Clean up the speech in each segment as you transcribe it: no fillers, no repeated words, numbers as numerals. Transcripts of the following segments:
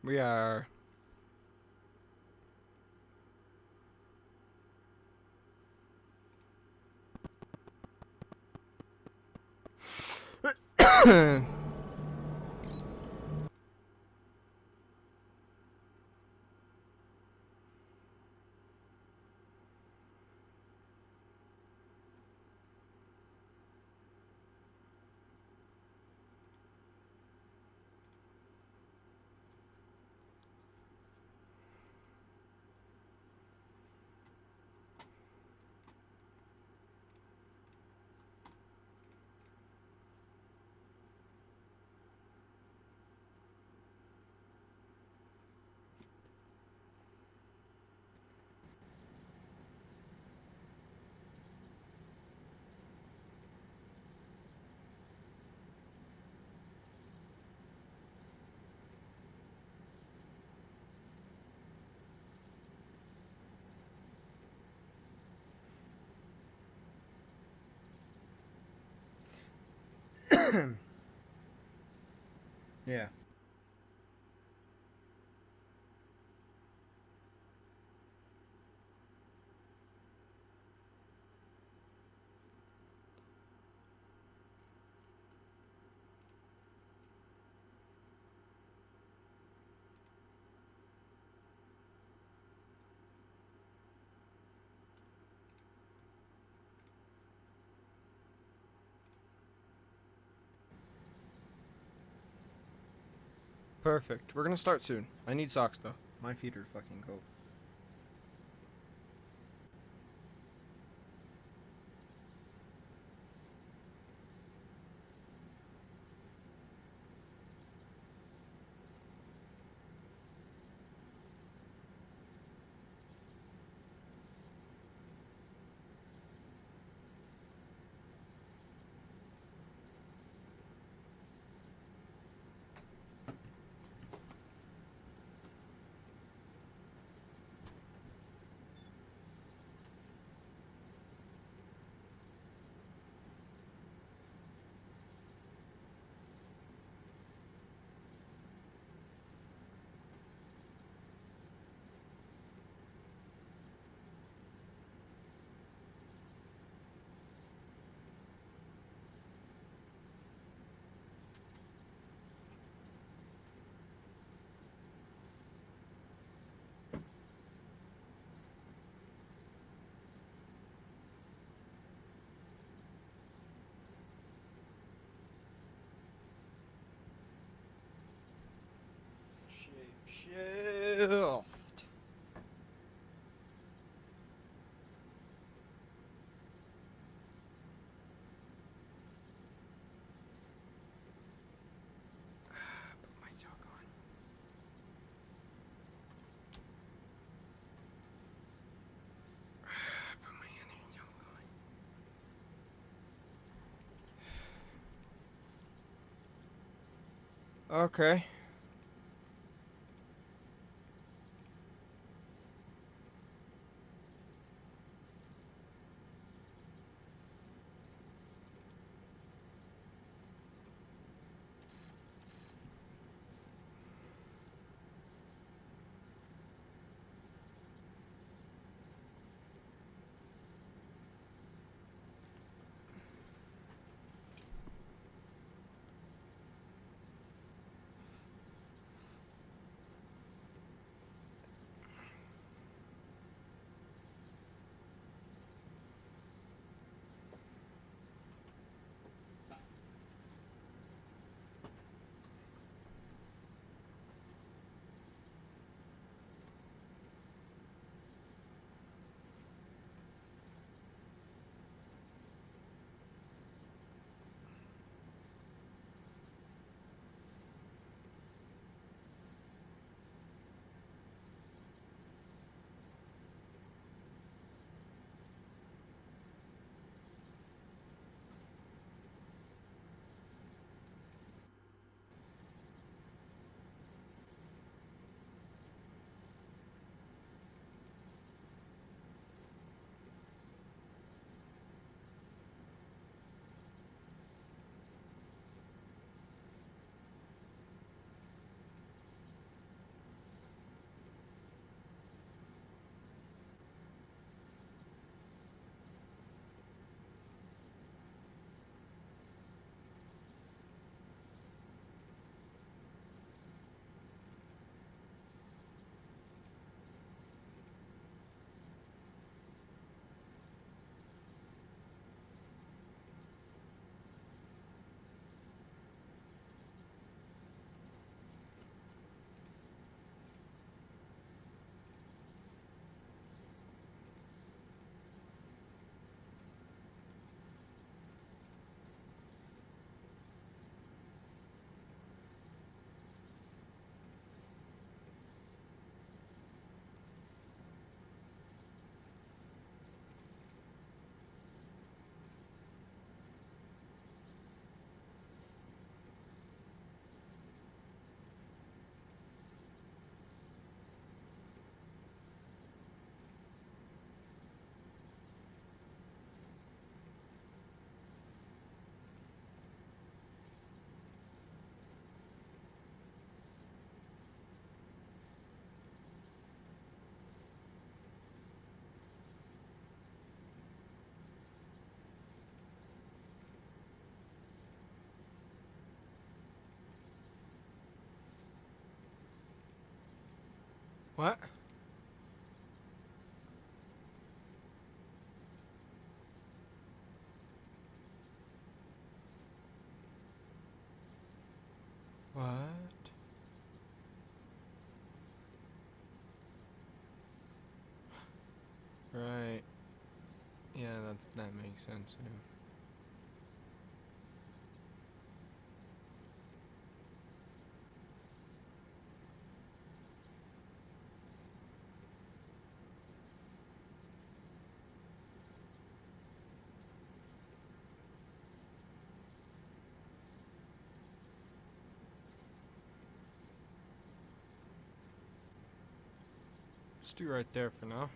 We are. Yeah. Perfect. We're gonna start soon. I need socks though. My feet are fucking cold. Shift. Put my sock on. Put my other sock on. Okay. What? What? Right. Yeah, that makes sense. Yeah. Let's do right there for now.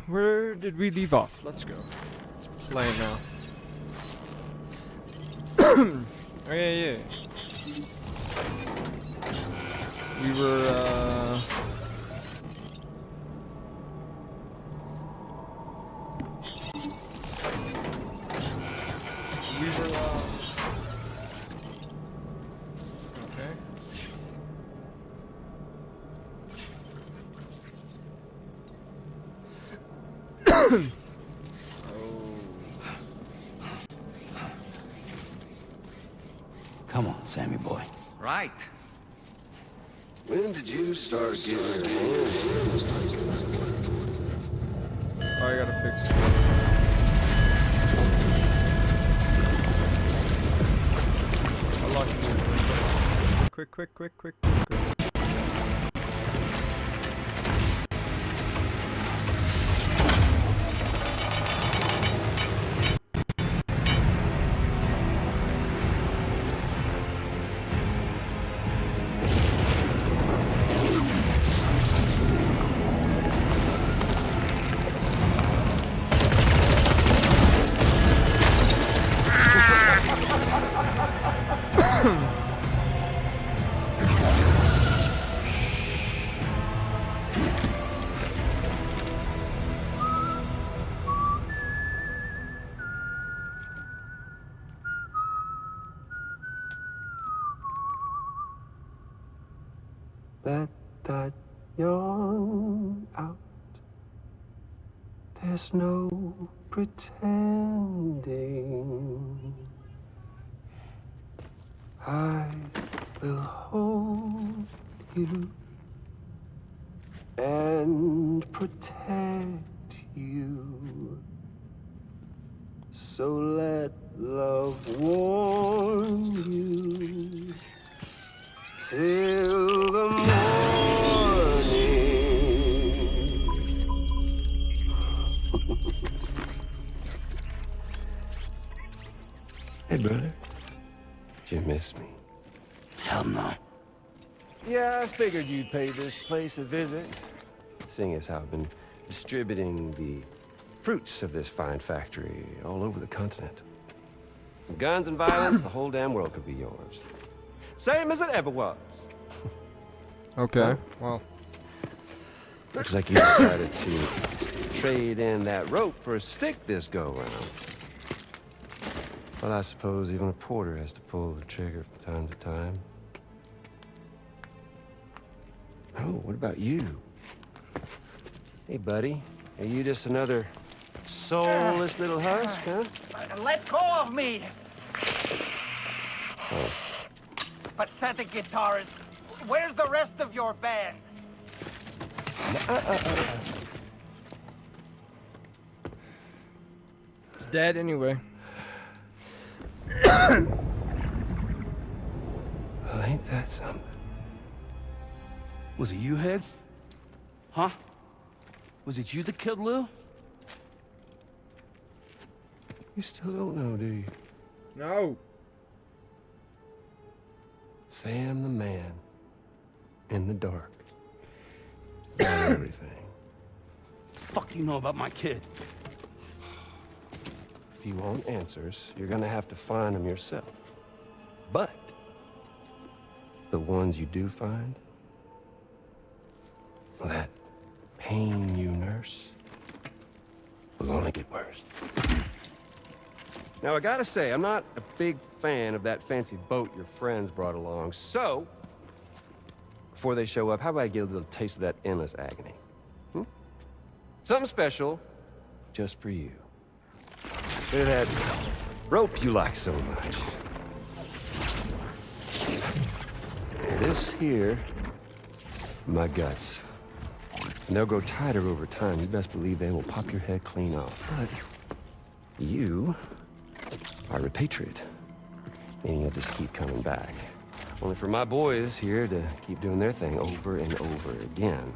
Where did we leave off? Let's go. Let's play now. Oh yeah. We were okay. Come on, Sammy boy. Right. When did you start getting your hands? Oh, I gotta fix it. I'll lock you in. Quick. Let that yawn out. There's no pretending. I will hold you and protect you. So let love warm you till the morning. Hey, brother. Did you miss me? Hell no. Yeah, I figured you'd pay this place a visit, seeing as how I've been distributing the fruits of this fine factory all over the continent. From guns and violence, the whole damn world could be yours. Same as it ever was. Okay. Well. Looks like you decided to trade in that rope for a stick this go-around. Well, I suppose even a porter has to pull the trigger from time to time. Oh, what about you? Hey, buddy. Are you just another soulless little husk, huh? Let go of me! Oh. Pathetic guitarist. Where's the rest of your band? It's dead anyway. Well, ain't that something? Was it you, Higgs? Huh? Was it you that killed Lou? You still don't know, do you? No. Sam the man. In the dark. About everything. The fuck you know about my kid? If you want answers, you're gonna have to find them yourself. But the ones you do find, well, that pain you nurse will only get worse. Now, I gotta say, I'm not a big fan of that fancy boat your friends brought along, so before they show up, how about I get a little taste of that endless agony? Something special just for you. Bit of that rope you like so much. This here, my guts. And they'll grow tighter over time. You best believe they will pop your head clean off. But you are a patriot. And you'll just keep coming back. Only for my boys here to keep doing their thing over and over again.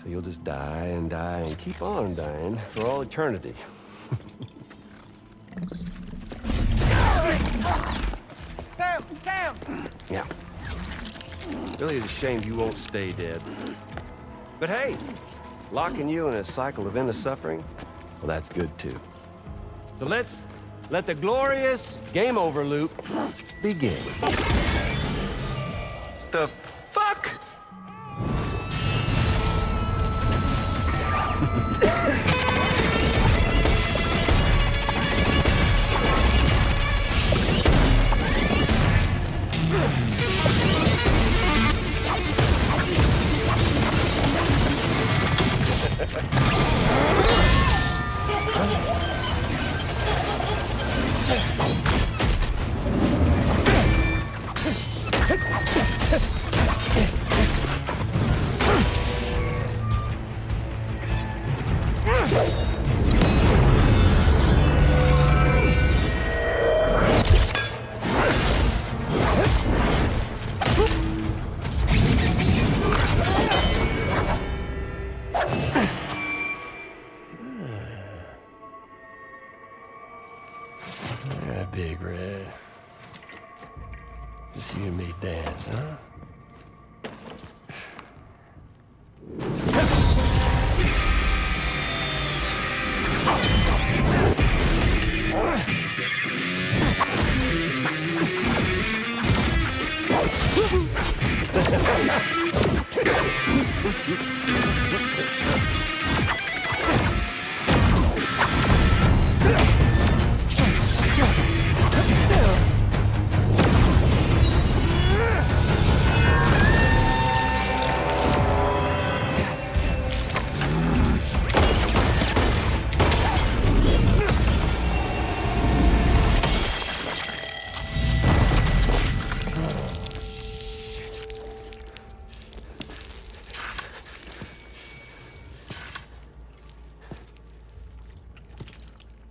So you'll just die and die and keep on dying for all eternity. Sam! Sam! Yeah. Really is a shame you won't stay dead. But hey, locking you in a cycle of endless suffering, well, that's good too. So let's let the glorious game over loop begin. The fuck? Yeah, Big Red. Just you and me dance, huh?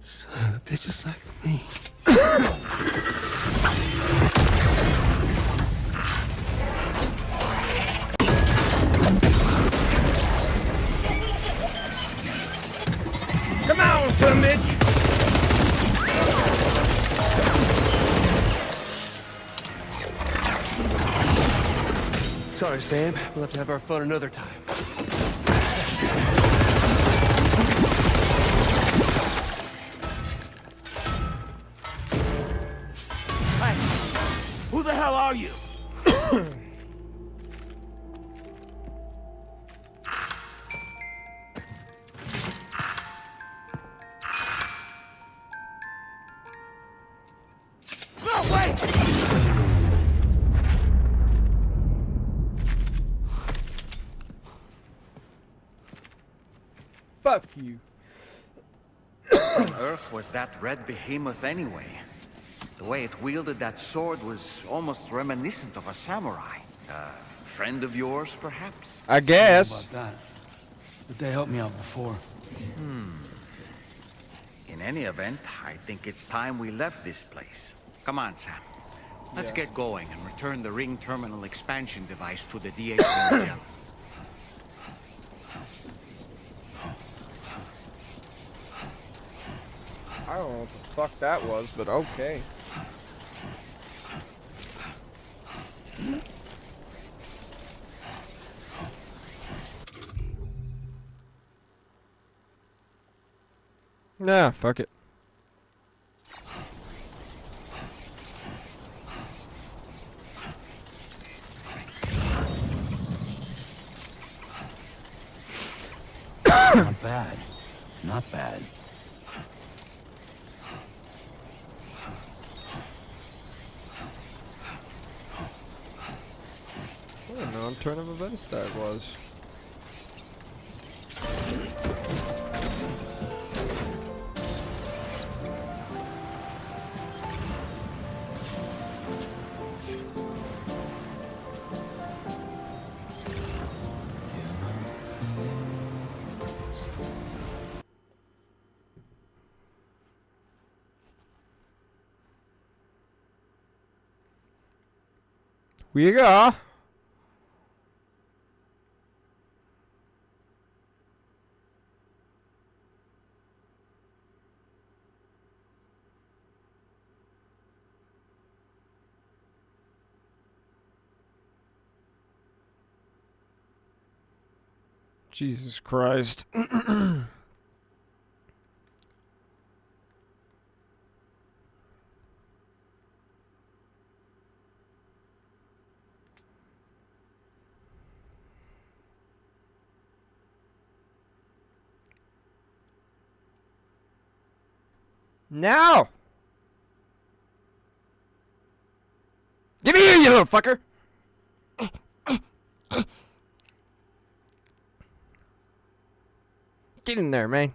Son of bitches like me. Come on, son bitch! Sorry, Sam. We'll have to have our fun another time. Hey, who the hell are you? No, wait! Fuck you. On Earth was that red behemoth anyway? The way it wielded that sword was almost reminiscent of a samurai. A friend of yours, perhaps? I I don't know guess. about that. But they helped me out before. In any event, I think it's time we left this place. Come on, Sam. Let's Yeah. get going and return the ring terminal expansion device to the DH gel. I don't know what the fuck that was, but okay. Nah, fuck it. Not bad. Not bad. What a non-turn of events that was. We go. Jesus Christ. Now! Give me here, you little fucker! Get in there, man.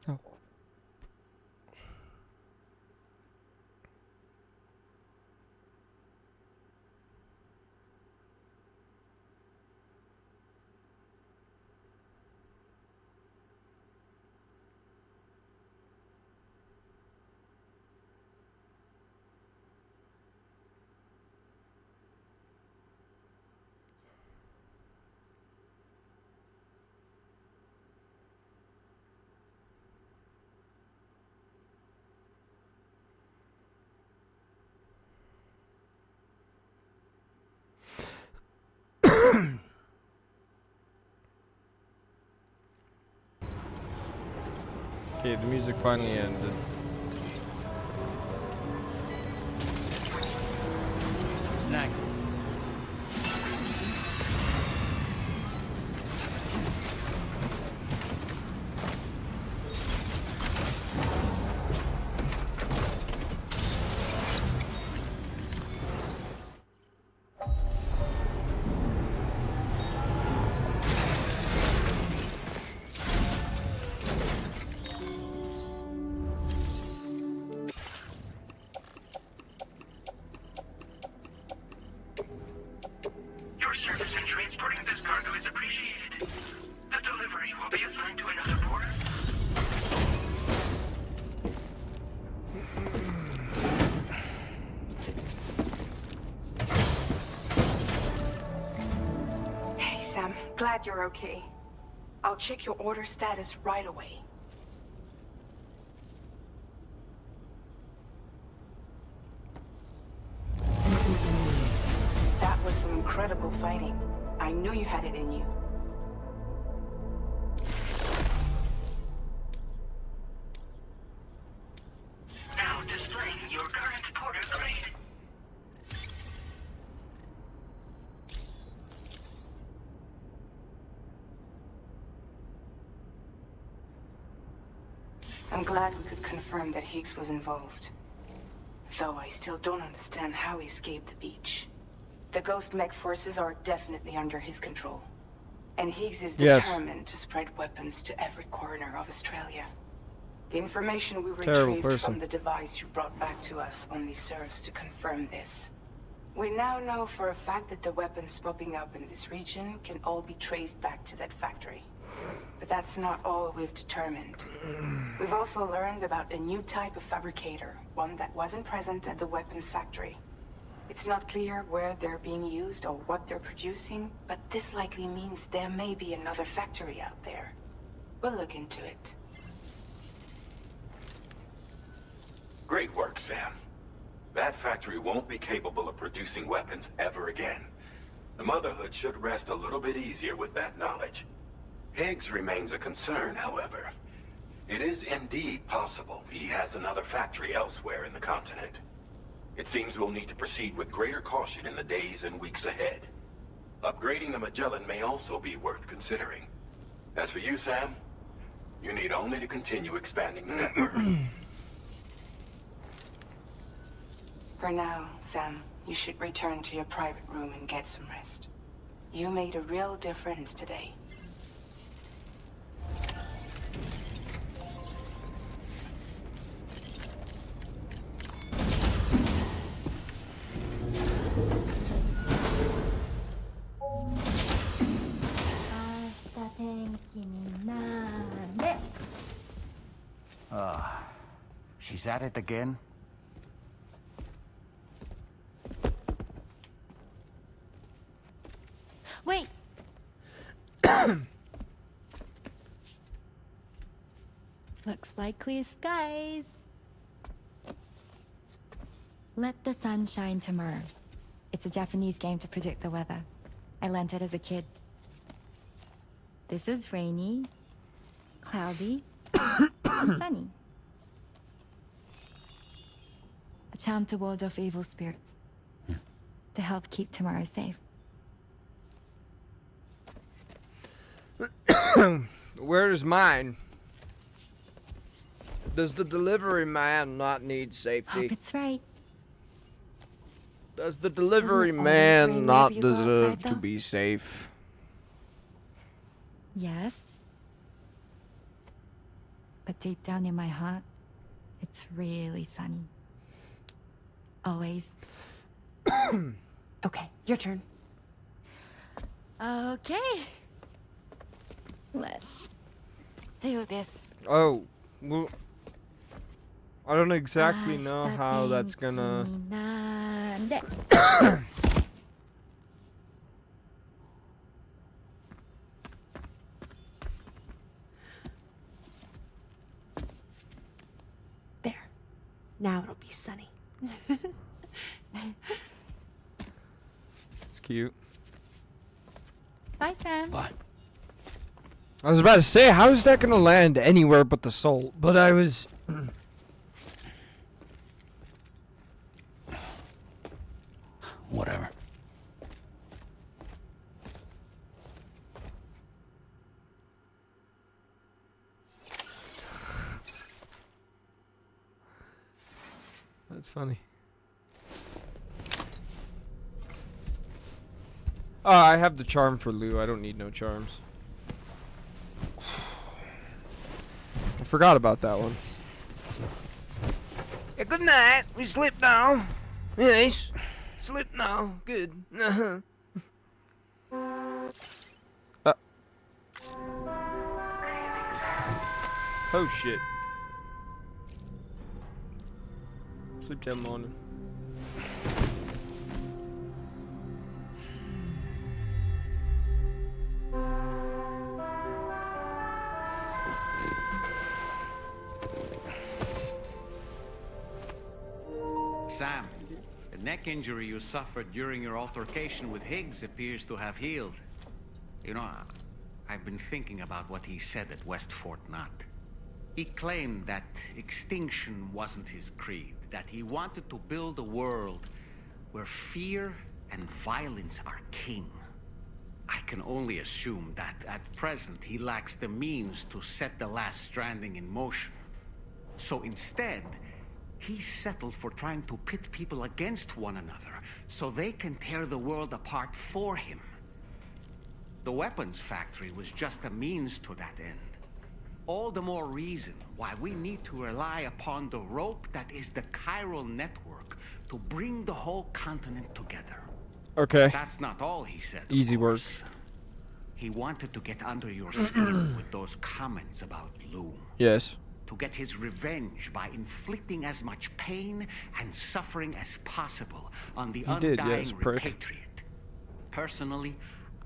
Oh. Okay, the music finally ended. Glad you're okay. I'll check your order status right away. That was some incredible fighting. I knew you had it in you. Now displaying your current porter grade. I'm glad we could confirm that Higgs was involved. Though I still don't understand how he escaped the beach. The Ghost Mech forces are definitely under his control. And Higgs is Yes. determined to spread weapons to every corner of Australia. The information we Terrible retrieved person. from the device you brought back to us only serves to confirm this. We now know for a fact that the weapons popping up in this region can all be traced back to that factory. But that's not all we've determined. We've also learned about a new type of fabricator, one that wasn't present at the weapons factory. It's not clear where they're being used or what they're producing, but this likely means there may be another factory out there. We'll look into it. Great work, Sam. That factory won't be capable of producing weapons ever again. The Motherhood should rest a little bit easier with that knowledge. Higgs remains a concern, however. It is indeed possible he has another factory elsewhere in the continent. It seems we'll need to proceed with greater caution in the days and weeks ahead. Upgrading the Magellan may also be worth considering. As for you, Sam, you need only to continue expanding the network. For now, Sam, you should return to your private room and get some rest. You made a real difference today. She's at it again? Wait! Looks like clear skies. Let the sun shine tomorrow. It's a Japanese game to predict the weather. I learned it as a kid. This is rainy, cloudy, and sunny. A charm to ward off evil spirits. To help keep tomorrow safe. Where's mine? Does the delivery man not need safety? Hope it's right. Does the delivery Doesn't it always rain man not whenever you go deserve outside, to though? be safe? Yes. But deep down in my heart, it's really sunny. Always. Okay, your turn. Okay. Let's do this. Oh, well, I don't exactly know how that's gonna... There. Now it'll be sunny. It's cute. Bye, Sam. Bye. I was about to say, how is that gonna land anywhere but the soul? But I was... Whatever. That's funny. Oh, I have the charm for Lou. I don't need no charms. I forgot about that one. Yeah, good night. We sleep now. Yes. Sleep now. Good. Oh shit. Sleep till morning. Sam, the neck injury you suffered during your altercation with Higgs appears to have healed. You know, I've been thinking about what he said at West Fort Knot. He claimed that extinction wasn't his creed, that he wanted to build a world where fear and violence are king. I can only assume that at present he lacks the means to set the last Stranding in motion. So instead, he settled for trying to pit people against one another so they can tear the world apart for him. The weapons factory was just a means to that end. All the more reason why we need to rely upon the rope that is the chiral network to bring the whole continent together. Okay. That's not all he said. Easy work. He wanted to get under your skin with those comments about Lou. Yes. To get his revenge by inflicting as much pain and suffering as possible on the undying repatriate. Personally,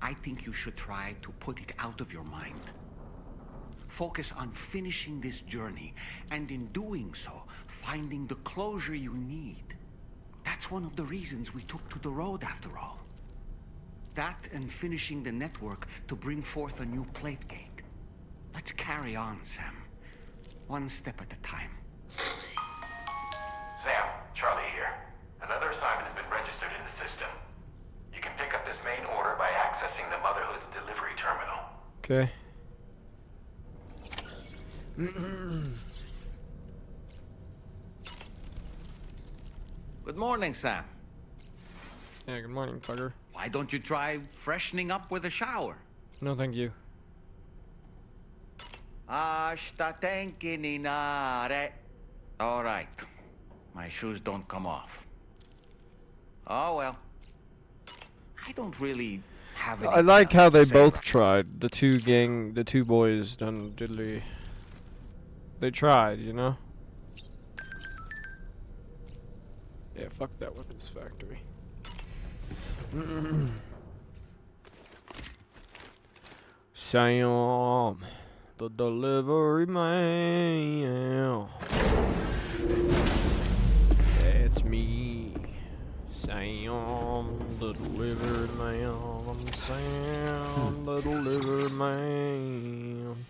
I think you should try to put it out of your mind. Focus on finishing this journey, and in doing so, finding the closure you need. That's one of the reasons we took to the road, after all. That and finishing the network to bring forth a new plate gate. Let's carry on, Sam. One step at a time. Sam, Charlie here. Another assignment has been registered in the system. You can pick up this main order by accessing the Motherhood's delivery terminal. Okay. Good morning, Sam. Yeah, good morning, fucker. Why don't you try freshening up with a shower? No, thank you. Hasta tenkininare. All right. My shoes don't come off. Oh, well. I don't really have any. I like how they both tried. The two boys done diddly. They tried, you know? Yeah, fuck that weapons factory. Sam, the delivery man. That's me. Sam, the delivery man. Sam, the delivery man.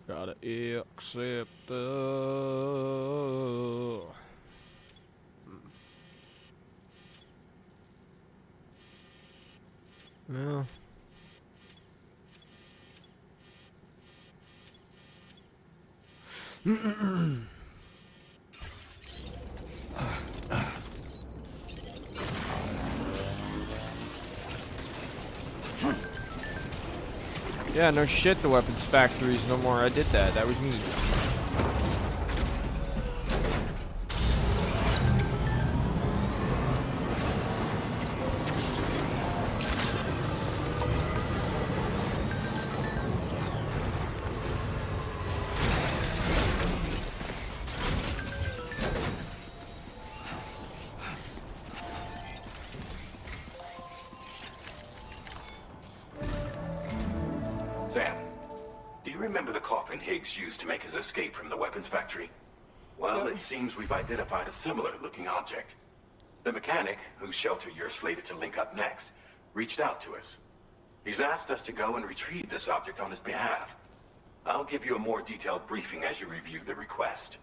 Gotta accept the. Yeah. Yeah, no shit, the weapons factories no more. I did that. That was me. Sam, do you remember the coffin Higgs used to make his escape from the weapons factory? Well, it seems we've identified a similar-looking object. The mechanic, whose shelter you're slated to link up next, reached out to us. He's asked us to go and retrieve this object on his behalf. I'll give you a more detailed briefing as you review the request.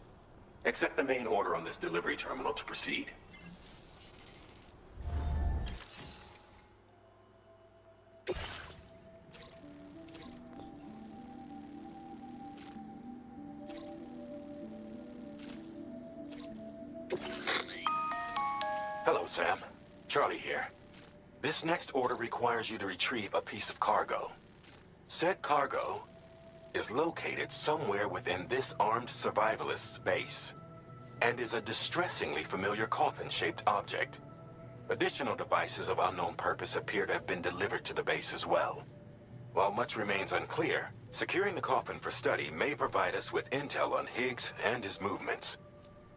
Accept the main order on this delivery terminal to proceed. Hello, Sam. Charlie here. This next order requires you to retrieve a piece of cargo. Said cargo is located somewhere within this armed survivalist's base, and is a distressingly familiar coffin-shaped object. Additional devices of unknown purpose appear to have been delivered to the base as well. While much remains unclear, securing the coffin for study may provide us with intel on Higgs and his movements.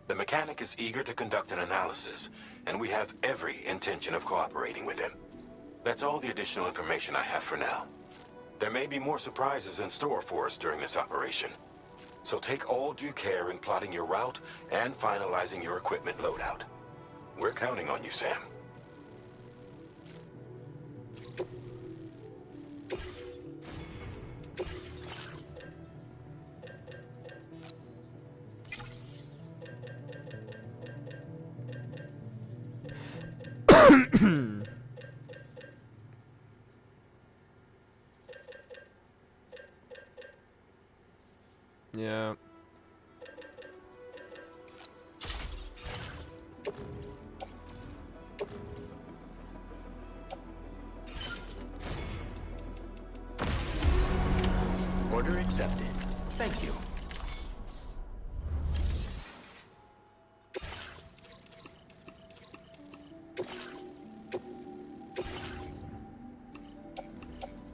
The mechanic is eager to conduct an analysis, and we have every intention of cooperating with him. That's all the additional information I have for now. There may be more surprises in store for us during this operation, so take all due care in plotting your route and finalizing your equipment loadout. We're counting on you, Sam. Yeah. Order accepted. Thank you.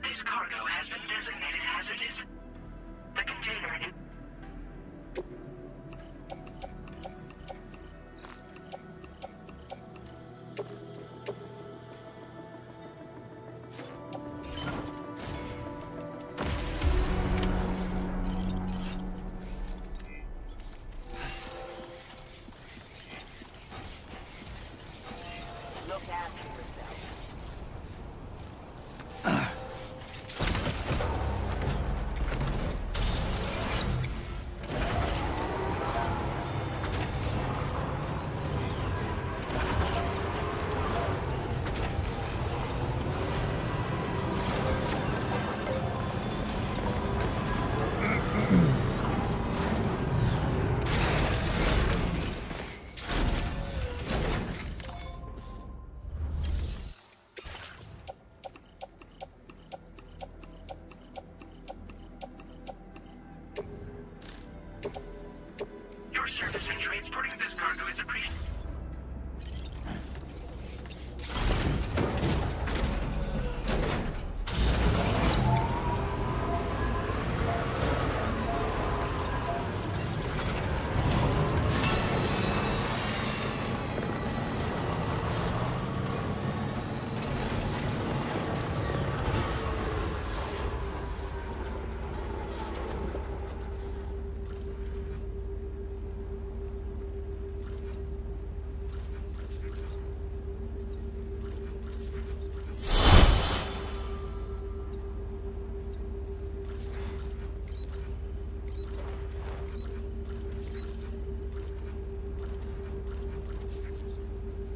This cargo has been designated hazardous. The container in... Look after yourself. Your service in transporting this cargo is appreciated.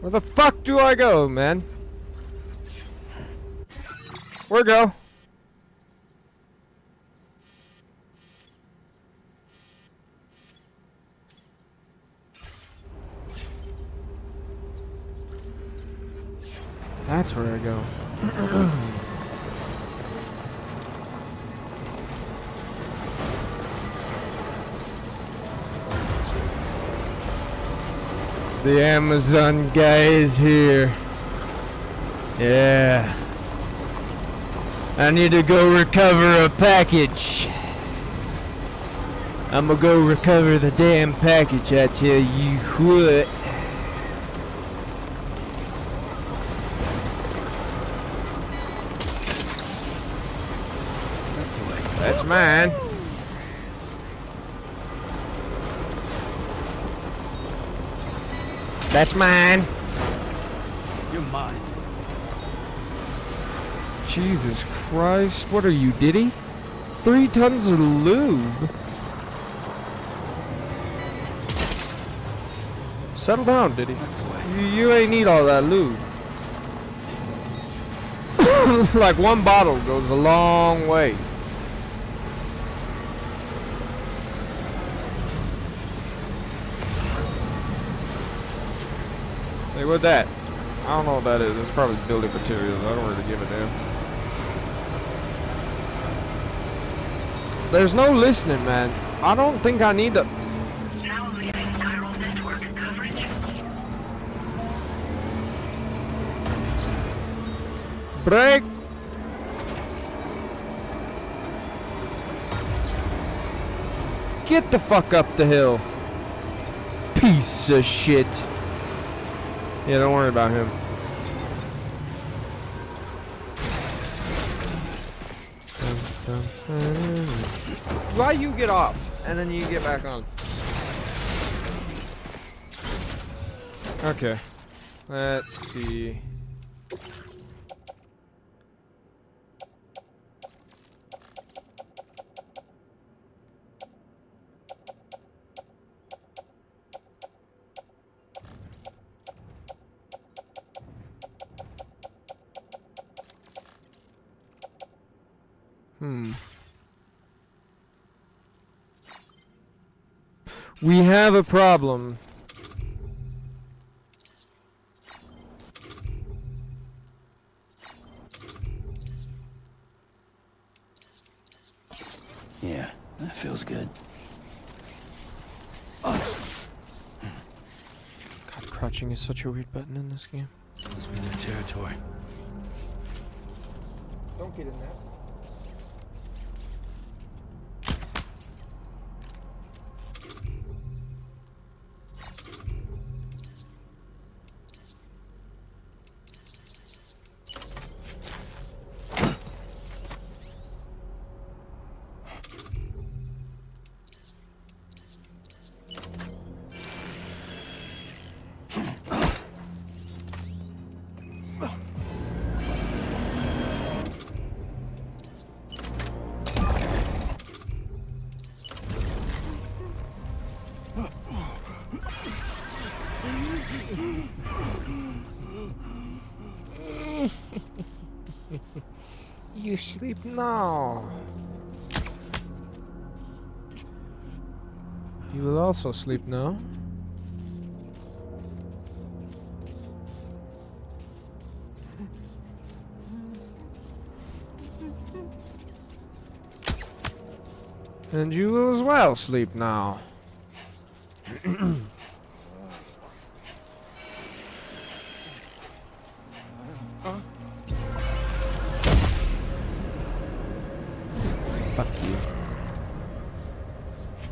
Where the fuck do I go, man? Where go? That's where I go. The Amazon guy is here. Yeah. I need to go recover a package. I'm gonna go recover the damn package, I tell you what. That's mine. That's mine. You're mine. Jesus Christ, what are you, Diddy? 3 tons of lube. Settle down, Diddy. You ain't need all that lube. Like 1 bottle goes a long way. Hey, what that? I don't know what that is. It's probably building materials. I don't really give a damn. There's no listening, man. I don't think I need to. Now leaving chiral network coverage. Break. Get the fuck up the hill. Piece of shit. Yeah, don't worry about him. Why you get off and then you get back on? Okay. Let's see. We have a problem. Yeah, that feels good. God, crouching is such a weird button in this game. Must be their territory. Don't get in that. You sleep now. You will also sleep now. And you will as well sleep now. Fuck you.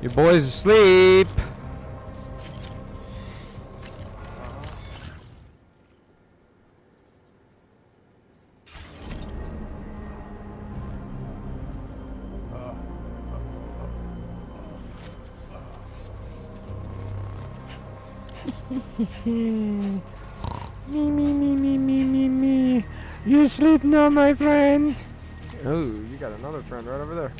Your boy's asleep. Me. You sleep now, my friend. Oh, you got another friend right over there.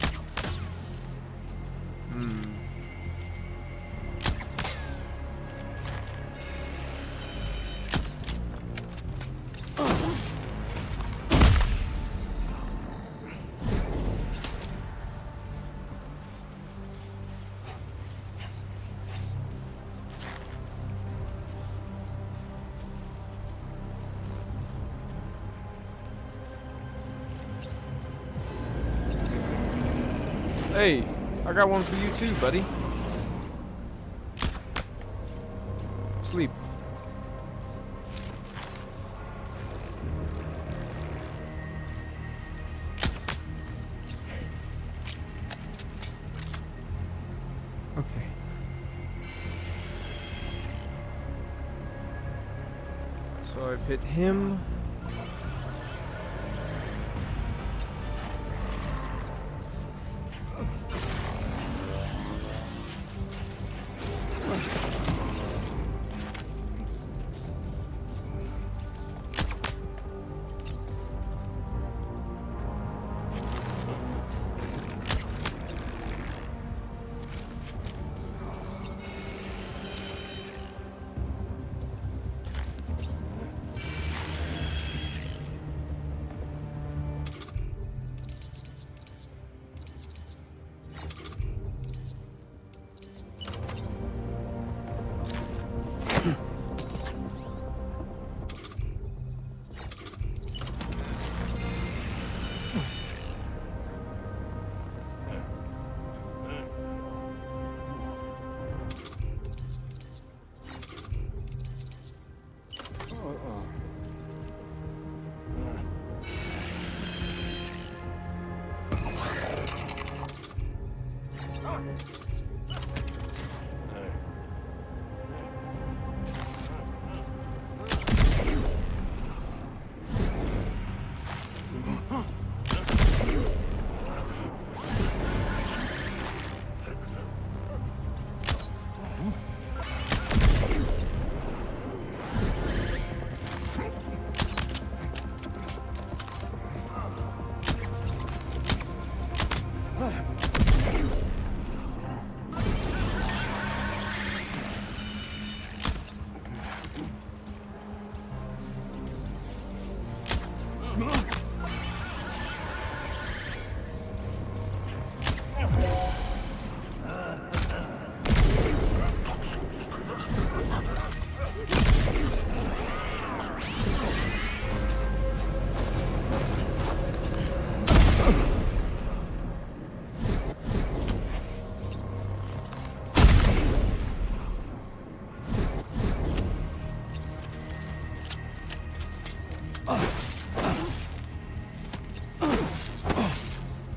Hey, I got one for you too, buddy. Sleep. Okay. So I've hit him.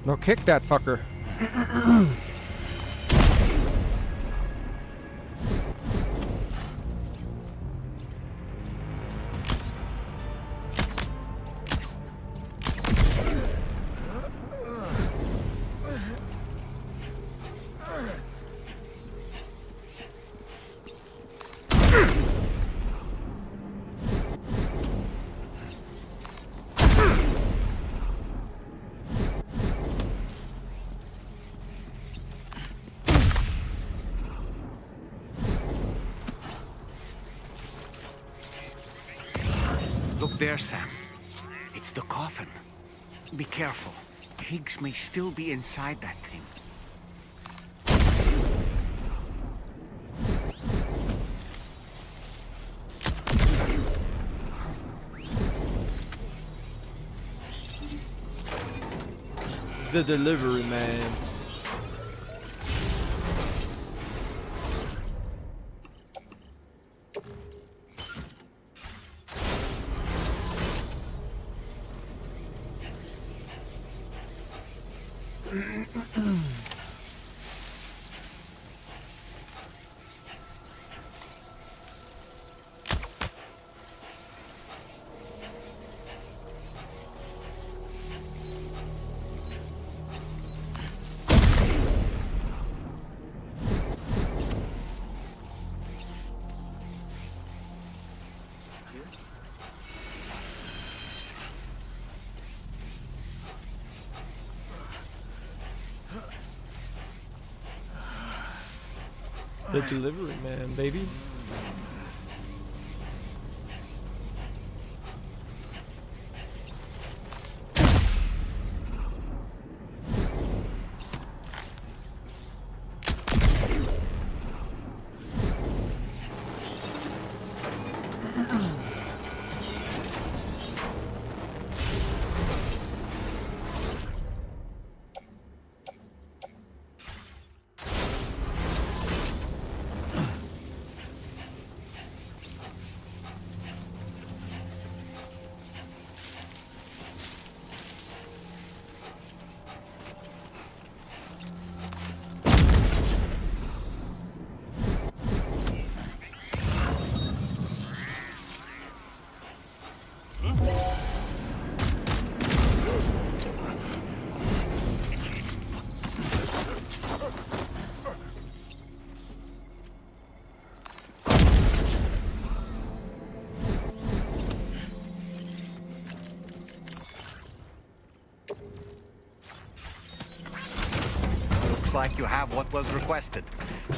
No, kick that fucker. Look there, Sam. It's the coffin. Be careful. Higgs may still be inside that thing. The delivery man. The delivery man, baby. Looks like you have what was requested.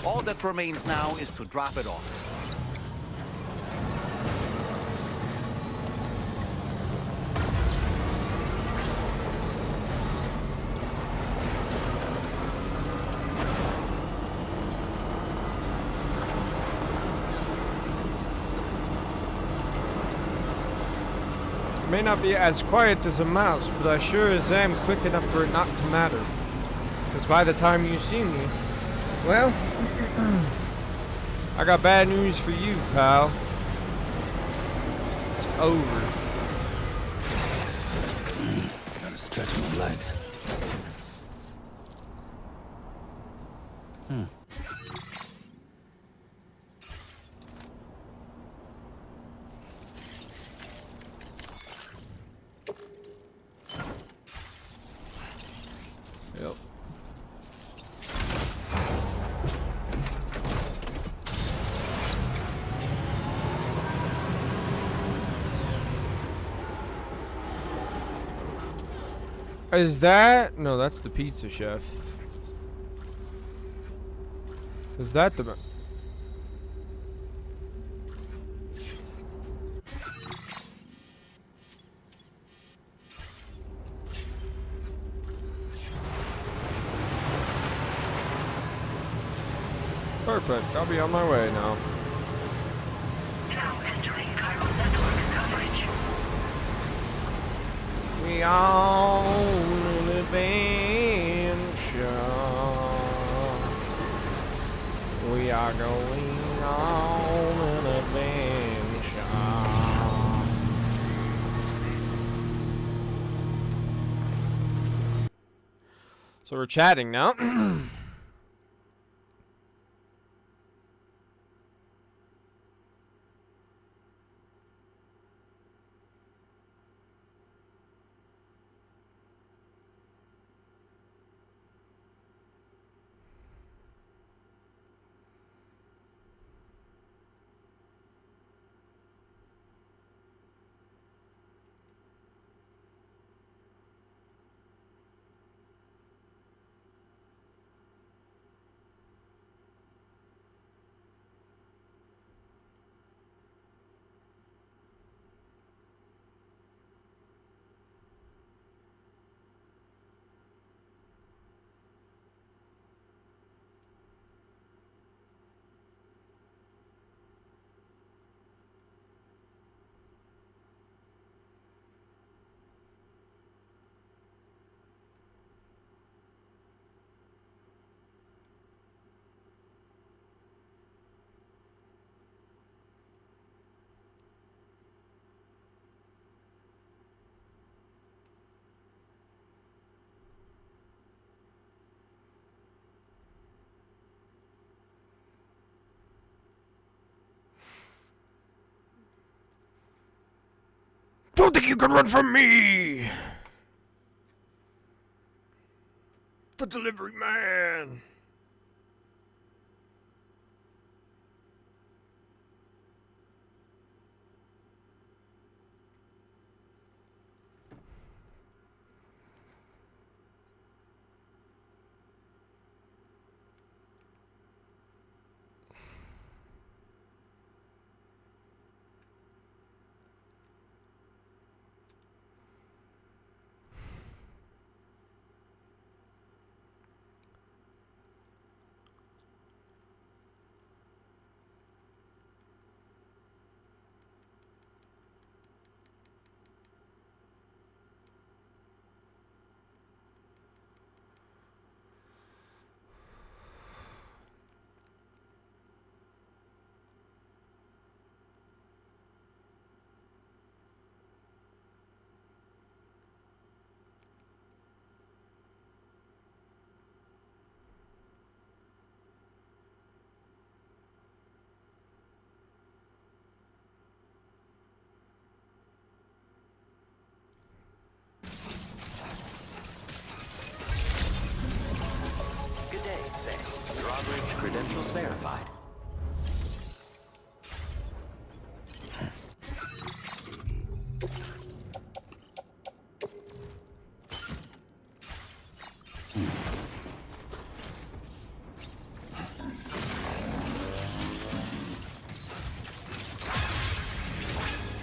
All that remains now is to drop it off. May not be as quiet as a mouse, but I sure as am quick enough for it not to matter. Because by the time you see me, well, I got bad news for you, pal. It's over. Gotta stretch my legs. Yep. Is that? No, that's the pizza chef. Is that the... Perfect. I'll be on my way now. Now entering Cairo network coverage. We all live in We are going on an adventure. So we're chatting now. Don't think you can run from me! The delivery man! Good day, Sam. Drawbridge credentials verified.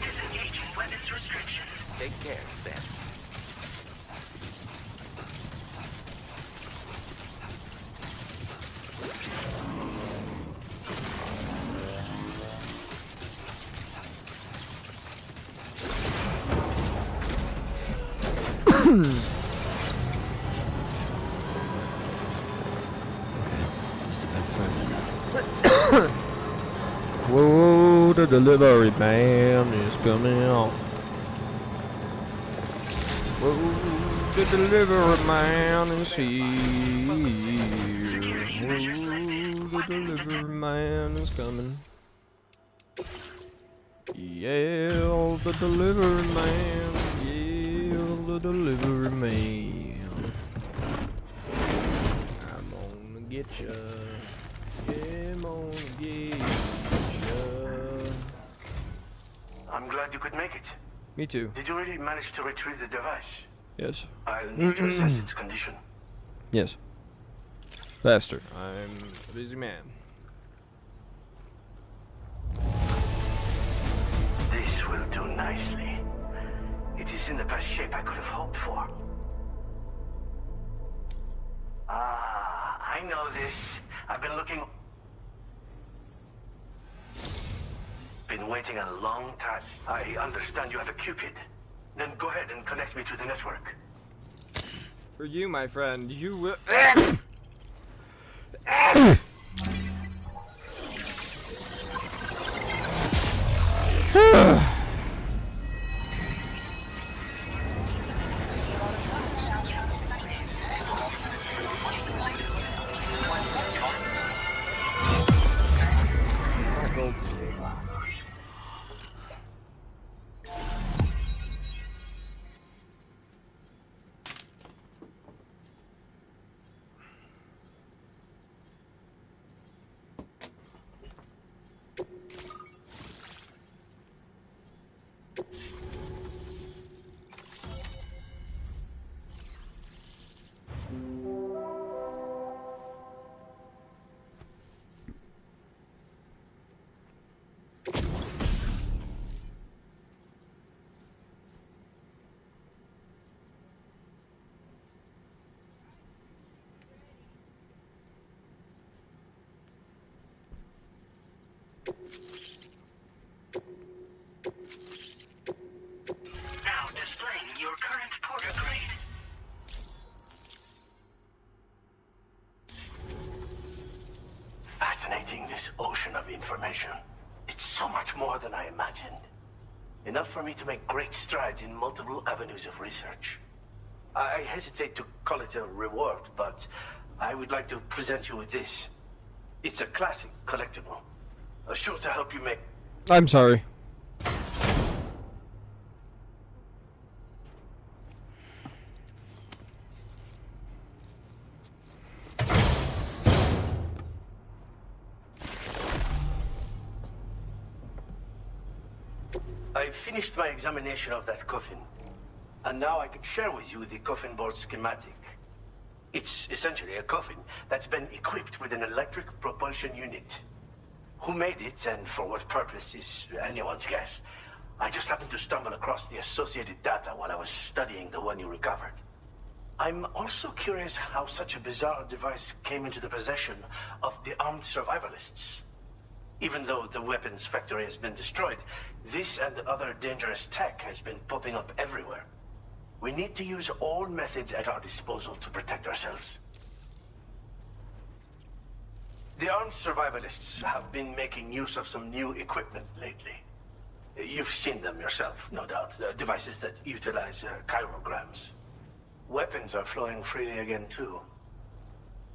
Disengaging weapons restrictions. Take care, Sam. Just a bit further. Whoa, the delivery man is coming out. Whoa, the delivery man is here. Whoa, the delivery man is coming. Yeah, the delivery man. Yeah, the delivery man. I'm gonna get ya. Yeah, I'm gonna get ya. I'm glad you could make it. Me too. Did you really manage to retrieve the device? Yes. I'll need to assess its condition. Yes. Faster. I'm a busy man. This will do nicely. It is in the best shape I could have hoped for. Ah, I know this. I've been looking... Been waiting a long time. I understand you have a Cupid. Then go ahead and connect me to the network. For you, my friend, you will. information. It's so much more than I imagined. Enough for me to make great strides in multiple avenues of research. I hesitate to call it a reward, but I would like to present you with this. It's a classic collectible. Sure to help you make... I'm sorry. I finished my examination of that coffin, and now I can share with you the coffin board schematic. It's essentially a coffin that's been equipped with an electric propulsion unit. Who made it and for what purpose is anyone's guess. I just happened to stumble across the associated data while I was studying the one you recovered. I'm also curious how such a bizarre device came into the possession of the armed survivalists. Even though the weapons factory has been destroyed, this and other dangerous tech has been popping up everywhere. We need to use all methods at our disposal to protect ourselves. The armed survivalists have been making use of some new equipment lately. You've seen them yourself, no doubt. Devices that utilize chirograms. Weapons are flowing freely again, too.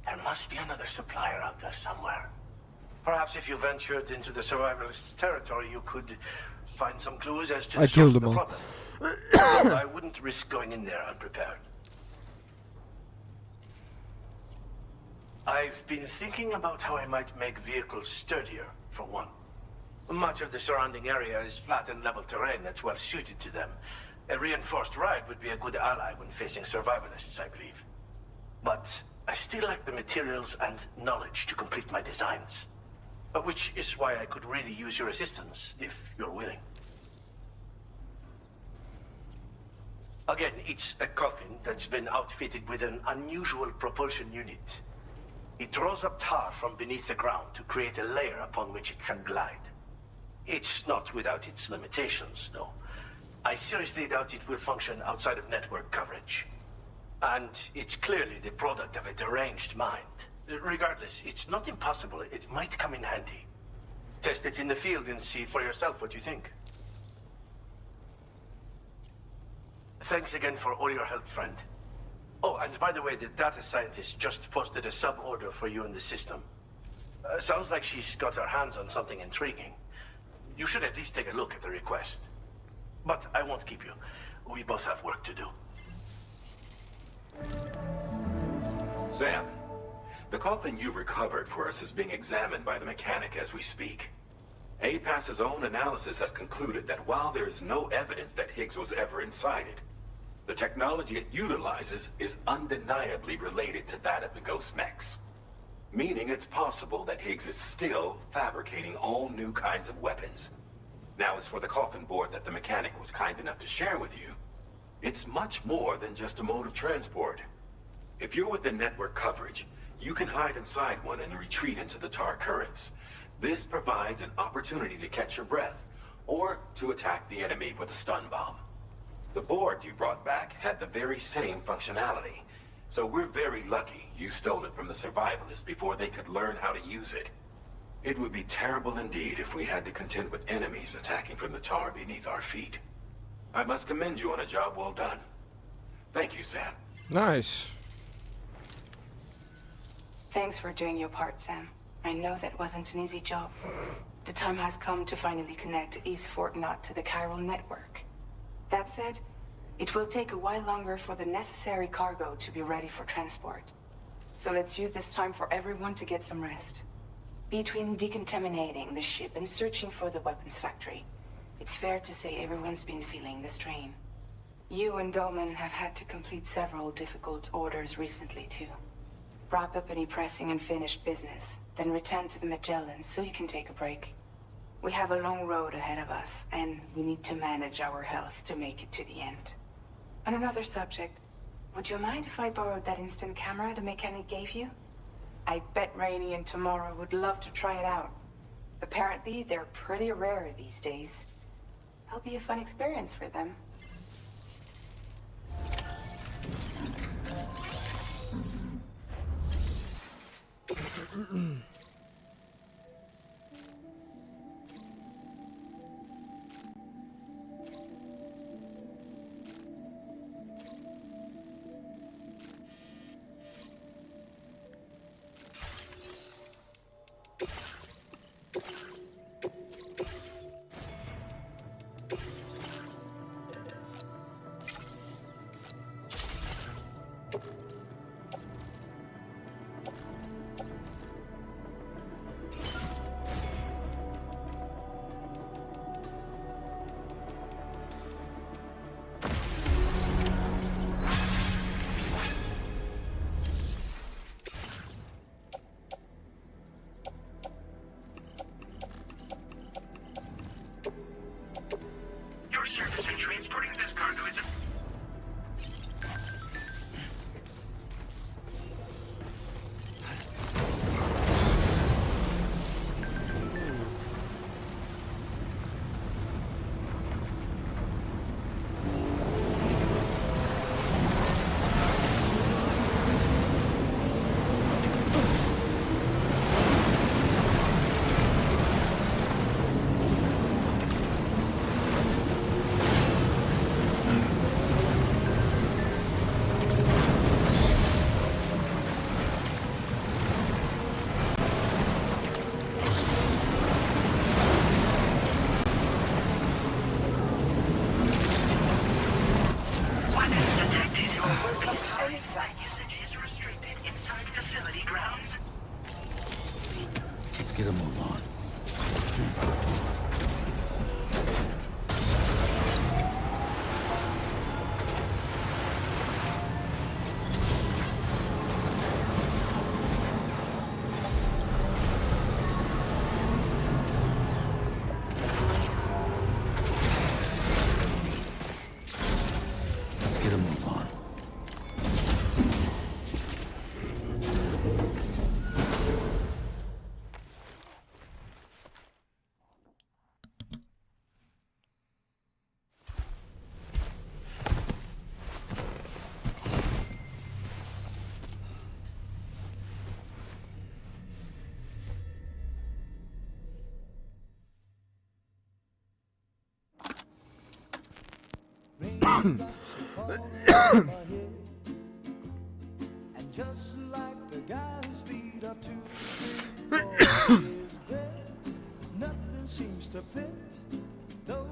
There must be another supplier out there somewhere. Perhaps if you ventured into the survivalists' territory, you could find some clues as to the source of the problem. Though I wouldn't risk going in there unprepared. I've been thinking about how I might make vehicles sturdier, for one. Much of the surrounding area is flat and level terrain that's well suited to them. A reinforced ride would be a good ally when facing survivalists, I believe. But I still lack the materials and knowledge to complete my designs. Which is why I could really use your assistance, if you're willing. Again, it's a coffin that's been outfitted with an unusual propulsion unit. It draws up tar from beneath the ground to create a layer upon which it can glide. It's not without its limitations, though. I seriously doubt it will function outside of network coverage. And it's clearly the product of a deranged mind. Regardless, it's not impossible. It might come in handy. Test it in the field and see for yourself what you think. Thanks again for all your help, friend. Oh, and by the way, the data scientist just posted a sub-order for you in the system. Sounds like she's got her hands on something intriguing. You should at least take a look at the request. But I won't keep you. We both have work to do. Sam, the coffin you recovered for us is being examined by the mechanic as we speak. APAS's own analysis has concluded that while there is no evidence that Higgs was ever inside it, the technology it utilizes is undeniably related to that of the Ghost Mechs. Meaning it's possible that Higgs is still fabricating all new kinds of weapons. Now, as for the coffin board that the mechanic was kind enough to share with you, it's much more than just a mode of transport. If you're within network coverage, you can hide inside one and retreat into the tar currents. This provides an opportunity to catch your breath, or to attack the enemy with a stun bomb. The board you brought back had the very same functionality, so we're very lucky you stole it from the survivalists before they could learn how to use it. It would be terrible indeed if we had to contend with enemies attacking from the tar beneath our feet. I must commend you on a job well done. Thank you, Sam. Nice. Thanks for doing your part, Sam. I know that wasn't an easy job. The time has come to finally connect East Fort Knot to the chiral network. That said, it will take a while longer for the necessary cargo to be ready for transport. So let's use this time for everyone to get some rest. Between decontaminating the ship and searching for the weapons factory, it's fair to say everyone's been feeling the strain. You and Dolman have had to complete several difficult orders recently, too. Wrap up any pressing and finished business, then return to the Magellan so you can take a break. We have a long road ahead of us, and we need to manage our health to make it to the end. On another subject, would you mind if I borrowed that instant camera the mechanic gave you? I bet Rainey and Tamara would love to try it out. Apparently, they're pretty rare these days. It'll be a fun experience for them. And just like the guy whose feet are too big for his bed, nothing seems to fit. Those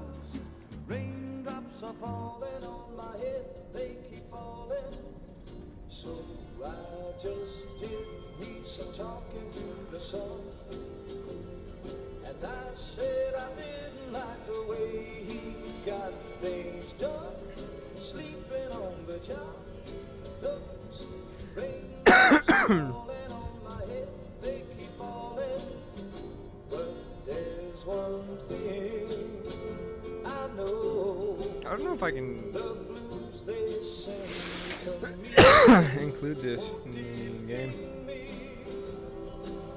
raindrops are falling on my head, they keep falling. So I just did me some talking to the sun. And I said I didn't like the way he got things done. Sleeping on the job, those raindrops are falling on my head, they keep falling. But there's one thing I know. I don't know if I can the blues they sing to me. include this in the game.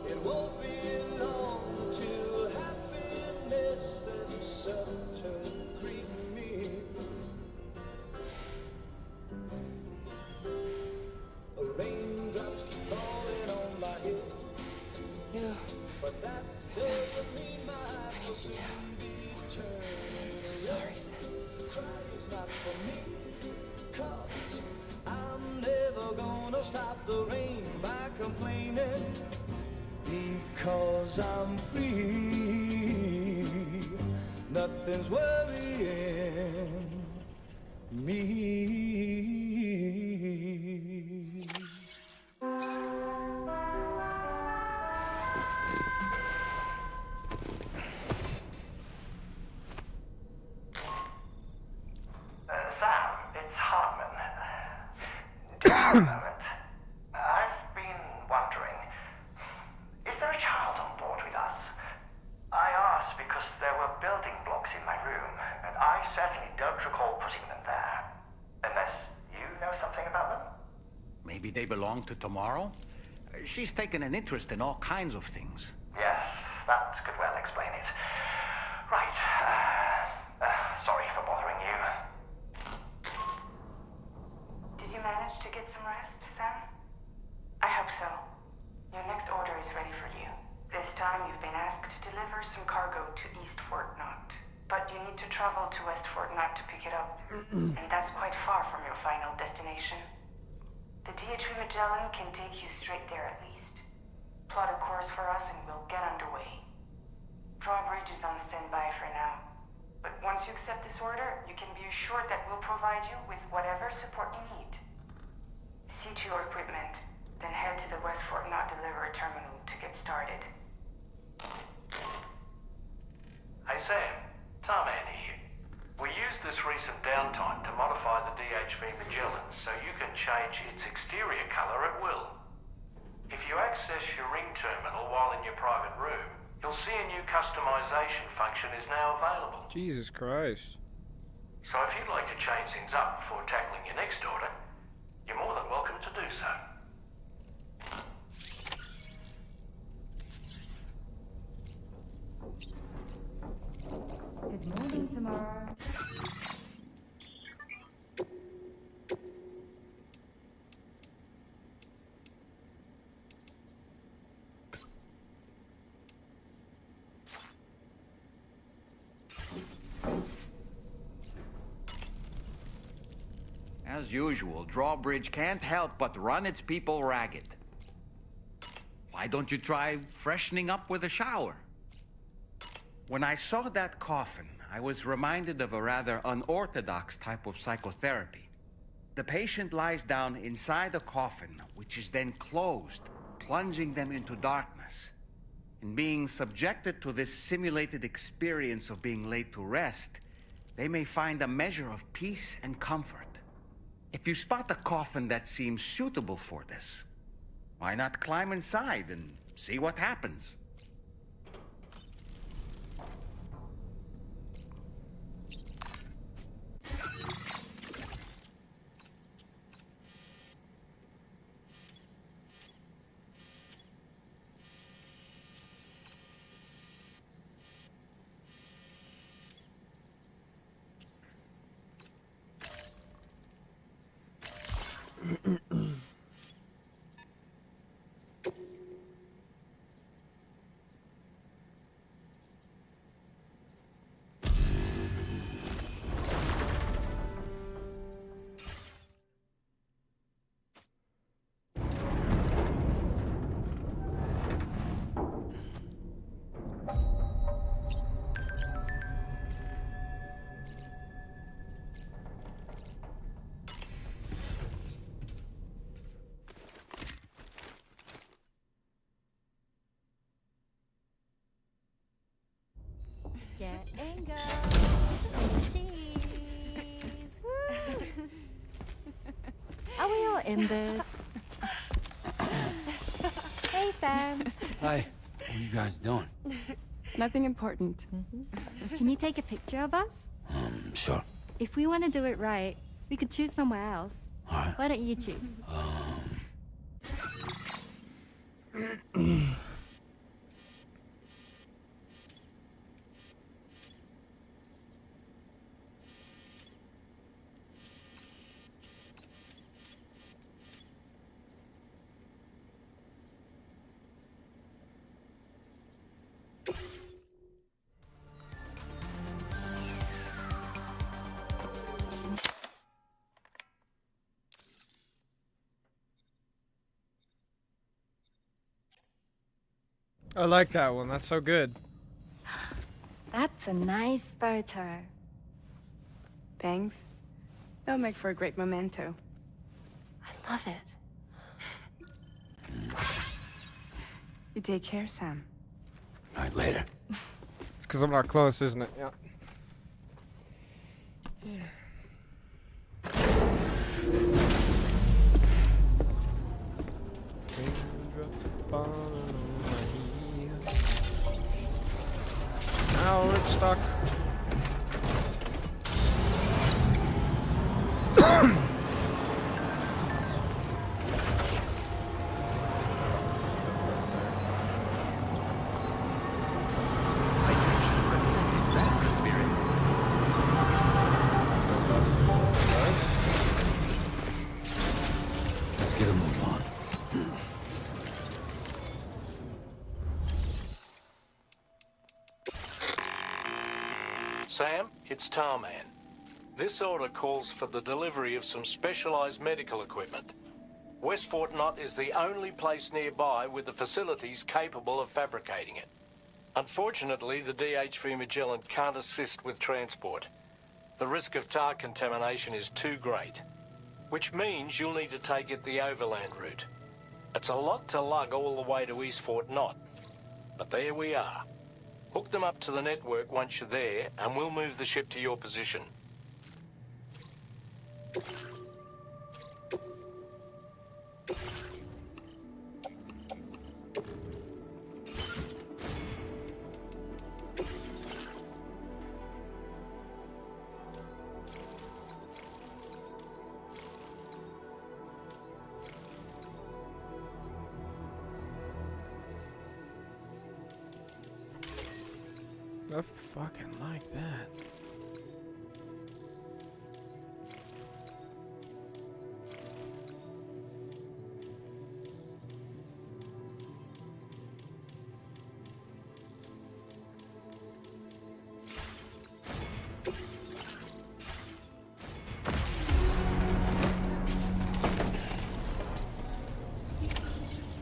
It won't be long till happiness themselves turn creamy. Raindrops keep falling on my head. No. But that doesn't mean my heart will Still. be turned. I'm so sorry, Sam. Crying's not for me, 'cause I'm never gonna stop the rain by complaining, because I'm free. Nothing's worrying me. Sam, it's Hartman. Do you have a moment? I've been wondering, is there a child on board with us? I asked because there were building blocks in my room, and I certainly don't recall putting them there. Unless you know something about them? Maybe they belong to Tomorrow? She's taken an interest in all kinds of things. Yes, that could well explain it. Right. Sorry for bothering you. Did you manage to get some rest, Sam? I hope so. Your next order is ready for you. This time you've been asked to deliver some cargo to East Fort Knot. But you need to travel to West Fort Knot to pick it up. And that's quite far from your final destination. The DHV Magellan can take you straight there at least. Plot a course for us and we'll get underway. Drawbridge is on standby for now. But once you accept this order, you can be assured that we'll provide you with whatever support you need. See to your equipment, then head to the West Fort Knot delivery terminal to get started. Hey Sam, Tarman here. We used this recent downtime to modify the DHV Magellan so you can change its exterior colour at will. If you access your ring terminal while in your private room, you'll see a new customization function is now available. Jesus Christ. So if you'd like to change things up before tackling your next order, you're more than welcome to do so. Good morning, Tamara. As usual, Drawbridge can't help but run its people ragged. Why don't you try freshening up with a shower? When I saw that coffin, I was reminded of a rather unorthodox type of psychotherapy. The patient lies down inside the coffin, which is then closed, plunging them into darkness. In being subjected to this simulated experience of being laid to rest, they may find a measure of peace and comfort. If you spot a coffin that seems suitable for this, why not climb inside and see what happens? Get and go. Cheese. Woo. Are we all in this? Hey, Sam. Hi. What are you guys doing? Nothing important. Can you take a picture of us? Sure. If we want to do it right, we could choose somewhere else. All right. Why don't you choose? I like that one. That's so good. That's a nice photo. Thanks. They'll make for a great memento. I love it. You take care, Sam. All right, later. It's because I'm not close, isn't it? Yeah. Now we're stuck. Let's get a move on. Sam, it's Tarman. This order calls for the delivery of some specialized medical equipment. West Fort Knott is the only place nearby with the facilities capable of fabricating it. Unfortunately, the DHV Magellan can't assist with transport. The risk of tar contamination is too great, which means you'll need to take it the overland route. It's a lot to lug all the way to East Fort Knott, but there we are. Hook them up to the network once you're there, and we'll move the ship to your position. I fucking like that.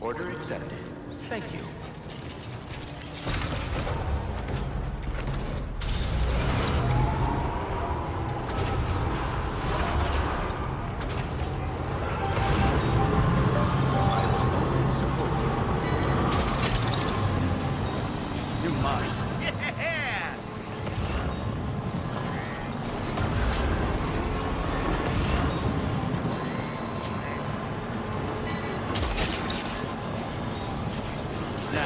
Order accepted. Thank you. Now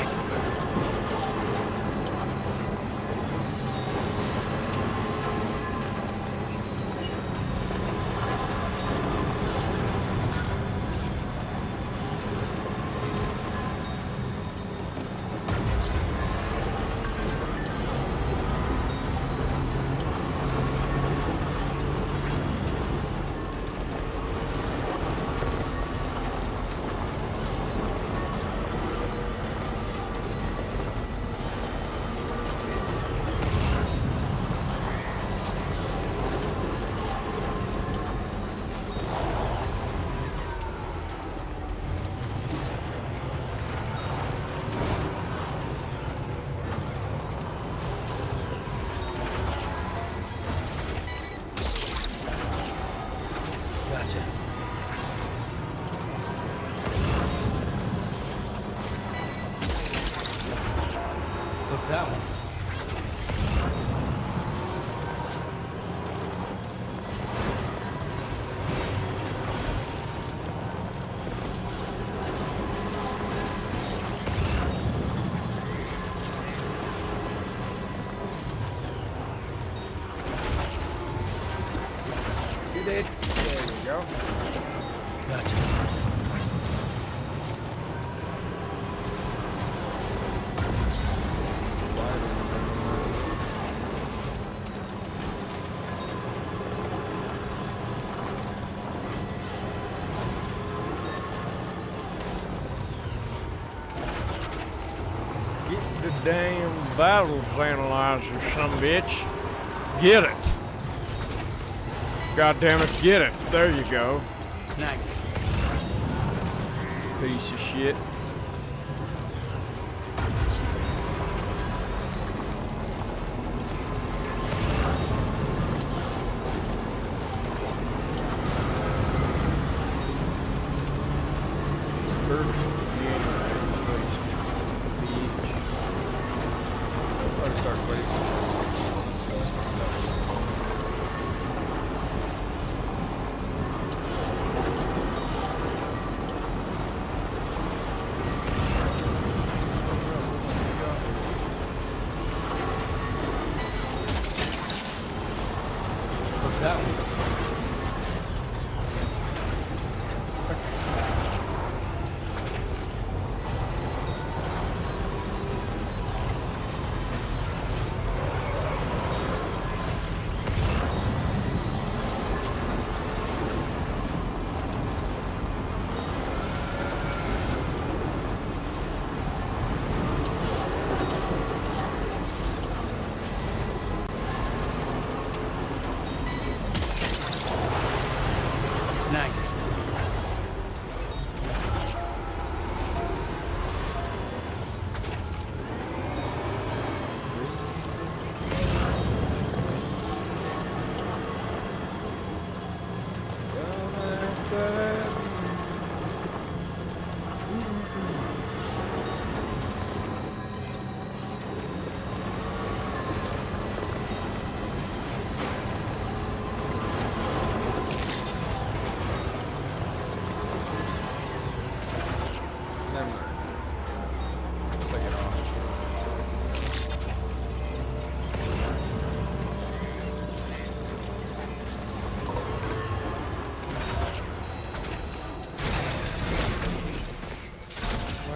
it. There we go. Gotcha. Get the damn vitals analyzer, some bitch. Get it. God damn it, get it. There you go. Snag. Piece of shit.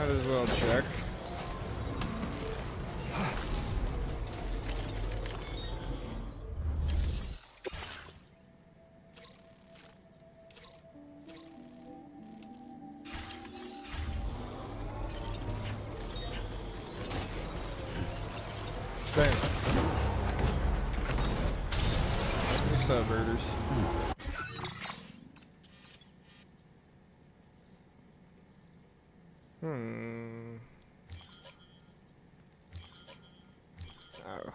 As well check. Bam. What's up, birders? Oh.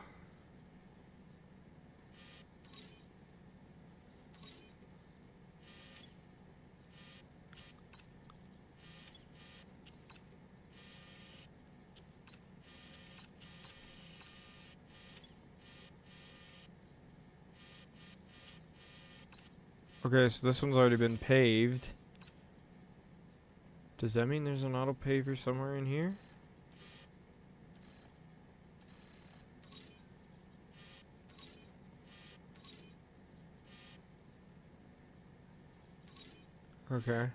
Okay, so this one's already been paved. Does that mean there's an auto paver somewhere in here? Okay.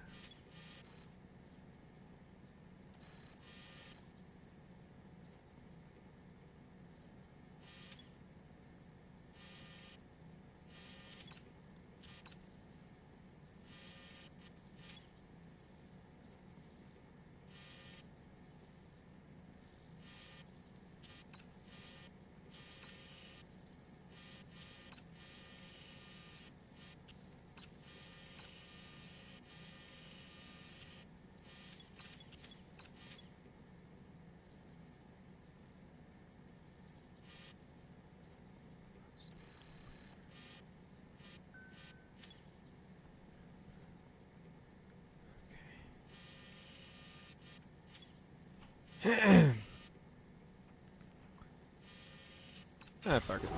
Ah, fuck it.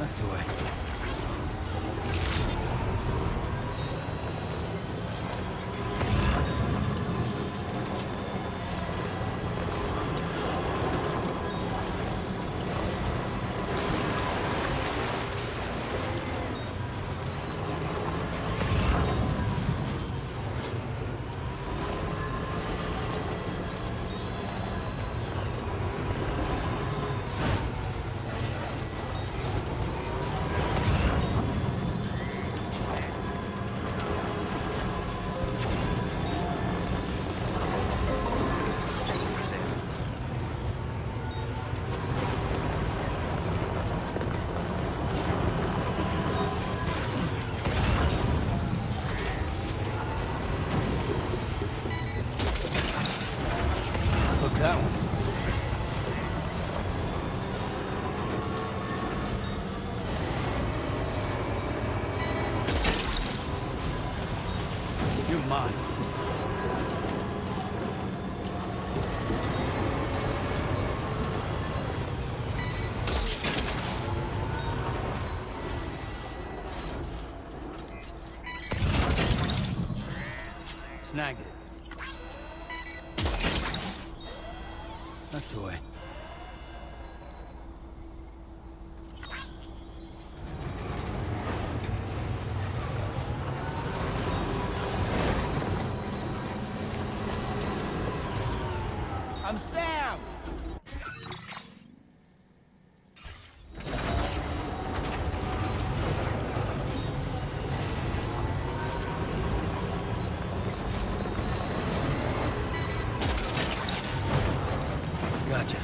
That's the way. mine. Snagged it. That's the way. I'm Sam! Gotcha.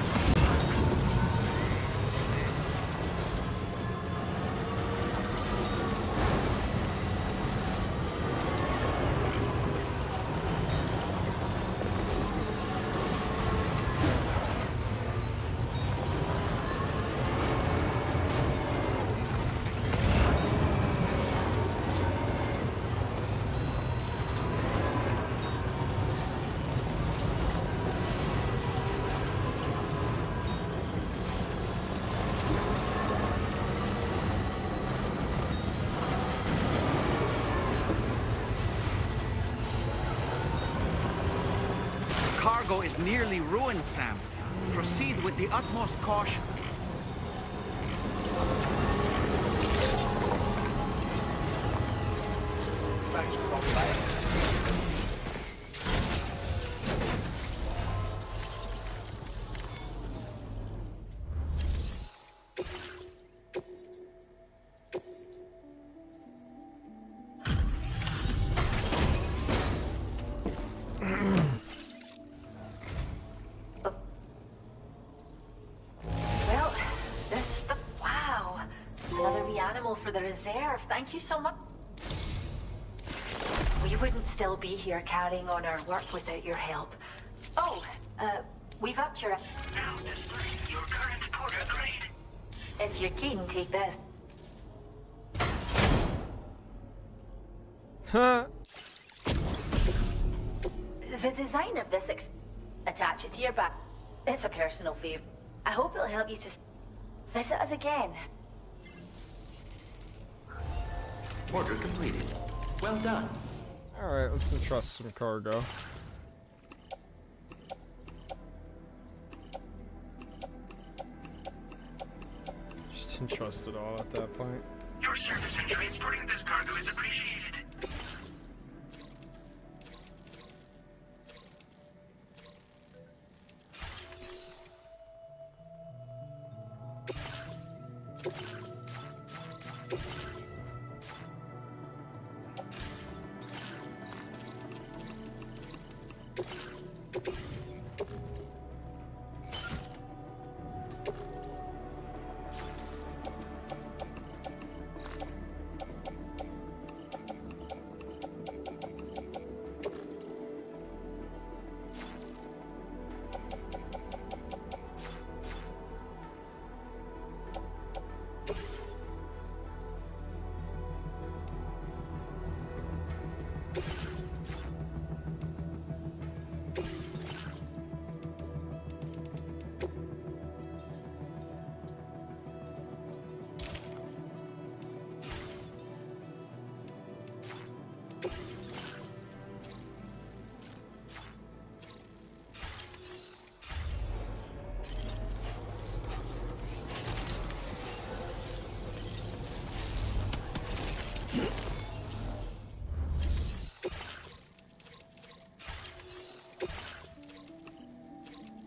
Cargo is nearly ruined, Sam. Proceed with the utmost caution. Well, wow. Another wee animal for the reserve. Thank you so much. We wouldn't still be here carrying on our work without your help. Oh, we've upped your... Now displaying your current porter grade. If you're keen, take this. Huh? The design of this attach it to your back. It's a personal favor. I hope it'll help you to visit us again. Order completed. Well done. Alright, let's entrust some cargo. Just entrust it all at that point. Your service in transporting this cargo is appreciated.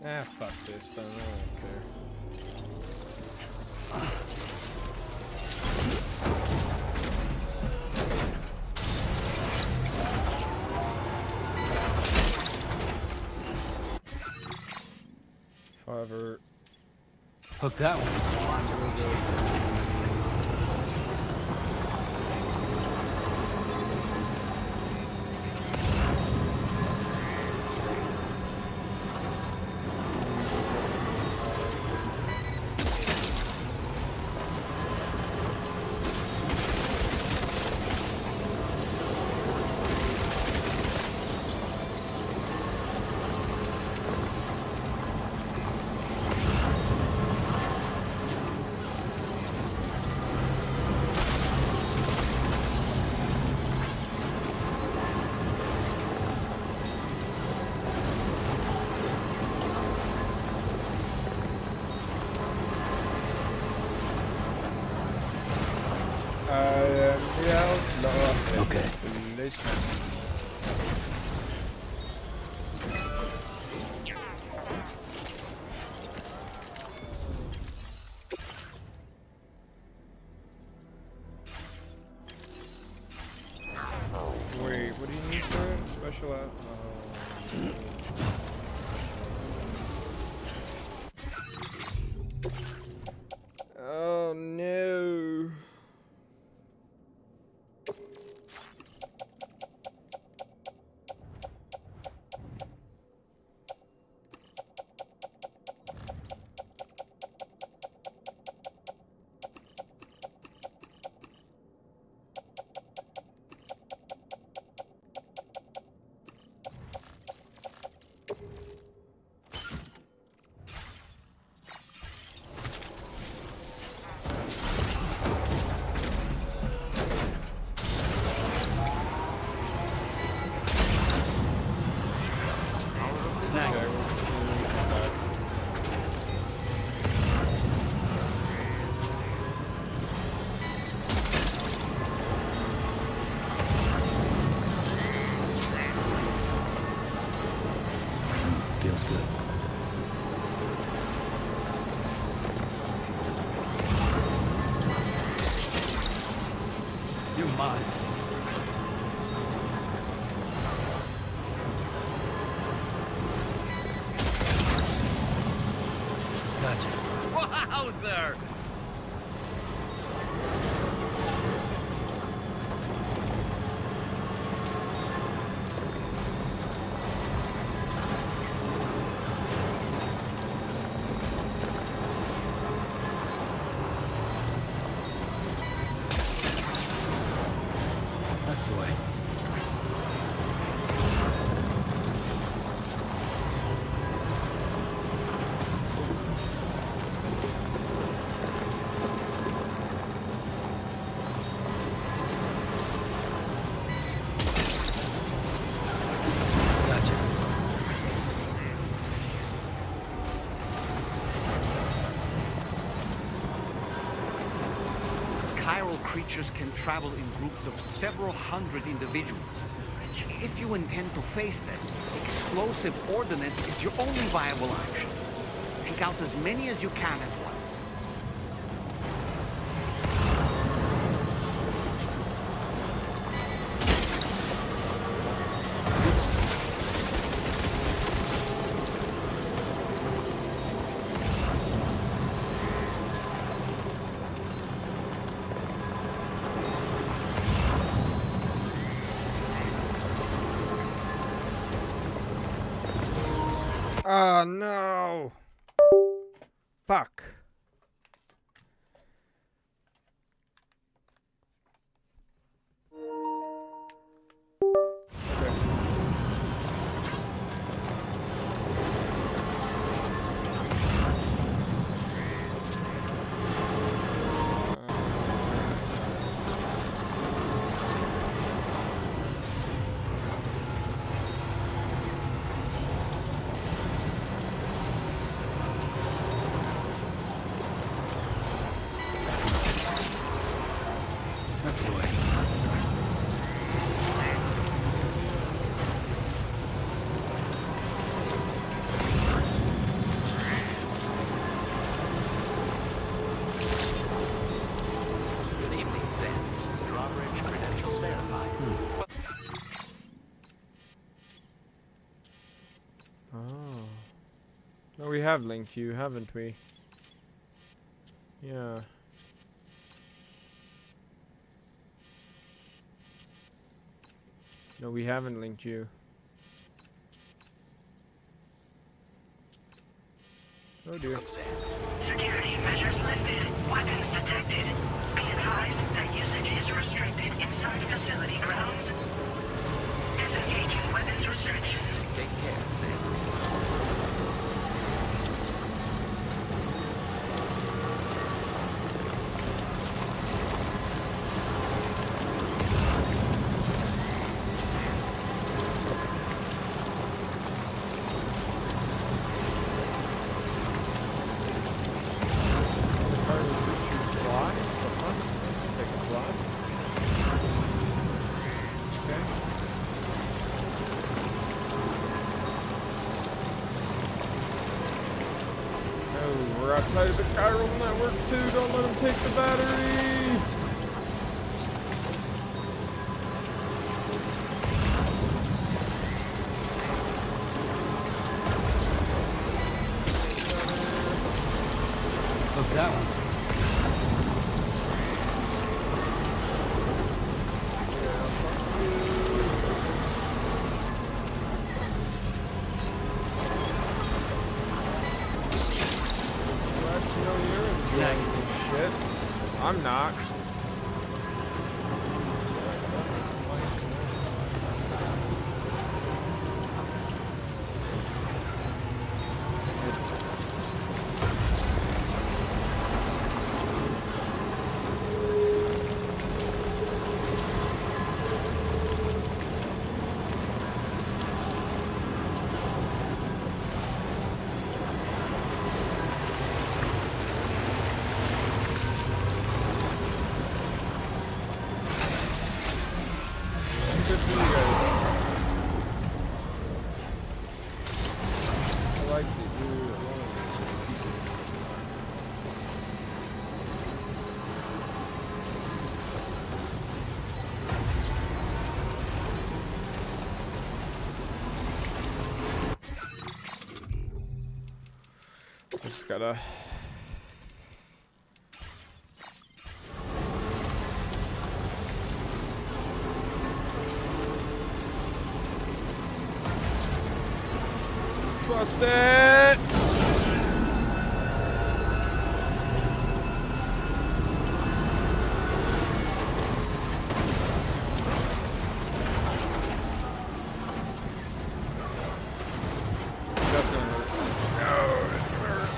Ah, fuck this then, I don't care. However... Hook that one. Okay. Wait, what do you need for it? Special out. Oh no. Feels good. You're mine. Gotcha. Wowzer! That's the way. Gotcha. Chiral creatures can travel in groups of several hundred individuals. If you intend to face them, explosive ordnance is your only viable option. Take out as many as you can at once. Oh no. Fuck. That's the way. Good evening, Sam. Drawbridge credentials verified. Oh. No, we have linked you, haven't we? Yeah. No, we haven't linked you. Oh dear. Security measures lifted. Weapons detected. Be advised that usage is restricted inside facility grounds. Disengaging weapons restrictions. Take care, Sam. Fly? What the fuck? Take a fly? We're outside of the chiral network too. Don't let them take the battery. Look, that one. Shit. I'm not. Good for you guys. I like to do just gotta trust it. That's gonna hurt. No, it's gonna hurt.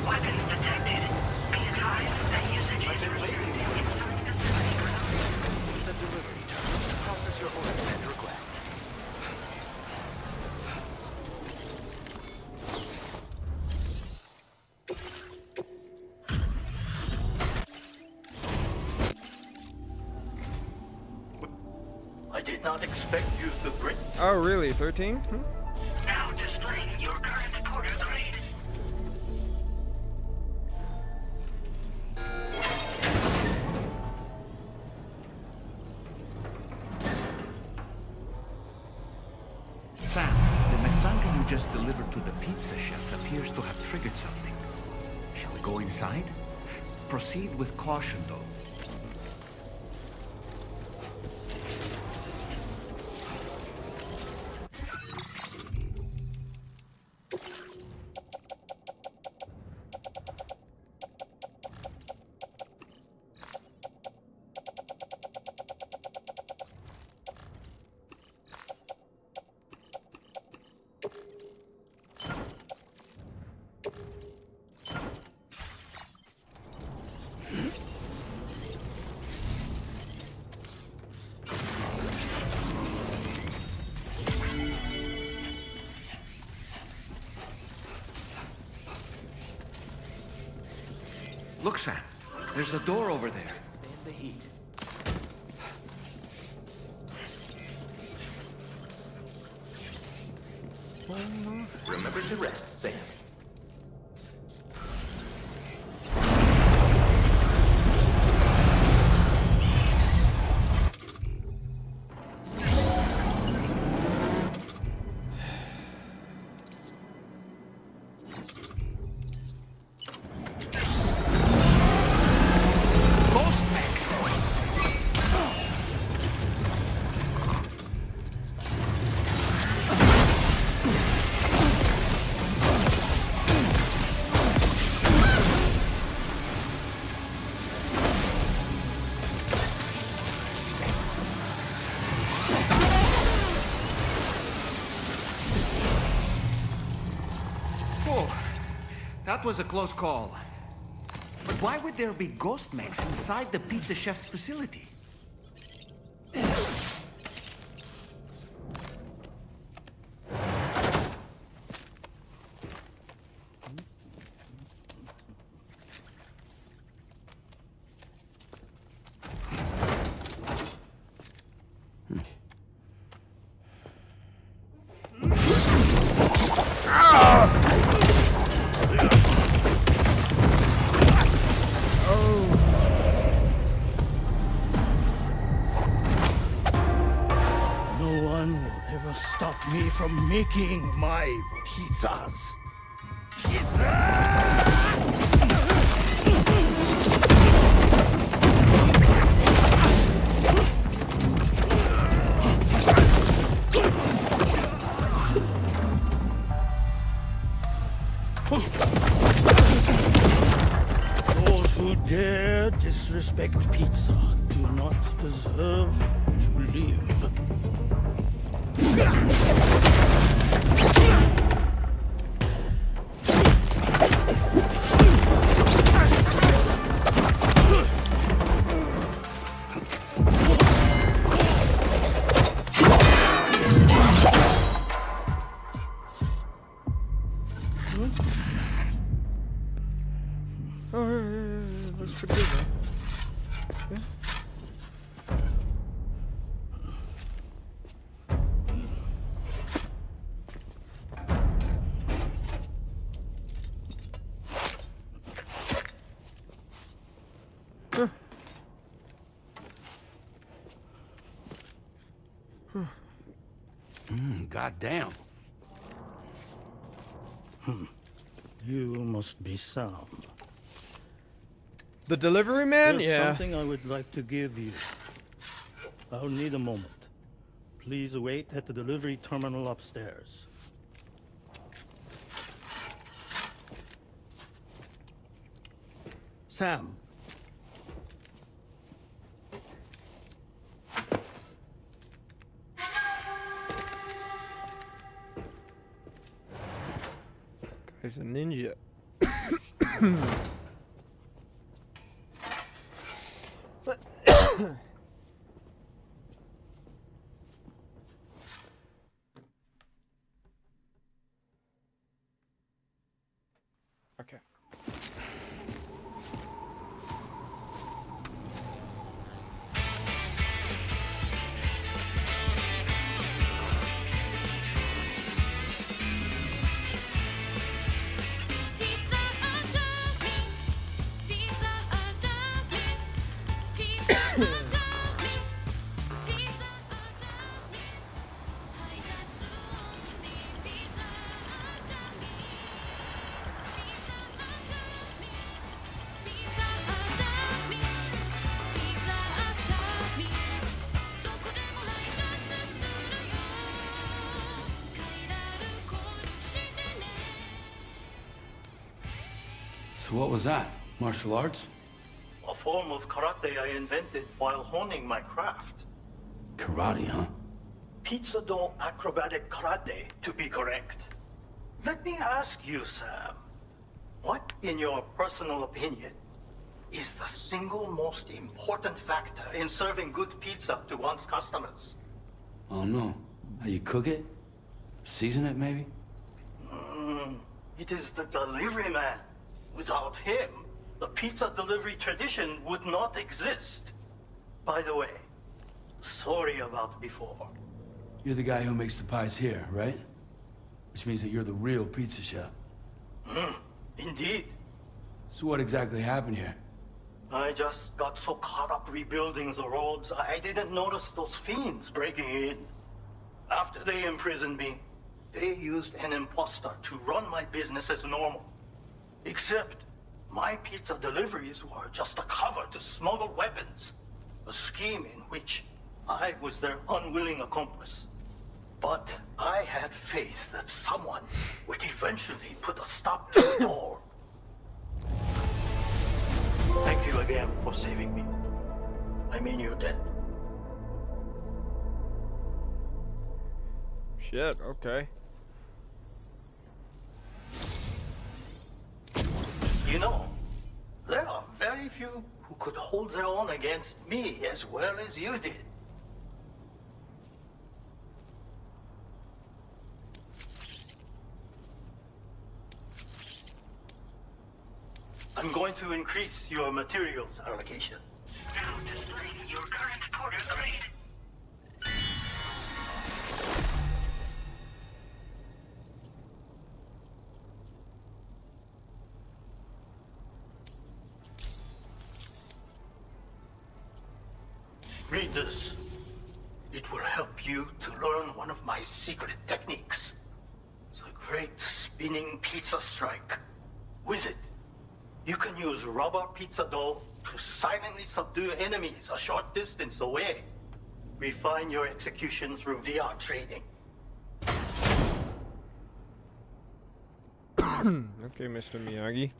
Weapons detected. Be advised that usage is restricted inside the security ground. The delivery terminal. Process your order and request. I did not expect you to bring... Oh, really? 13? Now displaying your current porter grade. Sam, the mesanga you just delivered to the pizza chef appears to have triggered something. Shall we go inside? Proceed with caution, though. Look, Sam. There's a door over there. Stand the heat. Remember to rest, Sam. That was a close call. But why would there be ghost mechs inside the pizza chef's facility? from making my pizzas. Those who dare disrespect pizza do not deserve to live. Oh, yeah. That's pretty good, man. Yeah. Goddamn. You must be Sam. The delivery man? There's Yeah. something I would like to give you. I'll need a moment. Please wait at the delivery terminal upstairs. Sam. Guy's a ninja. Okay. So what was that? Martial arts? A form of karate I invented while honing my craft. Karate, huh? Pizza do acrobatic karate, to be correct. Let me ask you, Sam. What, in your personal opinion, is the single most important factor in serving good pizza to one's customers? Oh no. How you cook it? Season it, maybe? It is the delivery man. Without him, the pizza delivery tradition would not exist. By the way, sorry about before. You're the guy who makes the pies here, right? Which means that you're the real pizza chef. Indeed. So what exactly happened here? I just got so caught up rebuilding the roads, I didn't notice those fiends breaking in. After they imprisoned me, they used an imposter to run my business as normal. Except, my pizza deliveries were just a cover to smuggle weapons. A scheme in which I was their unwilling accomplice. But I had faith that someone would eventually put a stop to it all. Thank you again for saving me. I mean your debt. Shit, okay. You know, there are very few who could hold their own against me as well as you did. I'm going to increase your materials allocation. Now displaying your current porter grade. Read this. It will help you to learn one of my secret techniques. The great spinning pizza strike. With it, you can use rubber pizza dough to silently subdue enemies a short distance away. Refine your execution through VR trading. Okay, Mr. Miyagi.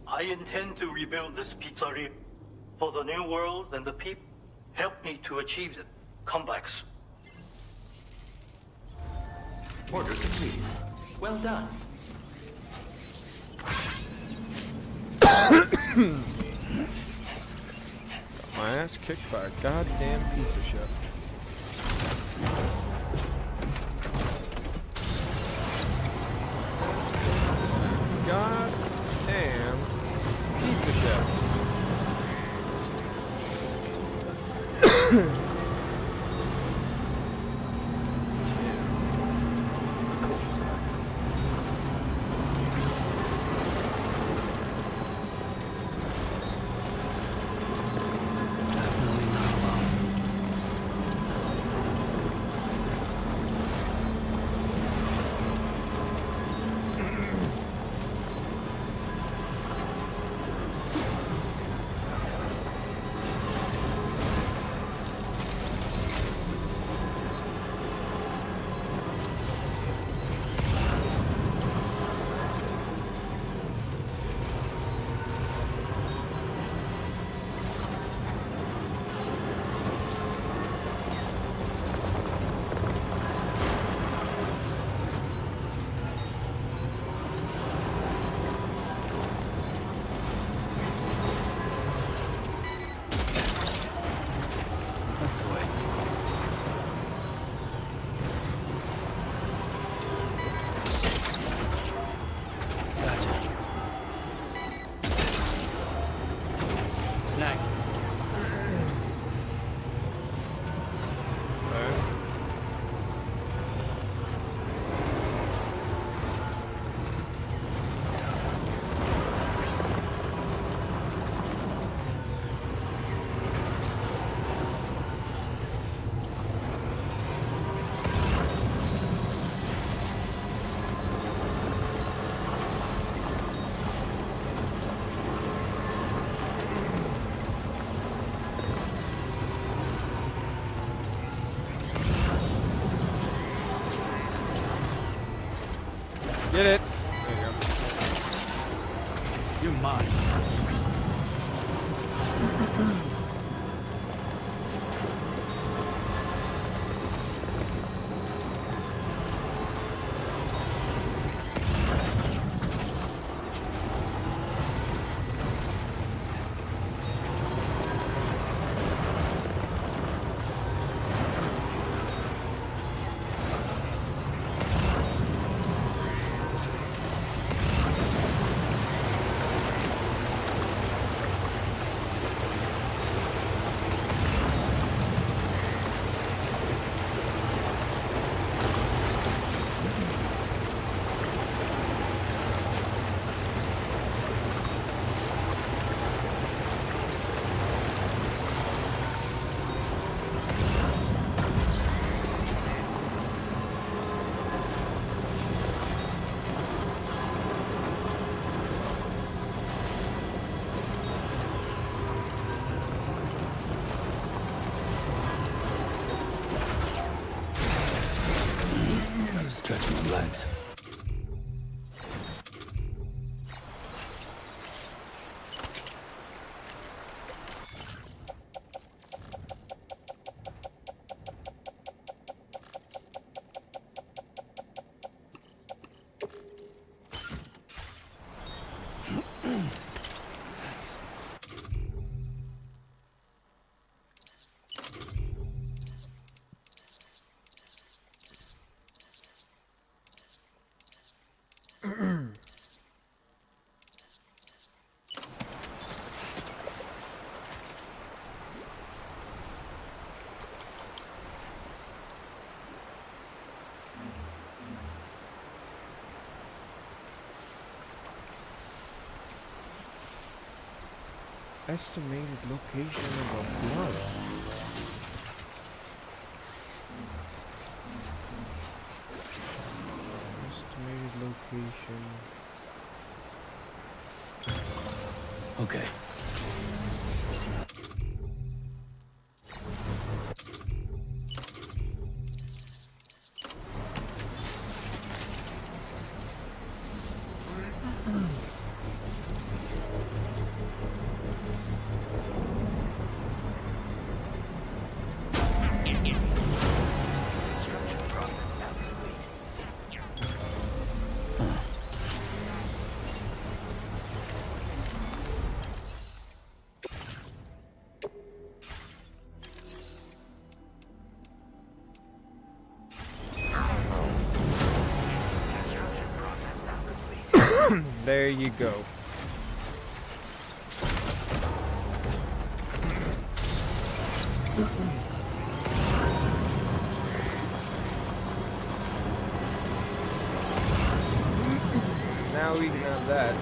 I intend to rebuild this pizzeria for the new world and the people. Help me to achieve it. Come back soon. Order complete. Well done. Got my ass kicked by a goddamn pizza chef. Goddamn pizza chef. Get it. There you go. You're mine. Stretch my legs. Estimated location of a flood. Estimated location. Okay. There you go. Now we can have that.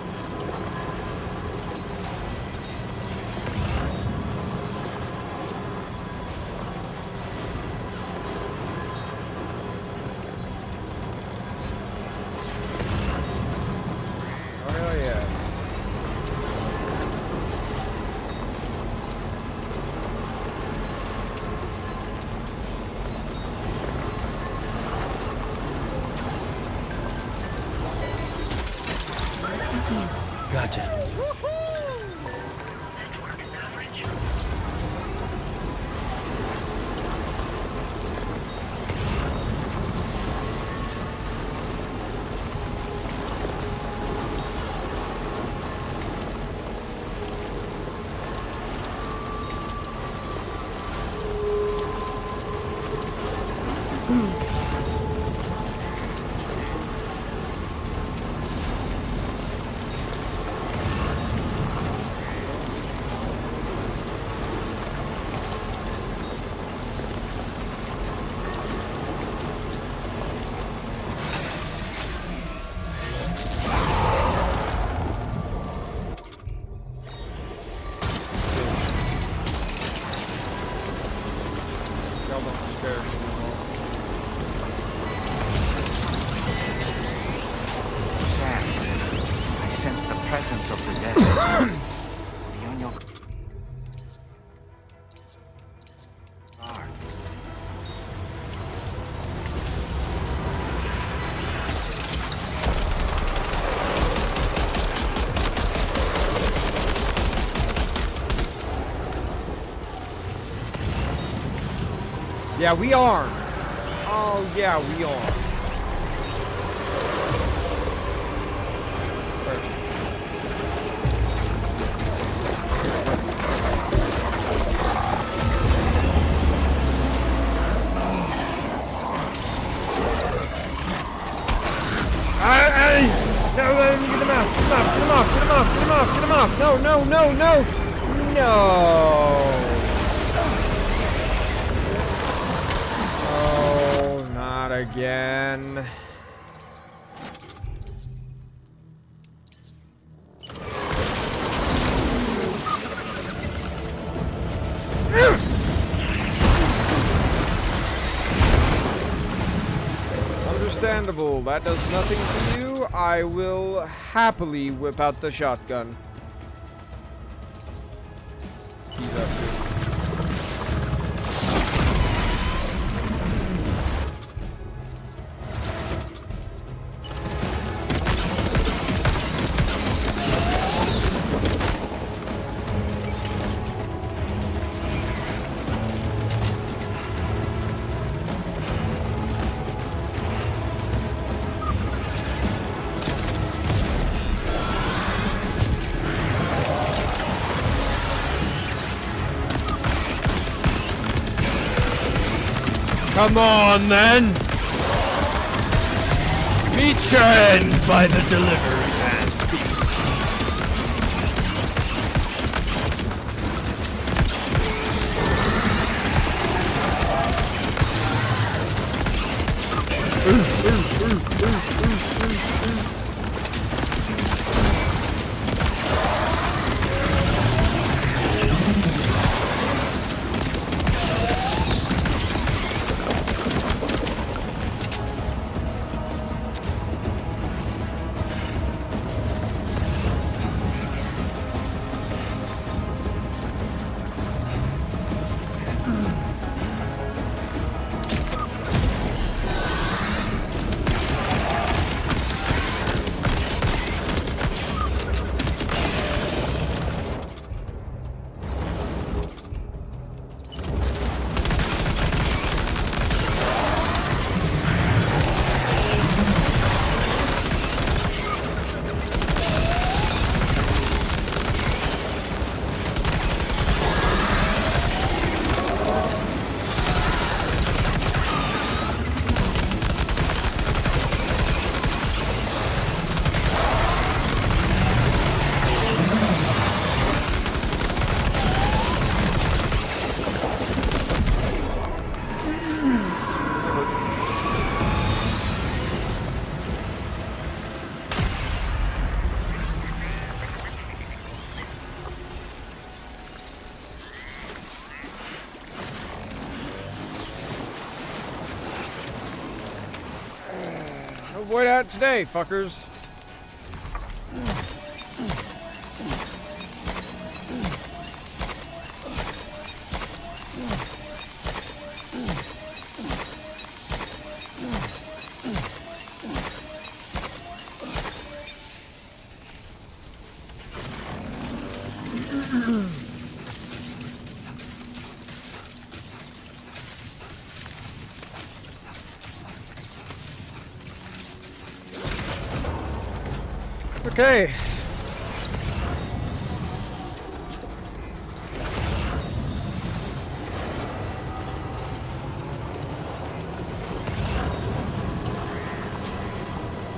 Gotcha. Yeah, we are. Oh, yeah, we are. No, let me get them out. Get them off, get them off, get them off, get them off, get them off. No, no, no, no. No. Oh, not again. Understandable. That does nothing for you. I will happily whip out the shotgun. He's up to. Come on, then! Meet your end by the delivery man feast. avoid that today, fuckers. Okay.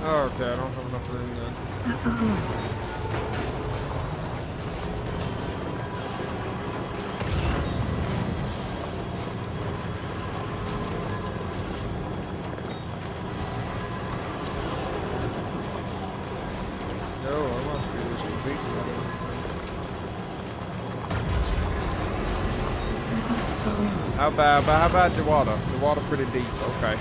Oh, okay, I don't have enough room then. How bad the water? The water pretty deep, okay.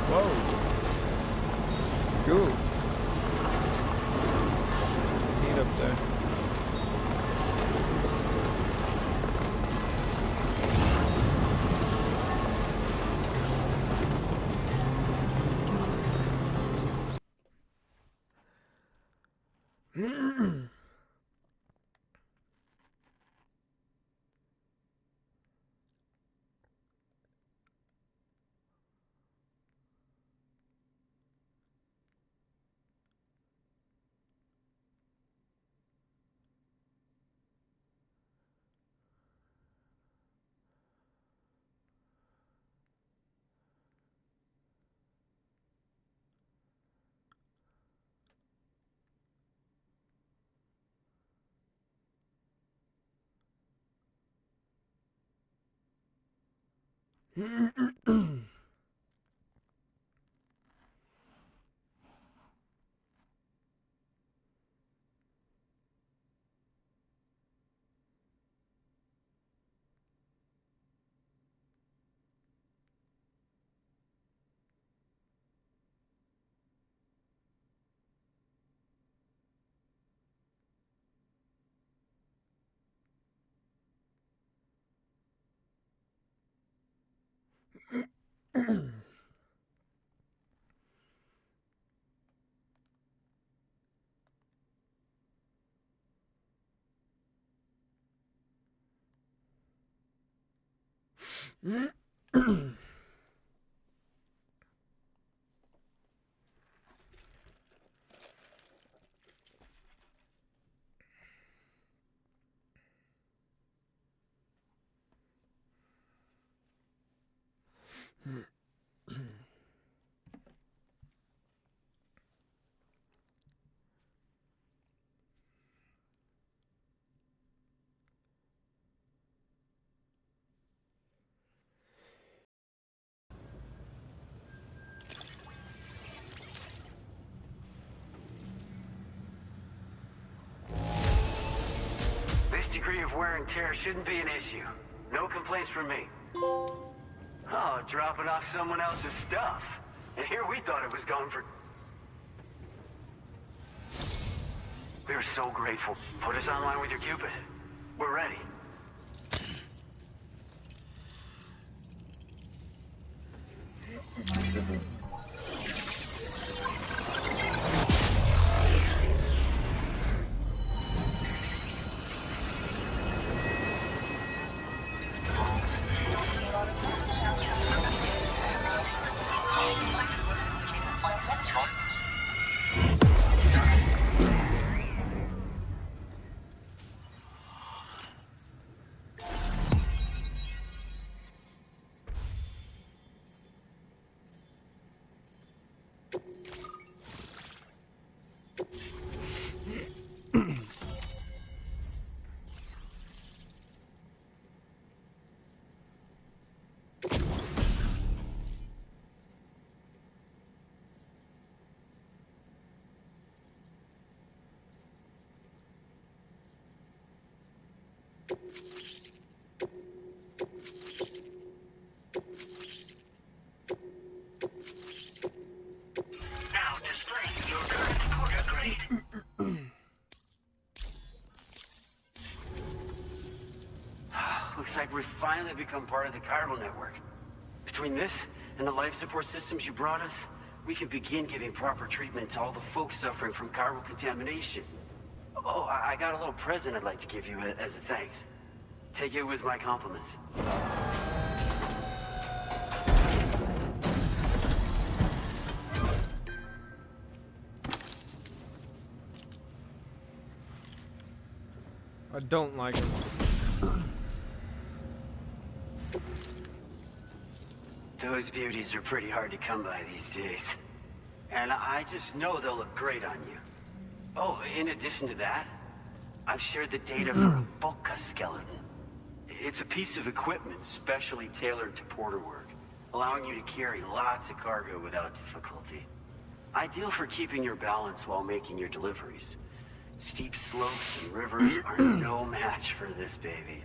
Whoa. Cool. Neat up there. This degree of wear and tear shouldn't be an issue. No complaints from me. Oh, dropping off someone else's stuff. And here we thought it was going for... We're so grateful. Put us online with your Cupid. We're ready. Now displaying your current porter grade. Looks like we've finally become part of the chiral network. Between this and the life support systems you brought us, we can begin giving proper treatment to all the folks suffering from chiral contamination. Oh, I got a little present I'd like to give you as a thanks. Take it with my compliments. I don't like him. Those beauties are pretty hard to come by these days. And I just know they'll look great on you. Oh, in addition to that, I've shared the data for a Boca skeleton. It's a piece of equipment specially tailored to porter work, allowing you to carry lots of cargo without difficulty. Ideal for keeping your balance while making your deliveries. Steep slopes and rivers are no match for this baby.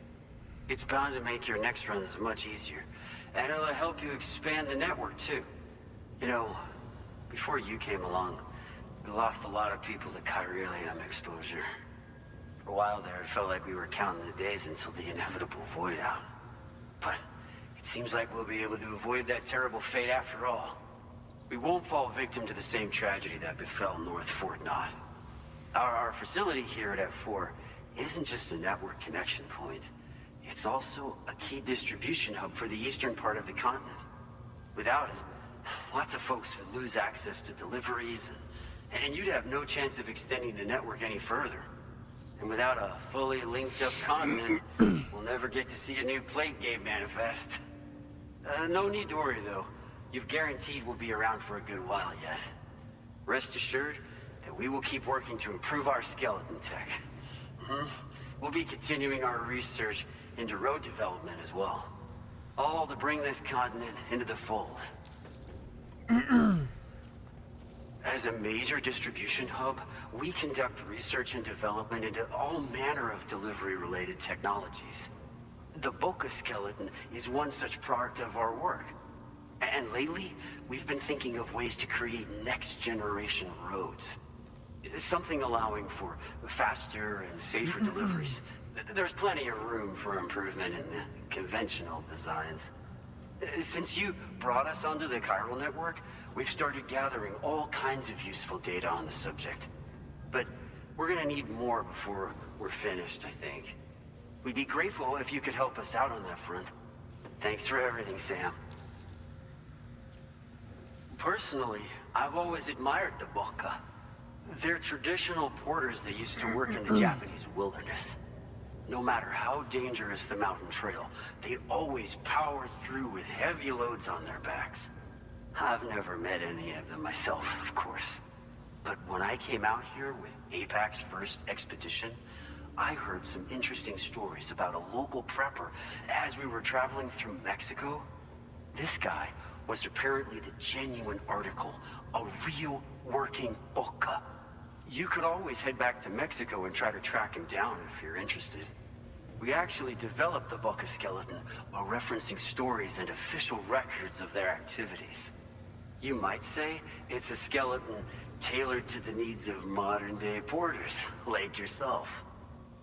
It's bound to make your next runs much easier, and it'll help you expand the network too. You know, before you came along, we lost a lot of people to chiralium exposure. For a while there, it felt like we were counting the days until the inevitable void out. But it seems like we'll be able to avoid that terrible fate after all. We won't fall victim to the same tragedy that befell North Fort Knott. Our facility here at F4 isn't just a network connection point. It's also a key distribution hub for the eastern part of the continent. Without it, lots of folks would lose access to deliveries, and you'd have no chance of extending the network any further. And without a fully linked up continent, we'll never get to see a new plate game manifest. No need to worry though. You've guaranteed we'll be around for a good while yet. Rest assured that we will keep working to improve our skeleton tech. We'll be continuing our research into road development as well. All to bring this continent into the fold. As a major distribution hub, we conduct research and development into all manner of delivery-related technologies. The Boca skeleton is one such product of our work. And lately, we've been thinking of ways to create next-generation roads. Something allowing for faster and safer deliveries. There's plenty of room for improvement in the conventional designs. Since you brought us onto the chiral network, we've started gathering all kinds of useful data on the subject. But we're gonna need more before we're finished, I think. We'd be grateful if you could help us out on that front. Thanks for everything, Sam. Personally, I've always admired the Boca. They're traditional porters that used to work in the Japanese wilderness. No matter how dangerous the mountain trail, they'd always power through with heavy loads on their backs. I've never met any of them myself, of course. But when I came out here with APAC's first expedition, I heard some interesting stories about a local prepper as we were traveling through Mexico. This guy was apparently the genuine article, a real working Boca. You could always head back to Mexico and try to track him down if you're interested. We actually developed the Boca skeleton while referencing stories and official records of their activities. You might say it's a skeleton tailored to the needs of modern-day porters, like yourself.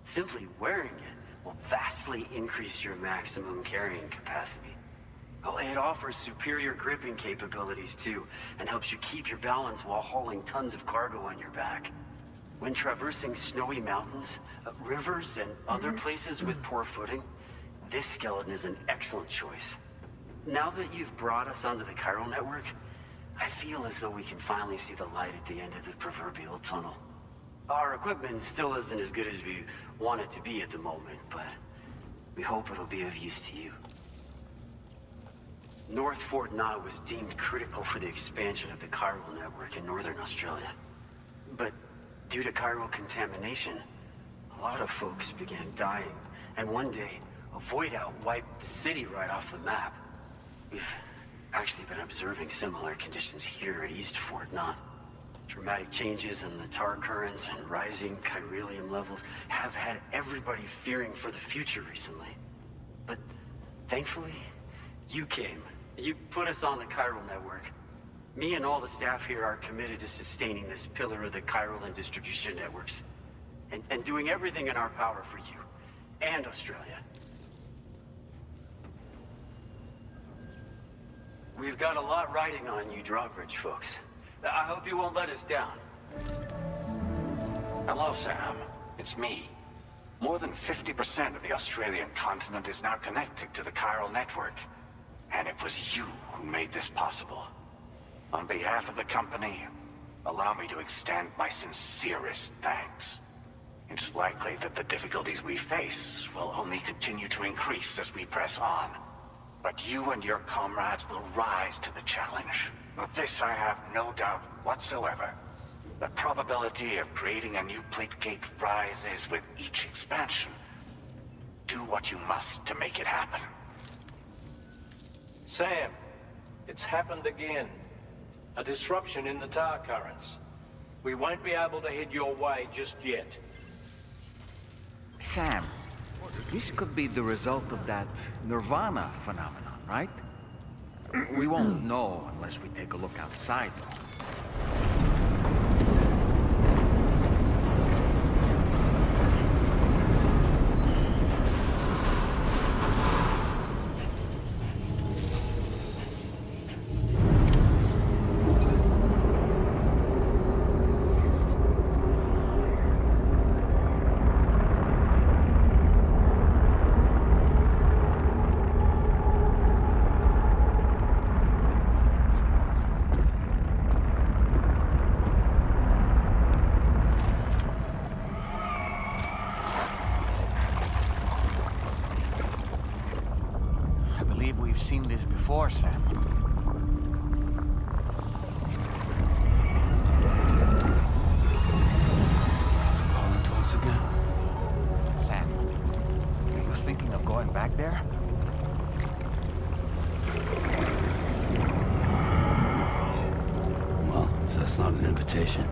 Simply wearing it will vastly increase your maximum carrying capacity. Oh, it offers superior gripping capabilities too, and helps you keep your balance while hauling tons of cargo on your back. When traversing snowy mountains, rivers, and other places with poor footing, this skeleton is an excellent choice. Now that you've brought us onto the chiral network, I feel as though we can finally see the light at the end of the proverbial tunnel. Our equipment still isn't as good as we want it to be at the moment, but we hope it'll be of use to you. North Fort Knott was deemed critical for the expansion of the chiral network in northern Australia. But due to chiral contamination, a lot of folks began dying, and one day, a void out wiped the city right off the map. We've actually been observing similar conditions here at East Fort Knott. Dramatic changes in the tar currents and rising chiralium levels have had everybody fearing for the future recently. But thankfully, you came. You put us on the chiral network. Me and all the staff here are committed to sustaining this pillar of the chiral and distribution networks. And doing everything in our power for you and Australia. We've got a lot riding on you drawbridge folks. I hope you won't let us down. Hello, Sam. It's me. More than 50% of the Australian continent is now connected to the chiral network. And it was you who made this possible. On behalf of the company, allow me to extend my sincerest thanks. It's likely that the difficulties we face will only continue to increase as we press on. But you and your comrades will rise to the challenge. Of this I have no doubt whatsoever. The probability of creating a new plate gate rises with each expansion. Do what you must to make it happen. Sam, it's happened again. A disruption in the tar currents. We won't be able to head your way just yet. Sam, this could be the result of that Nirvana phenomenon, right? We won't know unless we take a look outside, though. We've seen this before, Sam. It's calling to us again. Sam, are you thinking of going back there? Well, if that's not an invitation.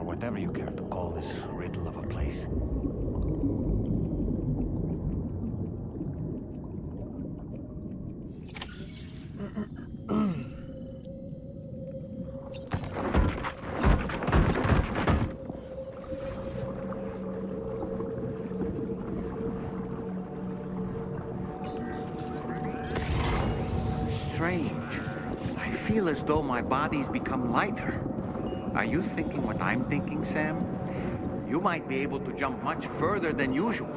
Whatever you care to call this riddle of a place. feel as though my body's become lighter. Are you thinking what I'm thinking, Sam? You might be able to jump much further than usual.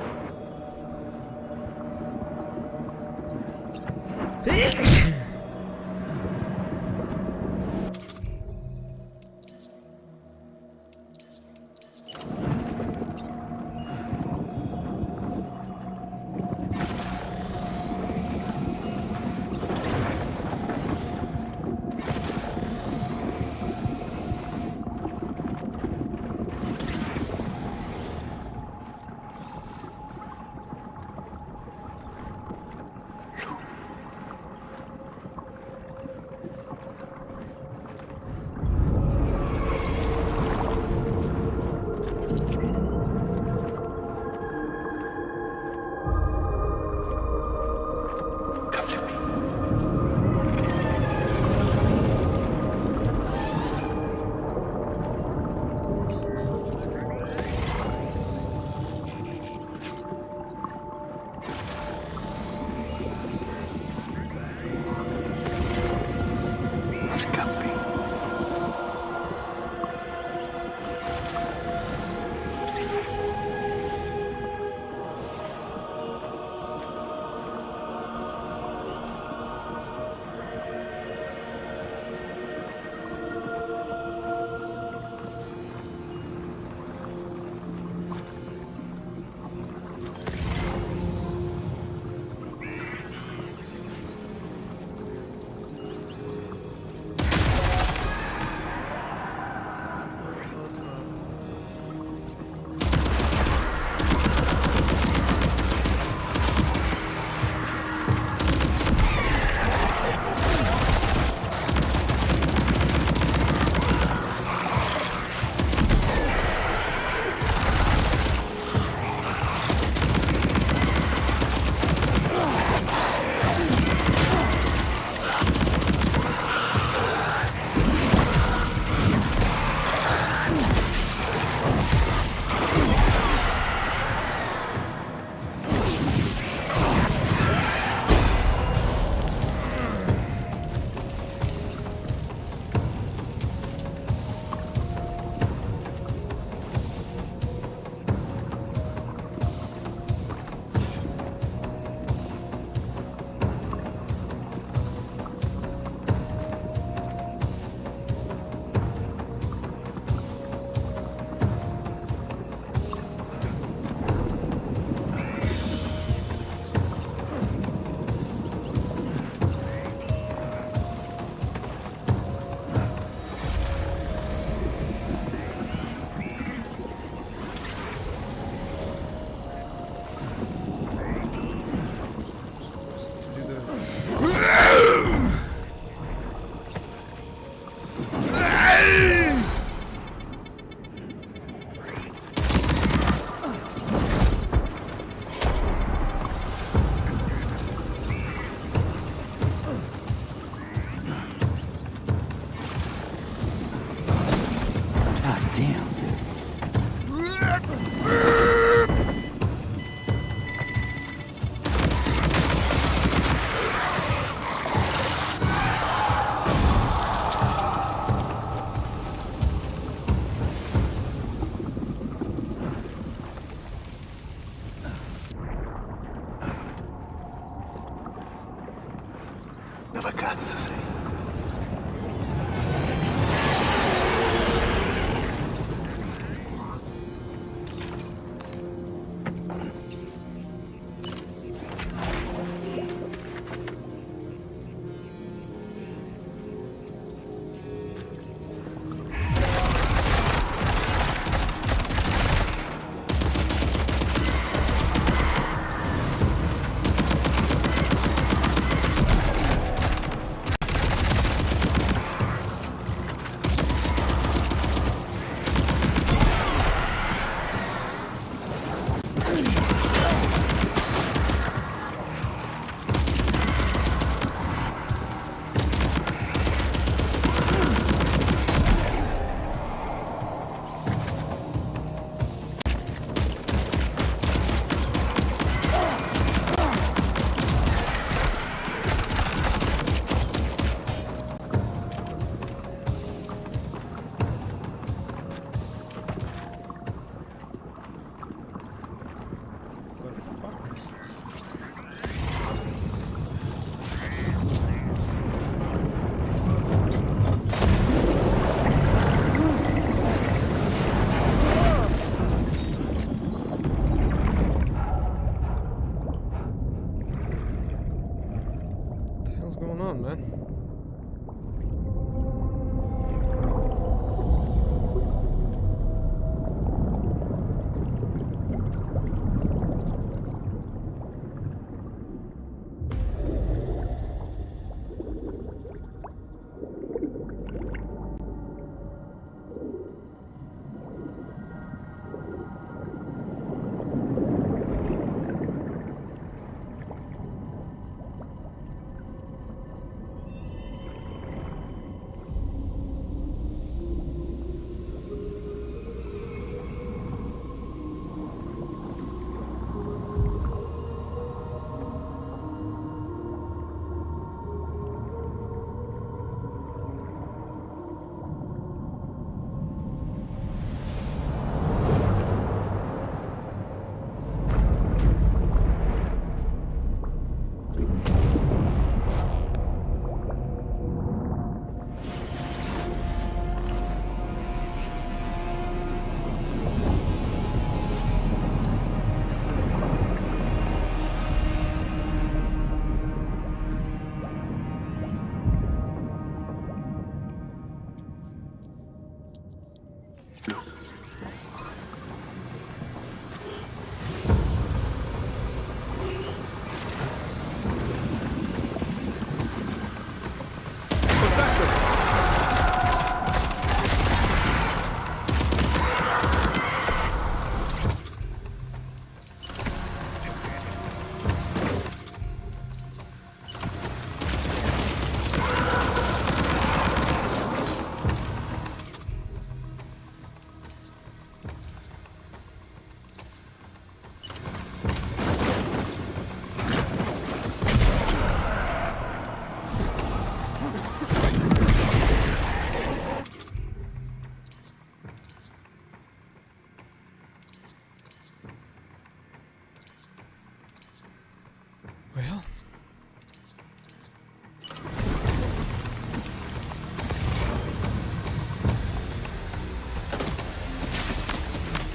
Well.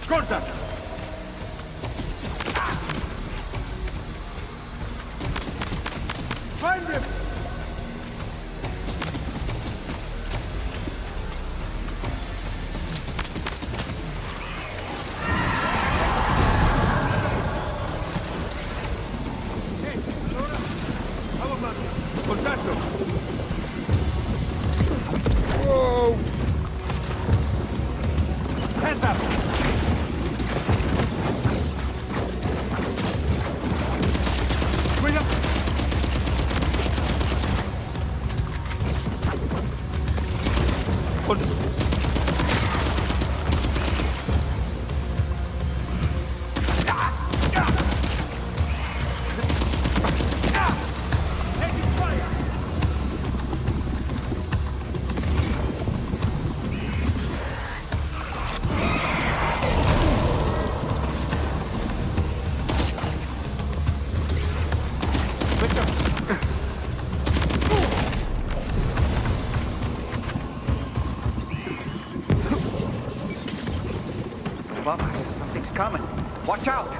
Contact! Find him! Contacto! Whoa! Hands up! Cuida! Above us, something's coming. Watch out!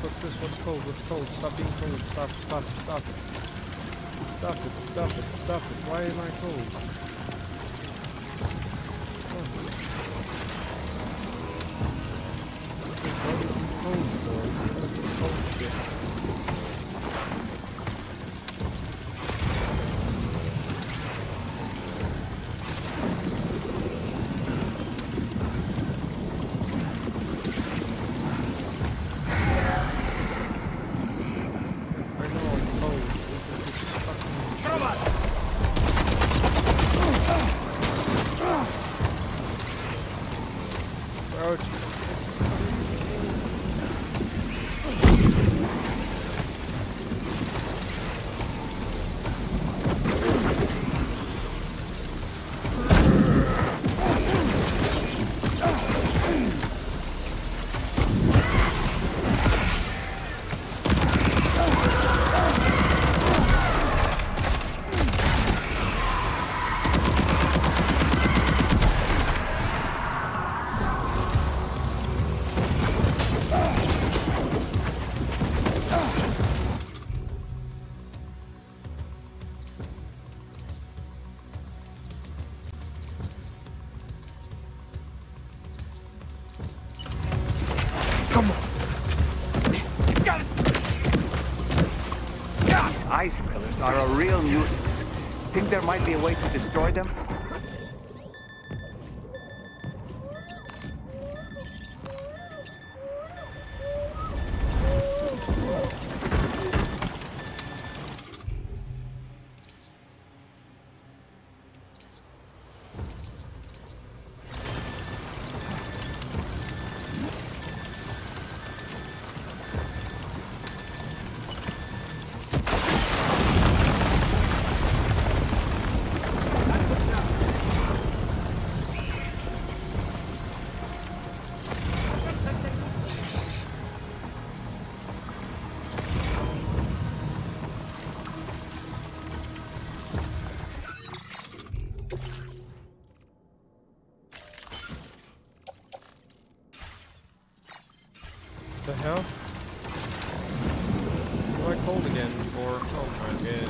What's this? What's cold? What's cold? Stop being cold. Stop it. Stop it. Stop it. Why am I cold? Why is it cold for? What is this cold shit? I know I'm cold. This is just fucking... Ouch. These ice pillars are a real nuisance. Think there might be a way to destroy them? am I cold again for? Oh my god.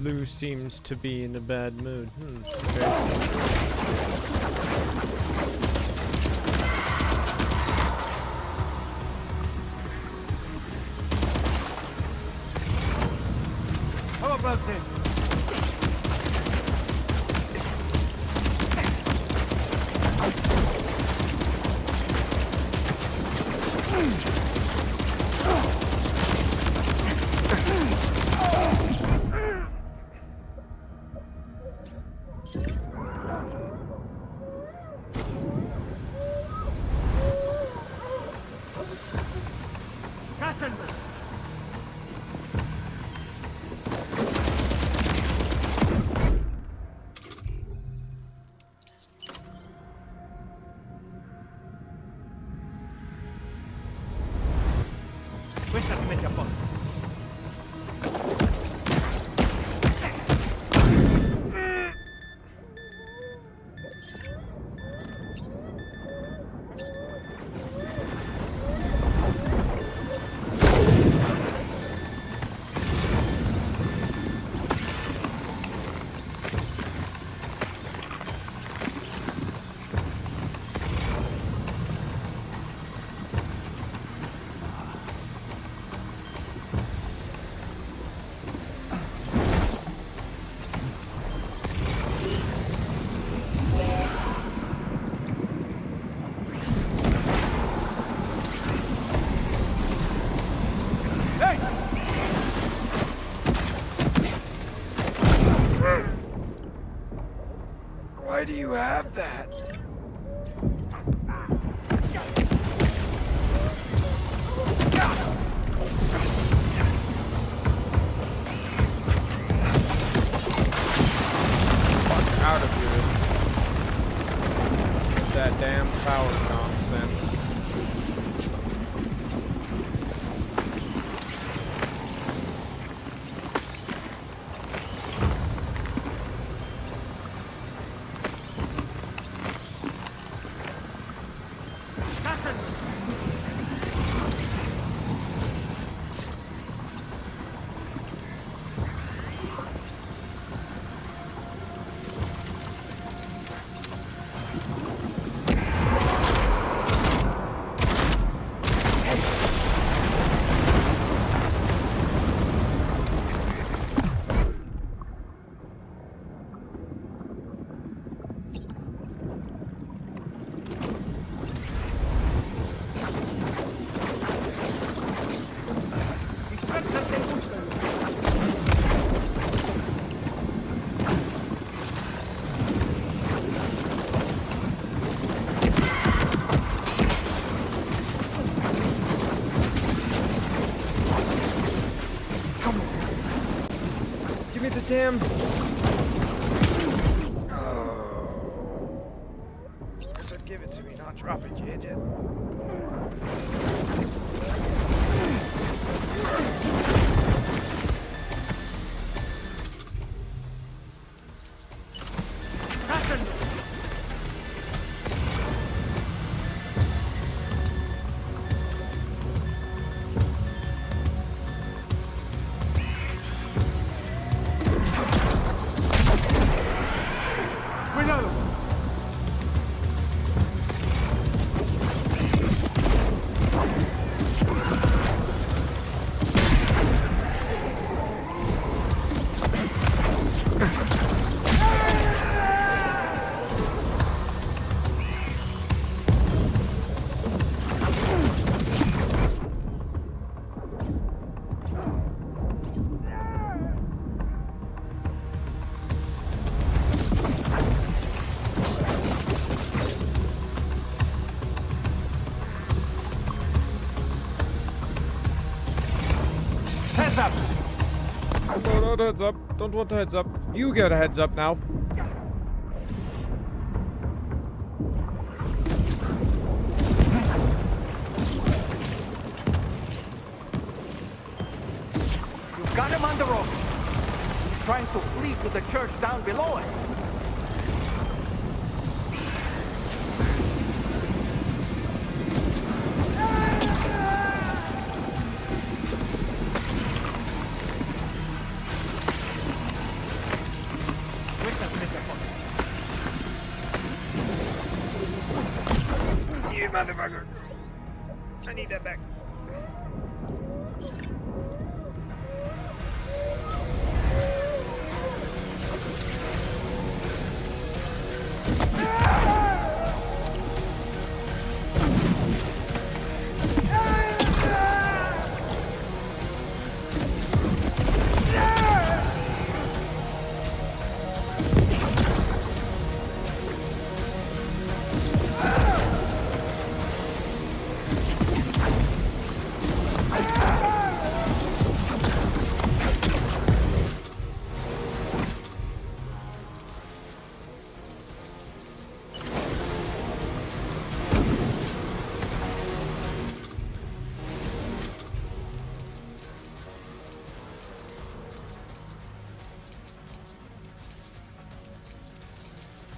Lou seems to be in a bad mood. Okay. How about this? Questa si mette a posto. Why do you have that? Fuck out of here. With that damn power nonsense. Give me the damn... said give it to me, not drop it, you idiot. No, heads up. Don't want a heads up. You get a heads up now. You've got him on the ropes. He's trying to flee to the church down below us. You motherfucker. I need that back.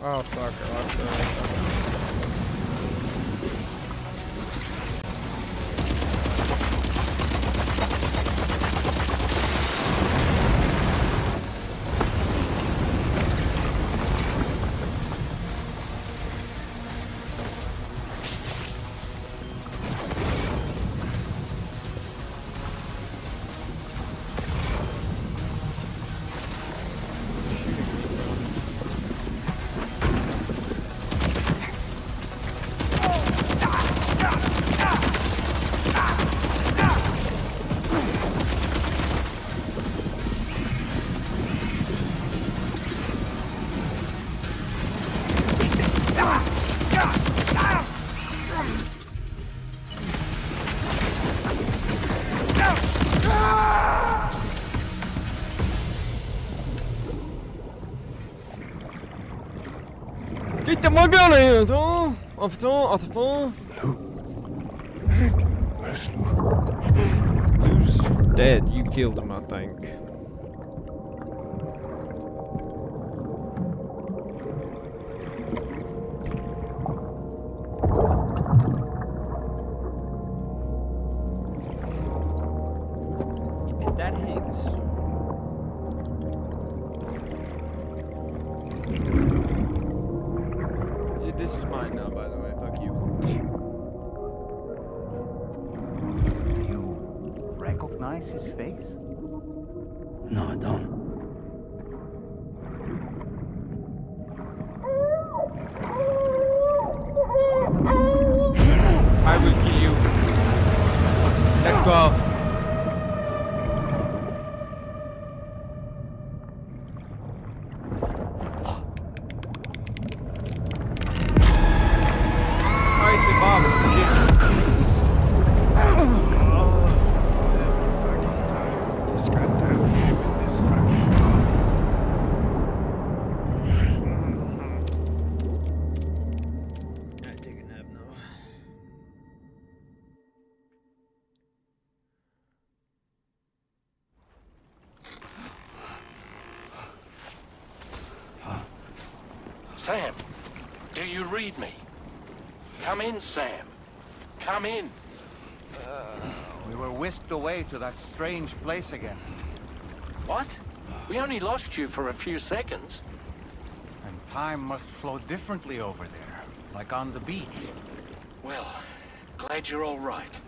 Oh fuck, I lost it. Get my gun in, huh? Attends. You's dead. You killed him, I think. Is that Higgs? This is mine now, by the way. Fuck you. Do you recognize his face? No, I don't. I will kill you. Let go. Sam, do you read me? Come in, Sam. Come in. We were whisked away to that strange place again. What? We only lost you for a few seconds. And time must flow differently over there, like on the beach. Well, glad you're all right.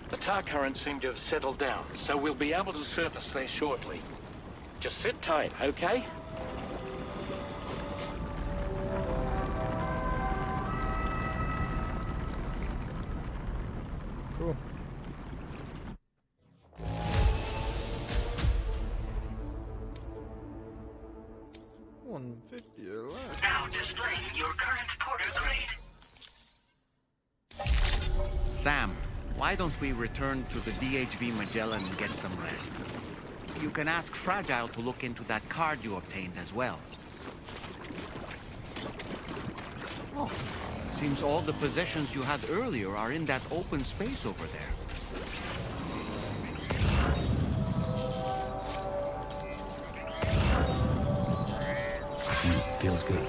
The tar currents seem to have settled down, so we'll be able to surface there shortly. Just sit tight, okay? Cool. $150 left. Now displaying your current porter grade. Sam, why don't we return to the DHV Magellan and get some rest? You can ask Fragile to look into that card you obtained as well. Oh, seems all the possessions you had earlier are in that open space over there. Feels good.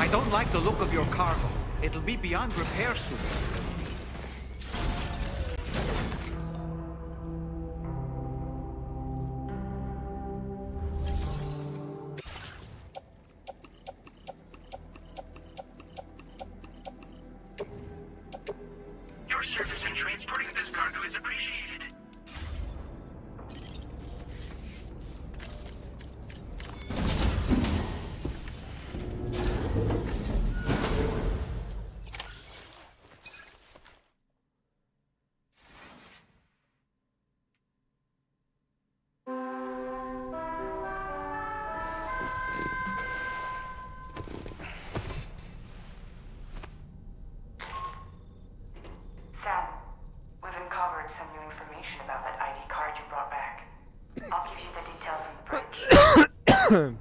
I don't like the look of your cargo. It'll be beyond repair soon. Your service in transporting this cargo is appreciated. Sam, we've uncovered some new information about that ID card you brought back. I'll give you the details in the bridge.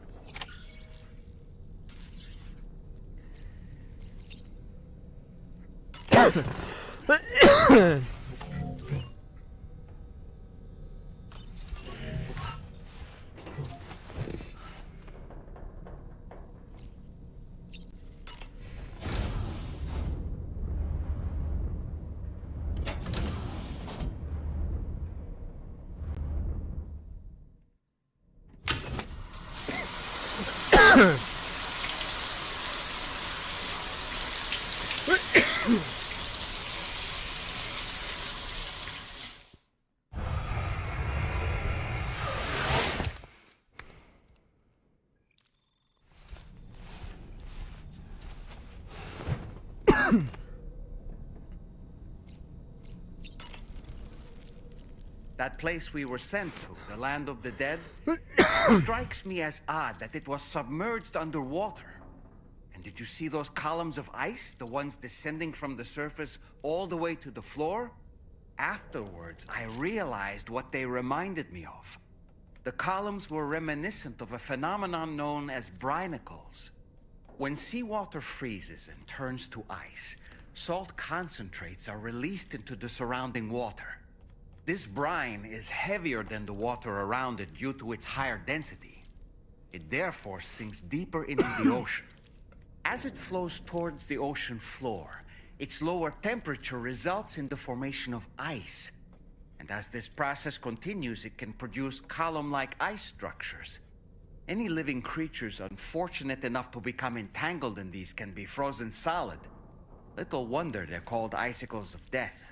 That place we were sent to, the land of the dead, strikes me as odd that it was submerged underwater. And did you see those columns of ice, the ones descending from the surface all the way to the floor? Afterwards, I realized what they reminded me of. The columns were reminiscent of a phenomenon known as brinicles. When seawater freezes and turns to ice, salt concentrates are released into the surrounding water. This brine is heavier than the water around it due to its higher density. It therefore sinks deeper into the ocean. As it flows towards the ocean floor, its lower temperature results in the formation of ice. And as this process continues, it can produce column-like ice structures. Any living creatures unfortunate enough to become entangled in these can be frozen solid. Little wonder they're called icicles of death.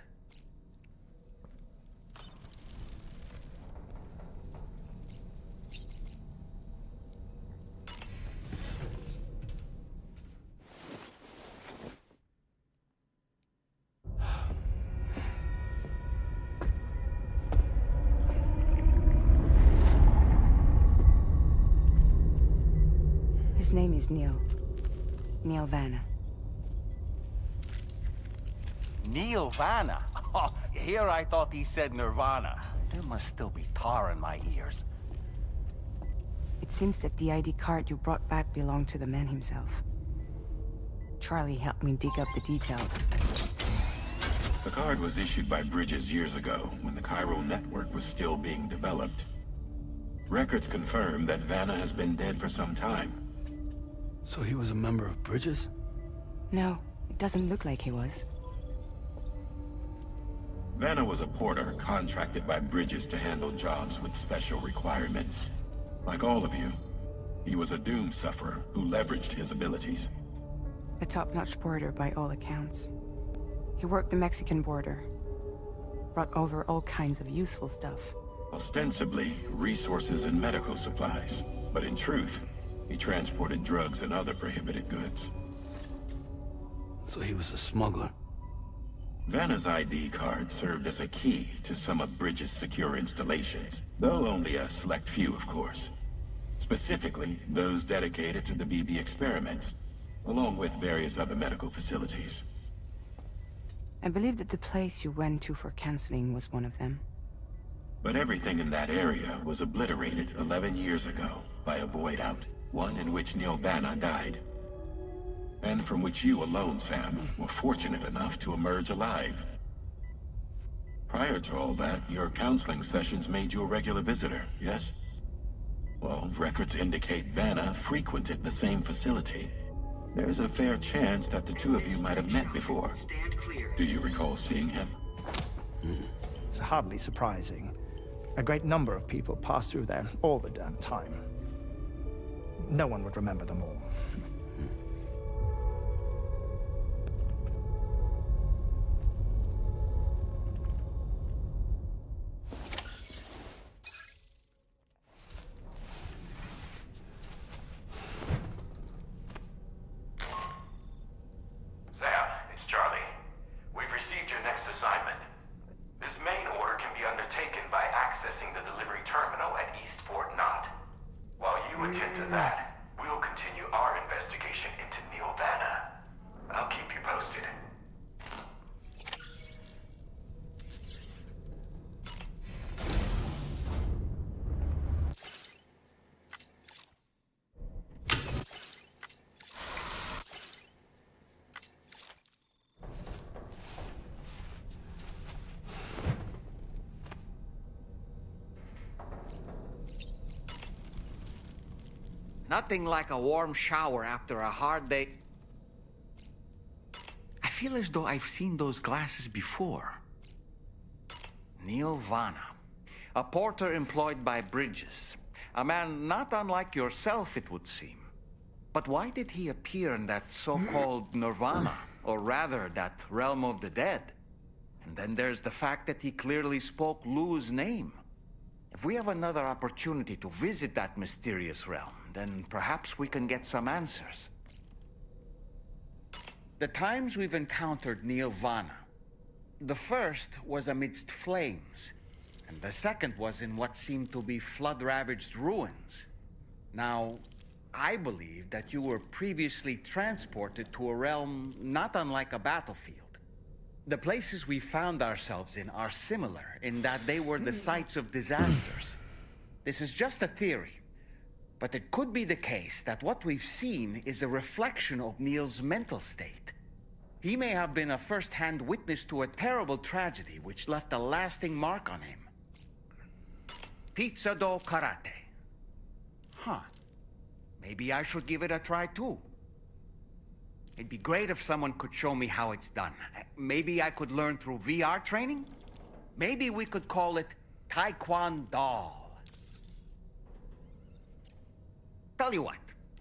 His name is Neil. Neil Vanna. Neil Vanna? Oh, here I thought he said Nirvana. There must still be tar in my ears. It seems that the ID card you brought back belonged to the man himself. Charlie helped me dig up the details. The card was issued by Bridges years ago, when the chiral network was still being developed. Records confirm that Vanna has been dead for some time. So he was a member of Bridges? No, it doesn't look like he was. Vanna was a porter contracted by Bridges to handle jobs with special requirements. Like all of you, he was a doom sufferer who leveraged his abilities. A top-notch porter by all accounts. He worked the Mexican border. Brought over all kinds of useful stuff. Ostensibly, resources and medical supplies. But in truth, he transported drugs and other prohibited goods. So he was a smuggler. Vanna's ID card served as a key to some of Bridges' secure installations, though only a select few, of course. Specifically, those dedicated to the BB experiments, along with various other medical facilities. I believe that the place you went to for counseling was one of them. But everything in that area was obliterated 11 years ago by a void out, one in which Neil Vanna died. And from which you alone, Sam, were fortunate enough to emerge alive. Prior to all that, your counseling sessions made you a regular visitor, yes? Well, records indicate Vanna frequented the same facility. There's a fair chance that the two of you might have met before. Do you recall seeing him? It's hardly surprising. A great number of people pass through there all the damn time. No one would remember them all. Sam, it's Charlie. We've received your next assignment. This main order can be undertaken by accessing the delivery terminal at Eastport Knot. While you attend to that, we'll continue our investigation into Neil Vanna. I'll keep you posted. Nothing like a warm shower after a hard day. I feel as though I've seen those glasses before. Neil Vanna, a porter employed by Bridges. A man not unlike yourself, it would seem. But why did he appear in that so-called Nirvana? Or rather, that realm of the dead? And then there's the fact that he clearly spoke Lou's name. If we have another opportunity to visit that mysterious realm, then perhaps we can get some answers. The times we've encountered Neil Vanna, the first was amidst flames, and the second was in what seemed to be flood-ravaged ruins. Now, I believe that you were previously transported to a realm not unlike a battlefield. The places we found ourselves in are similar in that they were the sites of disasters. This is just a theory, but it could be the case that what we've seen is a reflection of Neil's mental state. He may have been a first-hand witness to a terrible tragedy which left a lasting mark on him. Pizza do karate. Huh. Maybe I should give it a try too. It'd be great if someone could show me how it's done. Maybe I could learn through VR training? Maybe we could call it Taekwondo. Tell you what,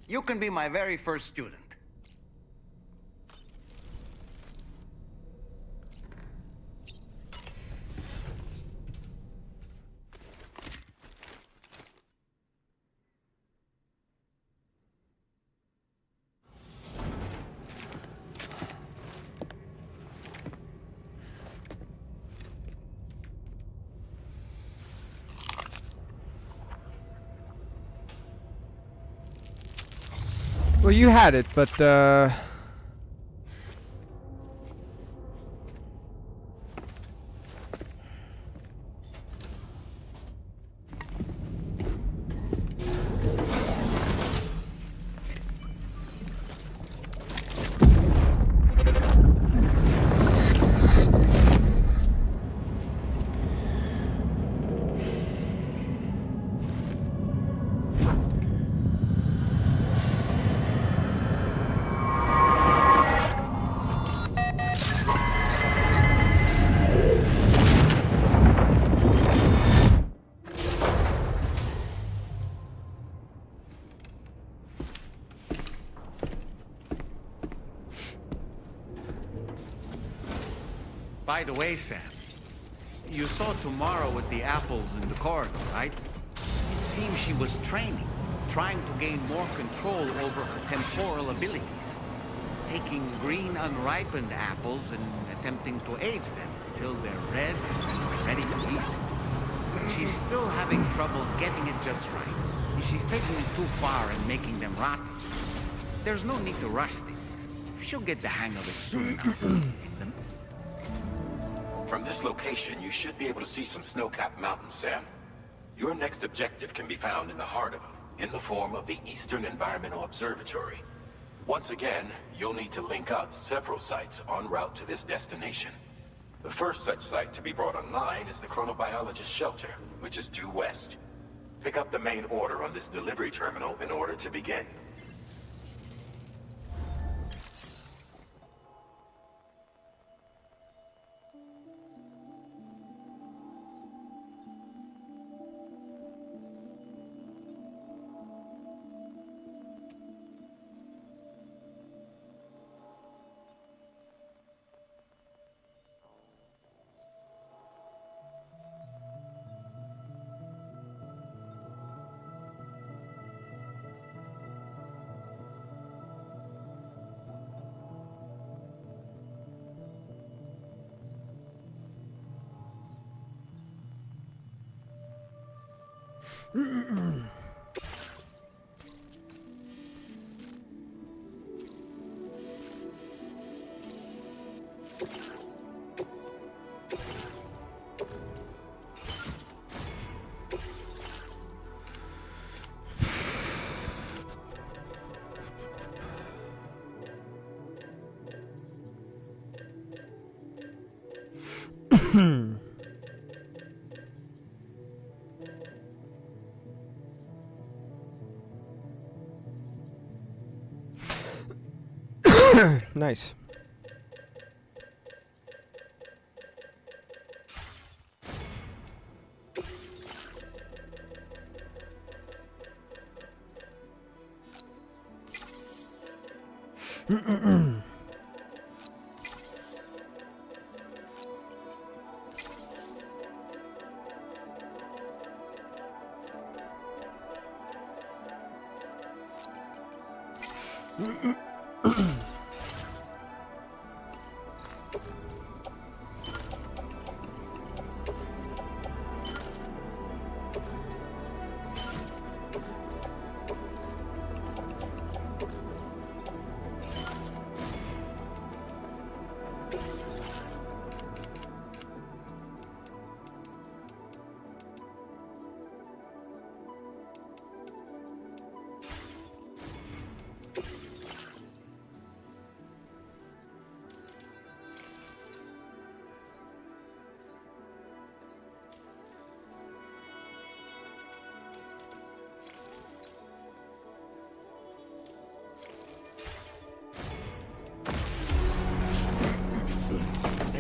you can be my very first student. Well, you had it, but By the way, Sam, you saw Tomorrow with the apples in the corridor, right? It seems she was training, trying to gain more control over her temporal abilities, taking green unripened apples and attempting to age them until they're red and ready to eat. But she's still having trouble getting it just right. She's taking it too far and making them rotten. There's no need to rush things. She'll get the hang of it soon enough. From this location, you should be able to see some snow-capped mountains, Sam. Your next objective can be found in the heart of them, in the form of the Eastern Environmental Observatory. Once again, you'll need to link up several sites en route to this destination. The first such site to be brought online is the Chronobiologist Shelter, which is due west. Pick up the main order on this delivery terminal in order to begin. nice.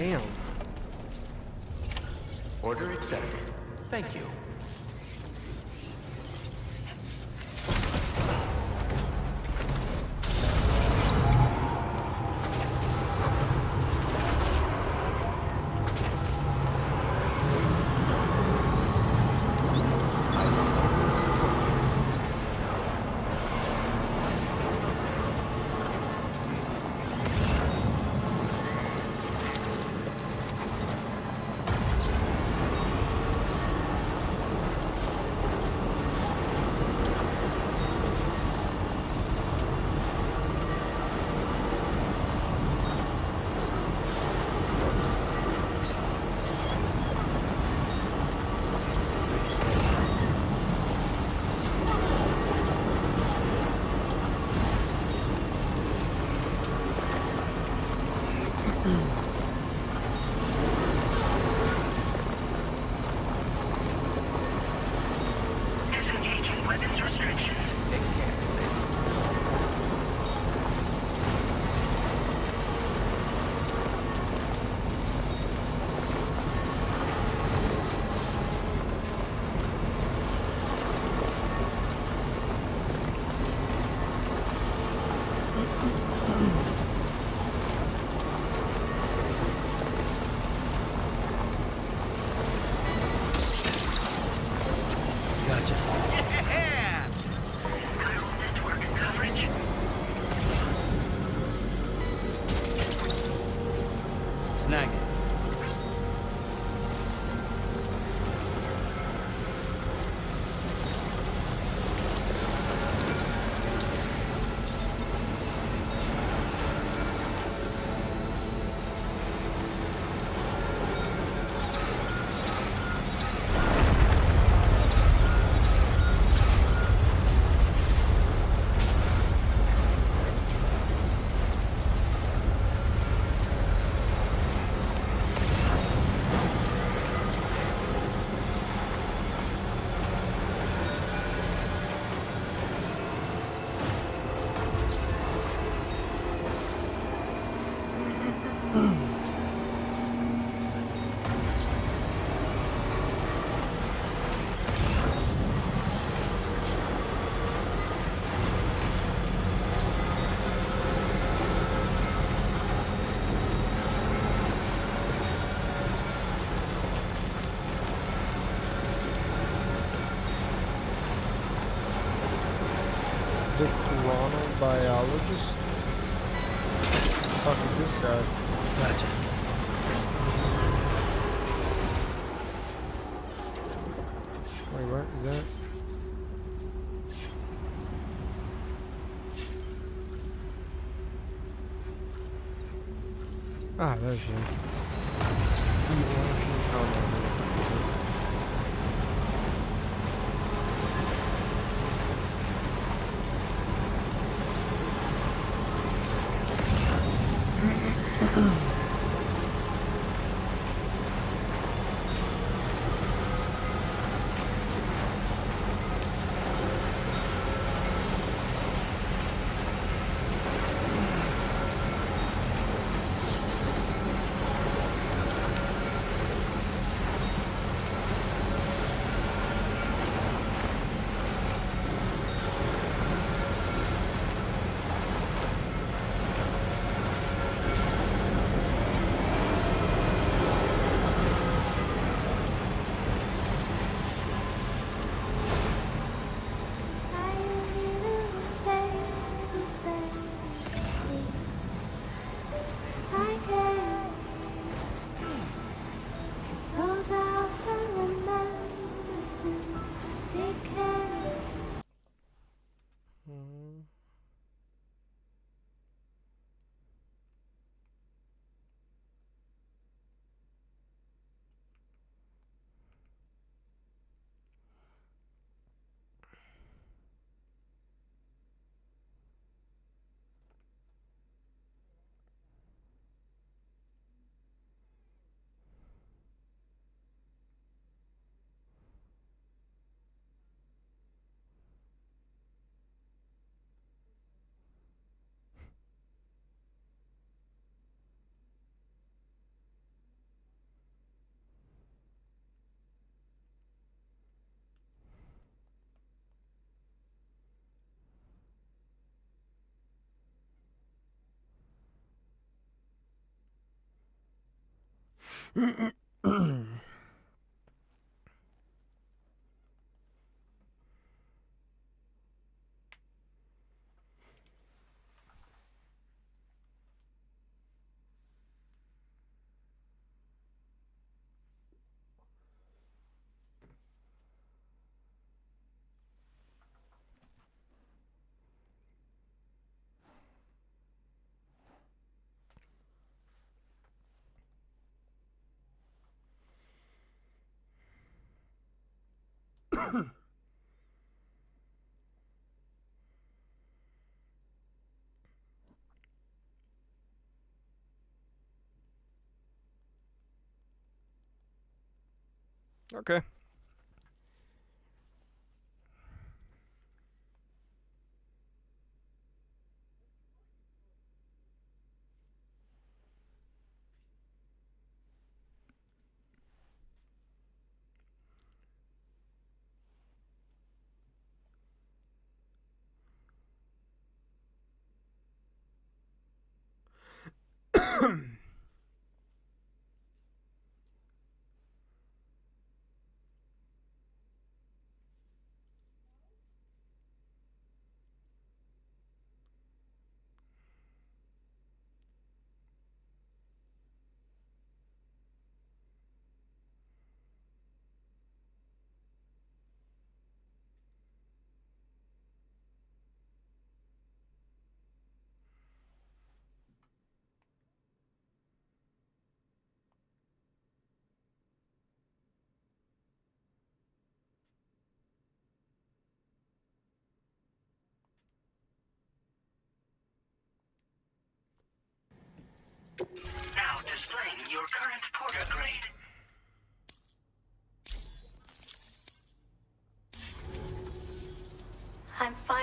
Damn. Order accepted. Thank you. Snag it. The chronobiologist? Fuck is this guy? Gotcha. Wait, what is that? Ah, there's you. Okay.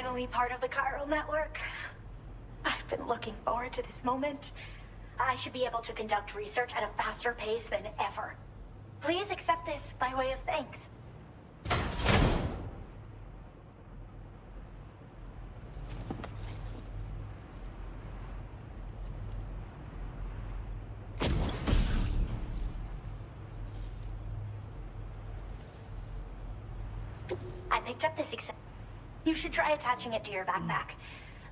finally part of the chiral network. I've been looking forward to this moment. I should be able to conduct research at a faster pace than ever. Please accept this by way of thanks. I picked up this You should try attaching it to your backpack.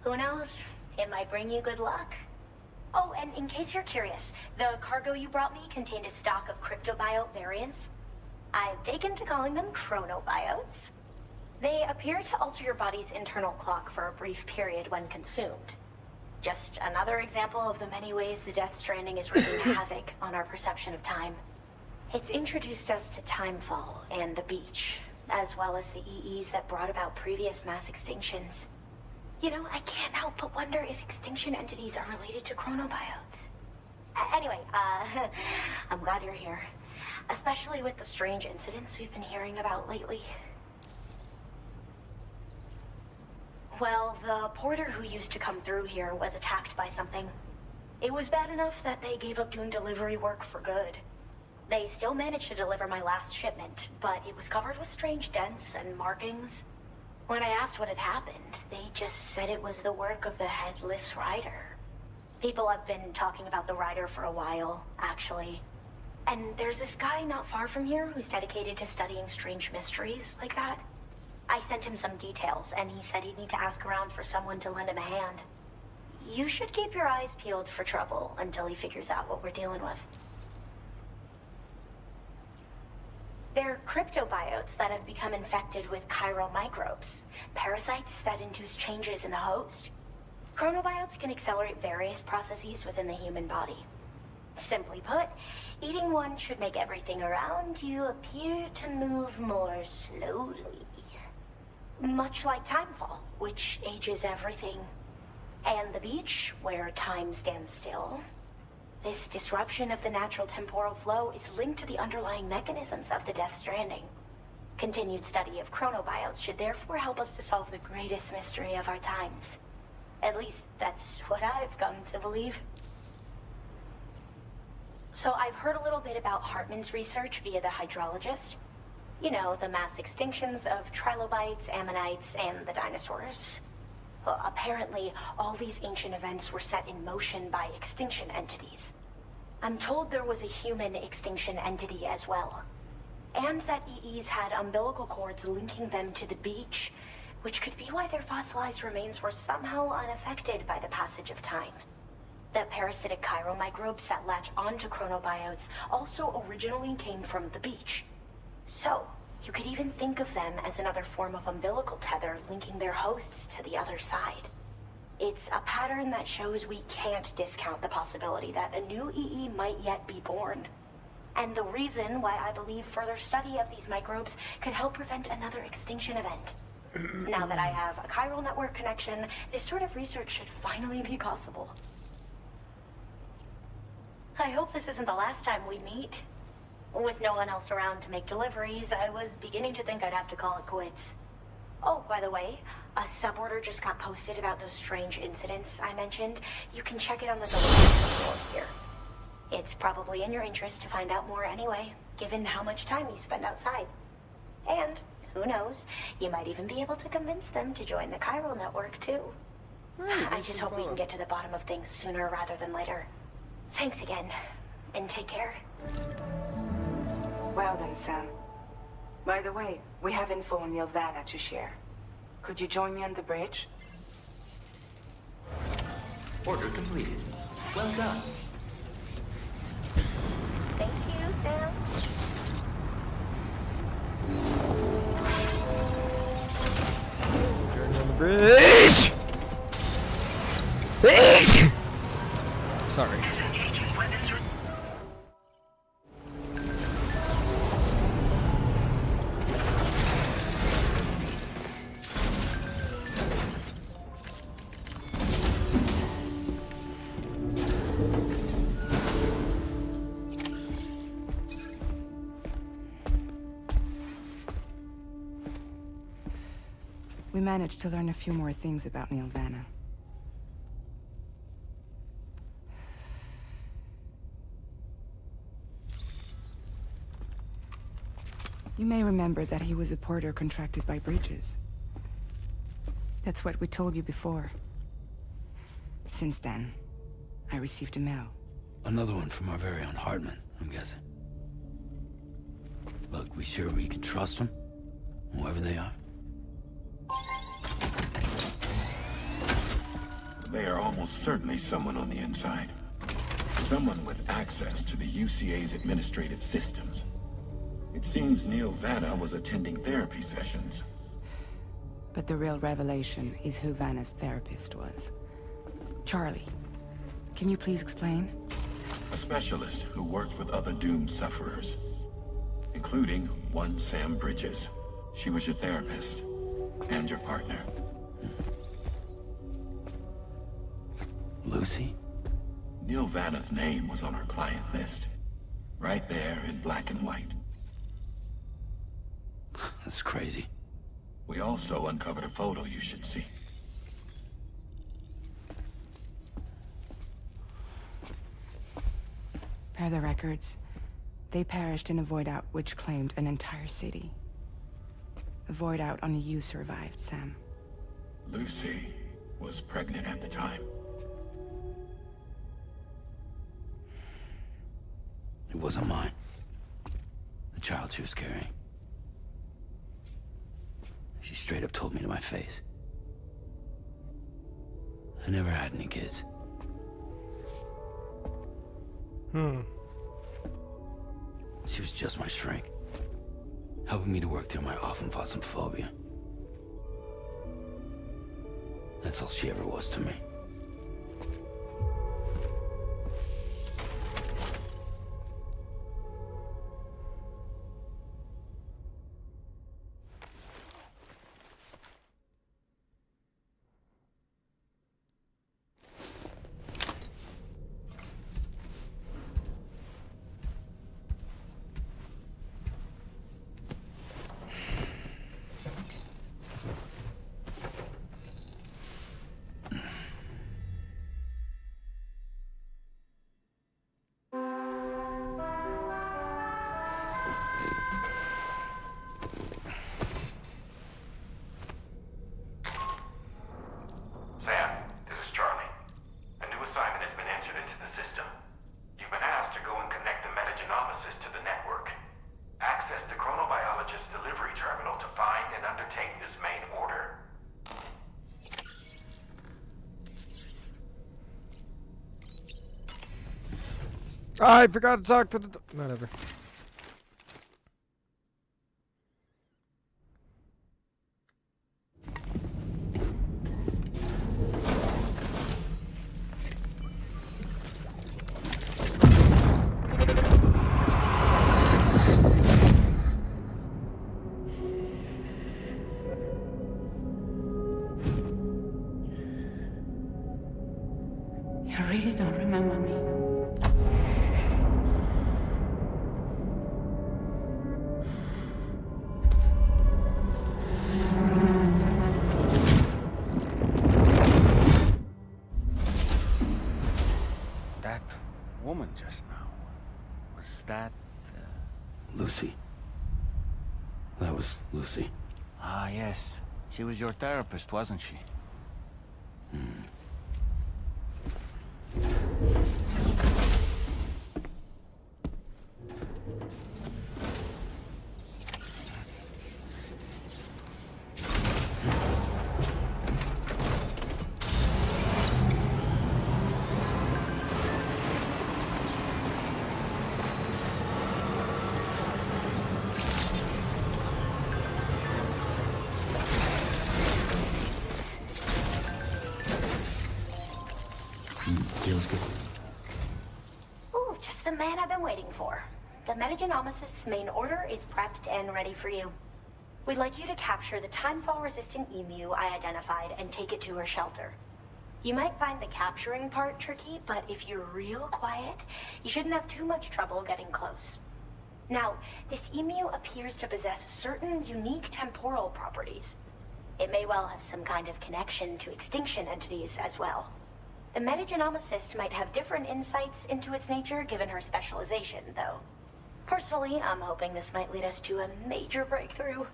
Who knows? It might bring you good luck. Oh, and in case you're curious, the cargo you brought me contained a stock of cryptobiote variants. I've taken to calling them chronobiotes. They appear to alter your body's internal clock for a brief period when consumed. Just another example of the many ways the Death Stranding is wreaking havoc on our perception of time. It's introduced us to timefall and the beach, as well as the EEs that brought about previous mass extinctions. You know, I can't help but wonder if extinction entities are related to chronobiotes. Anyway, I'm glad you're here. Especially with the strange incidents we've been hearing about lately. Well, the porter who used to come through here was attacked by something. It was bad enough that they gave up doing delivery work for good. They still managed to deliver my last shipment, but it was covered with strange dents and markings. When I asked what had happened, they just said it was the work of the Headless Rider. People have been talking about the Rider for a while, actually. And there's this guy not far from here who's dedicated to studying strange mysteries like that. I sent him some details, and he said he'd need to ask around for someone to lend him a hand. You should keep your eyes peeled for trouble until he figures out what we're dealing with. They're cryptobiotes that have become infected with chiral microbes, parasites that induce changes in the host. Chronobiotes can accelerate various processes within the human body. Simply put, eating one should make everything around you appear to move more slowly. Much like timefall, which ages everything. And the beach, where time stands still. This disruption of the natural temporal flow is linked to the underlying mechanisms of the Death Stranding. Continued study of chronobiotes should therefore help us to solve the greatest mystery of our times. At least, that's what I've come to believe. So I've heard a little bit about Hartman's research via the hydrologist. You know, the mass extinctions of trilobites, ammonites, and the dinosaurs. Well, apparently, all these ancient events were set in motion by extinction entities. I'm told there was a human extinction entity as well. And that EEs had umbilical cords linking them to the beach, which could be why their fossilized remains were somehow unaffected by the passage of time. The parasitic chiral microbes that latch onto chronobiotes also originally came from the beach. So, you could even think of them as another form of umbilical tether linking their hosts to the other side. It's a pattern that shows we can't discount the possibility that a new EE might yet be born. And the reason why I believe further study of these microbes could help prevent another extinction event. Now that I have a chiral network connection, this sort of research should finally be possible. I hope this isn't the last time we meet. With no one else around to make deliveries, I was beginning to think I'd have to call it quits. Oh, by the way, a suborder just got posted about those strange incidents I mentioned. You can check it on the delivery board here. It's probably in your interest to find out more anyway, given how much time you spend outside. And, who knows, you might even be able to convince them to join the chiral network, too. I just hope we can get to the bottom of things sooner rather than later. Thanks again, and take care. Well then, Sam. By the way, we have info on Nilvana to share. Could you join me on the bridge? Order completed. Well done. Thank you, Sam. Journey on the bridge! Sorry. We managed to learn a few more things about Neil Vanna. You may remember that he was a porter contracted by Bridges. That's what we told you before. Since then, I received a mail. Another one from our very own Hartman, I'm guessing. Look, we sure we can trust them? Whoever they are? They are almost certainly someone on the inside. Someone with access to the UCA's administrative systems. It seems Neil Vanna was attending therapy sessions. But the real revelation is who Vanna's therapist was. Charlie, can you please explain? A specialist who worked with other doomed sufferers, including one Sam Bridges. She was your therapist and your partner. Lucy? Neil Vanna's name was on her client list. Right there in black and white. That's crazy. We also uncovered a photo you should see. Per the records, they perished in a void out which claimed an entire city. A void out only you survived, Sam. Lucy was pregnant at the time. It wasn't mine. The child she was carrying. She straight up told me to my face. I never had any kids. She was just my shrink, helping me to work through my often phobia. That's all she ever was to me. Sam, this is Charlie. A new assignment has been entered into the system. You've been asked to go and connect the metagenomesis to the network. Access the chronobiologist's delivery terminal to find and undertake this main order. I forgot to talk to the... Whatever. You really don't remember me. That woman just now, was that... Lucy. That was Lucy. Ah, yes. She was your therapist, wasn't she? Feels good. Ooh, just the man I've been waiting for. The metagenomesis main order is prepped and ready for you. We'd like you to capture the timefall-resistant emu I identified and take it to her shelter. You might find the capturing part tricky, but if you're real quiet, you shouldn't have too much trouble getting close. Now, this emu appears to possess certain unique temporal properties. It may well have some kind of connection to extinction entities as well. The metagenomicist might have different insights into its nature given her specialization, though. Personally, I'm hoping this might lead us to a major breakthrough.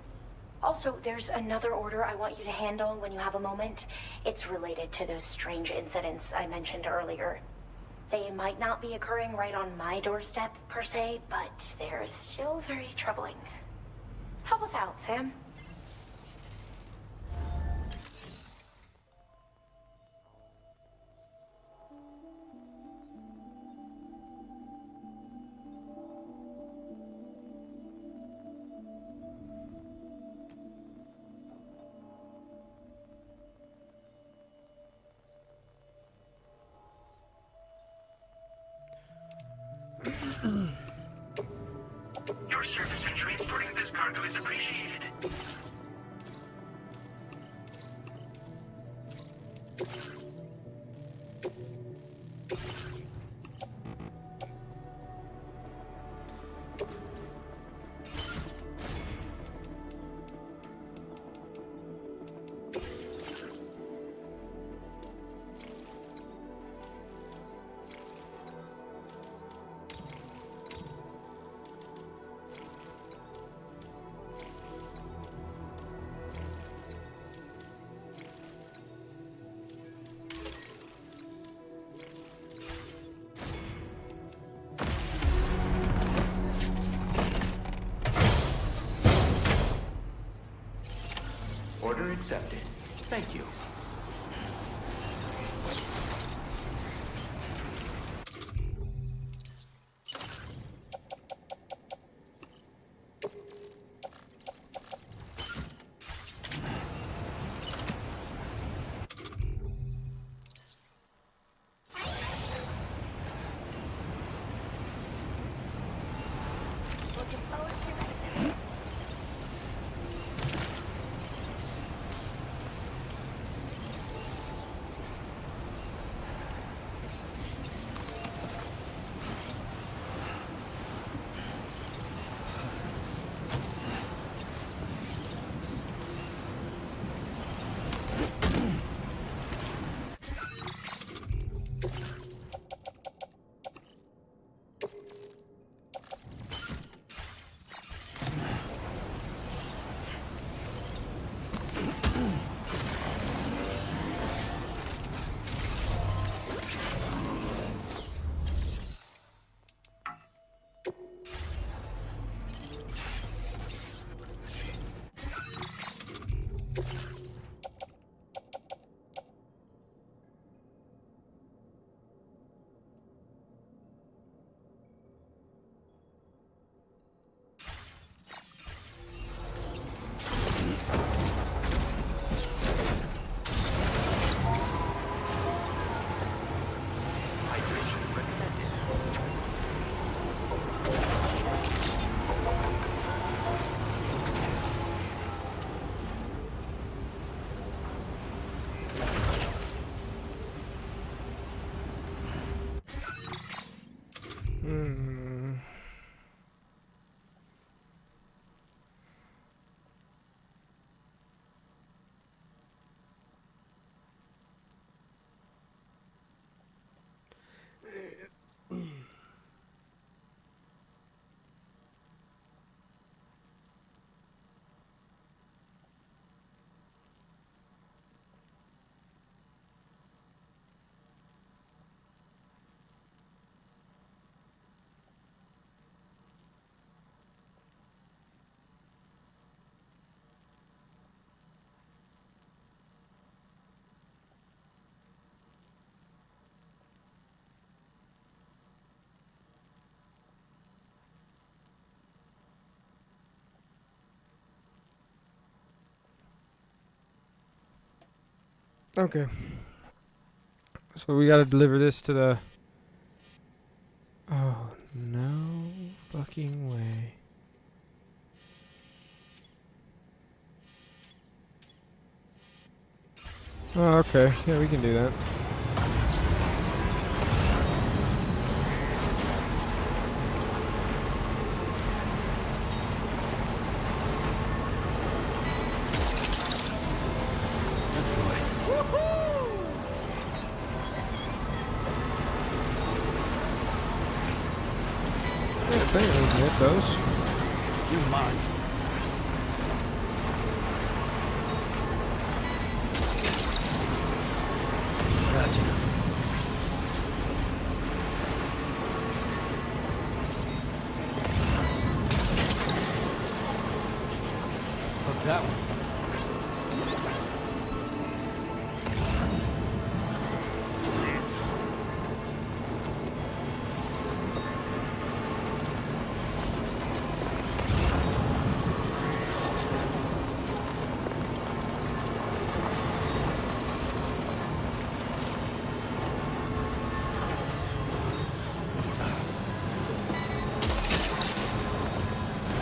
Also, there's another order I want you to handle when you have a moment. It's related to those strange incidents I mentioned earlier. They might not be occurring right on my doorstep, per se, but they're still very troubling. Help us out, Sam. Your service in transporting this cargo is appreciated. Order accepted. Thank you. Looking forward to it. Okay. So we gotta deliver this to the... Oh, no fucking way. Oh, okay. Yeah, we can do that. Yeah, I think we can hit those. You might. Gotcha. Fuck that one.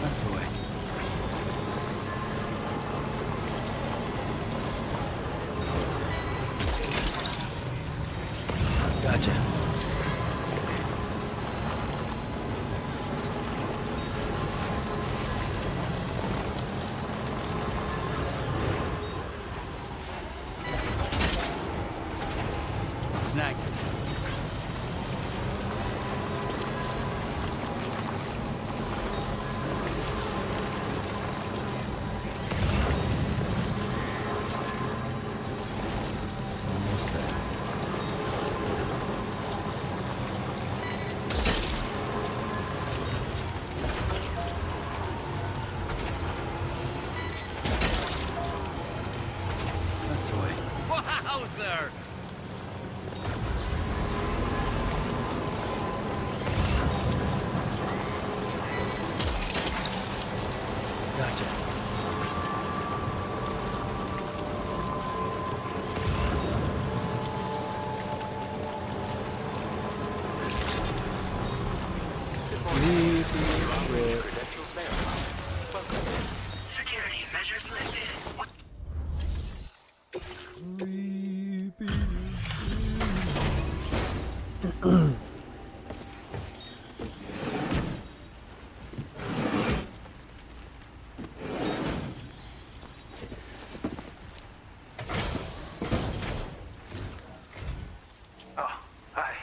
That's the way. Gotcha. Snag. Almost there. That's the way. Wowzer! Gotcha. Credentials verified. Welcome. Security measures lifted. Oh, hey.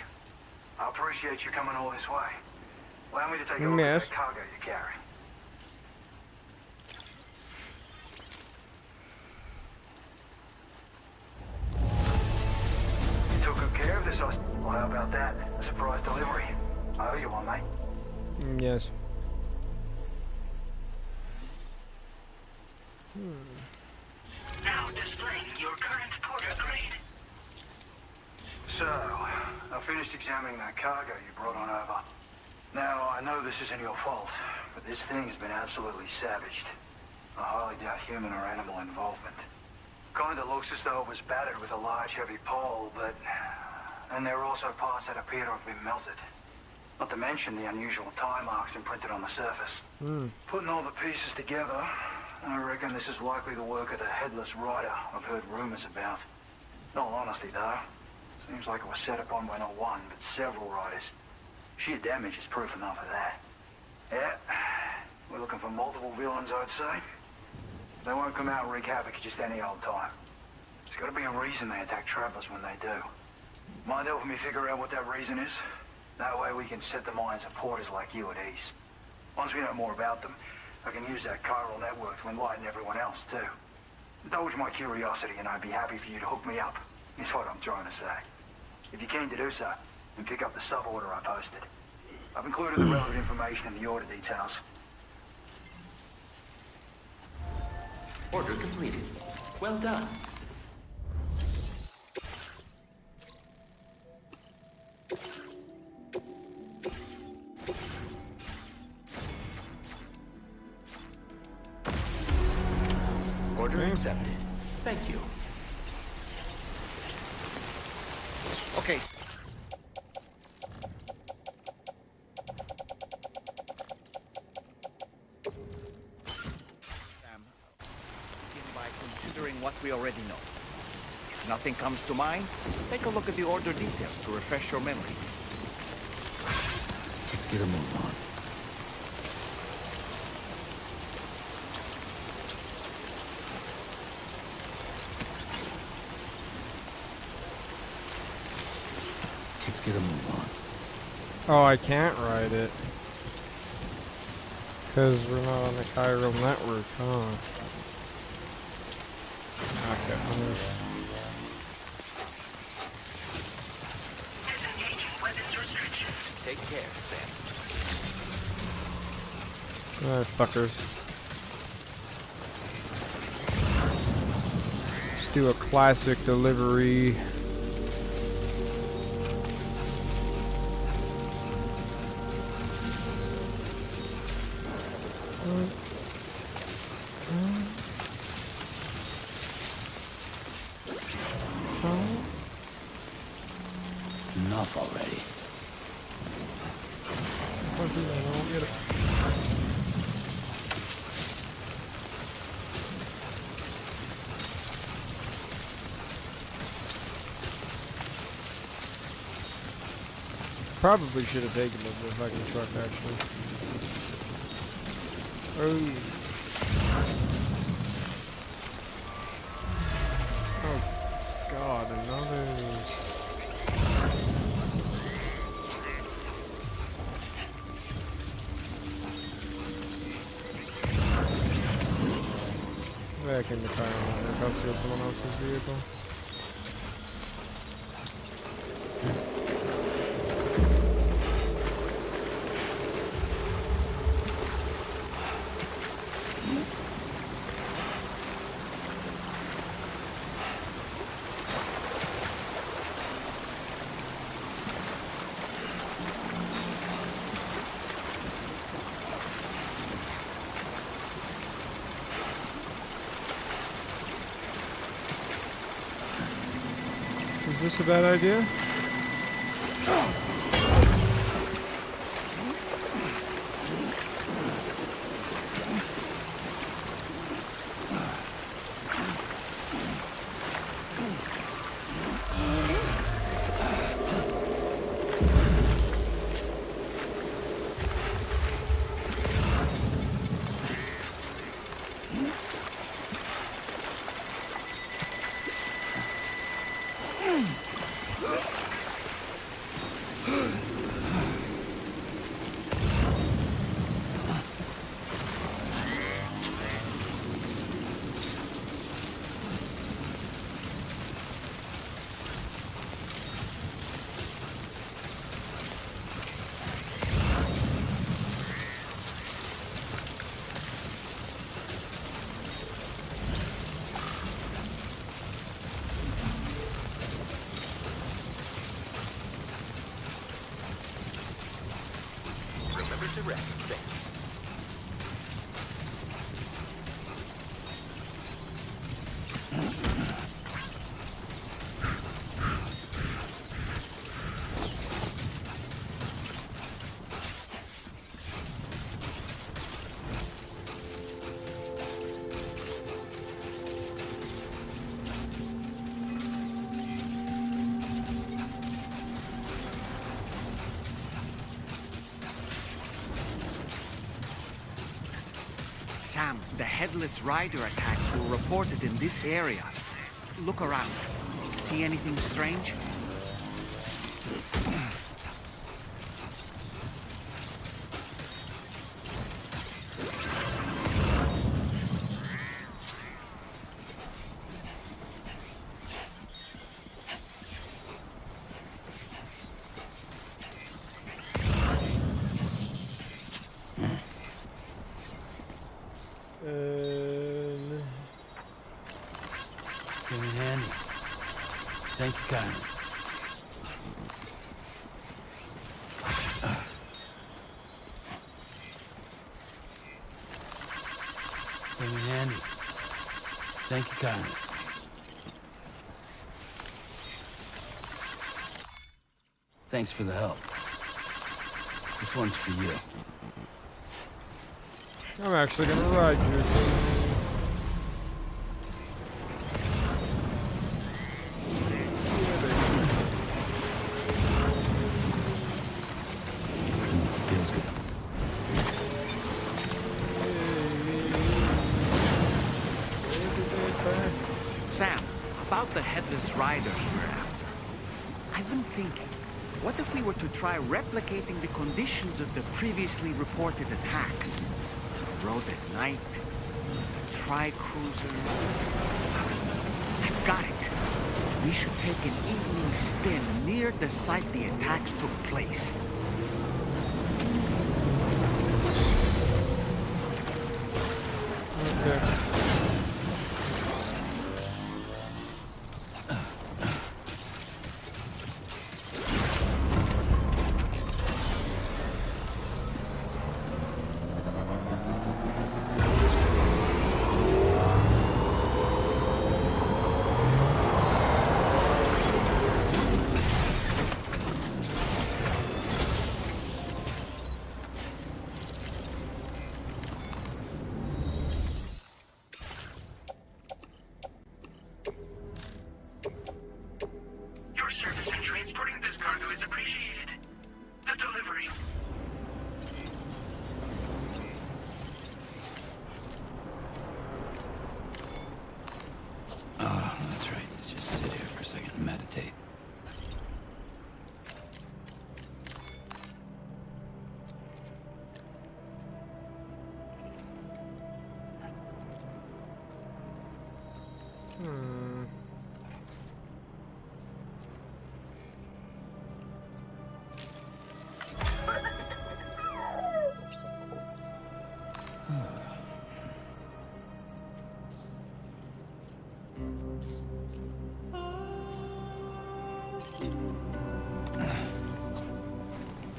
I appreciate you coming all this way. Allow me to take a look at Yes. that cargo you carry. You took good care of this, well, how about that? A surprise delivery. I owe you one, mate. Yes. Now displaying your current porter grade. So, I finished examining that cargo you brought on over. Now, I know this isn't your fault, but this thing has been absolutely savaged. I highly doubt human or animal involvement. Kinda looks as though it was battered with a large heavy pole, but... And there are also parts that appear to have been melted. Not to mention the unusual tie marks imprinted on the surface. Putting all the pieces together, I reckon this is likely the work of the headless rider I've heard rumors about. In all honesty, though, seems like it was set upon by not one, but several riders. Sheer damage is proof enough of that. Yeah, we're looking for multiple villains, I'd say. They won't come out and wreak havoc at just any old time. There's gotta be a reason they attack travelers when they do. Mind helping me figure out what that reason is? That way we can set the minds of porters like you at ease. Once we know more about them, I can use that chiral network to enlighten everyone else, too. Indulge my curiosity and I'd be happy for you to hook me up, is what I'm trying to say. If you're keen to do so, then pick up the sub-order I posted. I've included the relevant information in the order details. Order completed. Well done. Order accepted. Thank you. Okay. Sam, begin by considering what we already know. If nothing comes to mind, take a look at the order details to refresh your memory. Let's get a move on. Let's get a move on. Oh, I can't ride it. Because we're not on the chiral network, huh? Okay, Take care, Sam. Alright, fuckers. Let's do a classic delivery. Enough already. Probably should have taken the fucking truck, actually. Oh god, another... Back in the car, I'll steal someone else's vehicle. Is this a bad idea? Remember to rest, Sam. Sam, the Headless Rider attacks were reported in this area. Look around. See anything strange? Came in handy. Thank you kindly. Came in handy. Thank you kindly. Thanks for the help. This one's for you. I'm actually gonna ride you. Feels good. Sam, about the Headless Riders we're after. I've been thinking, What if we were to try replicating the conditions of the previously reported attacks? The road at night, the tri-cruiser... I've got it. We should take an evening spin near the site the attacks took place. Okay. Your service in transporting this cargo is appreciated. The delivery. Oh, that's right. Let's just sit here for a second and meditate.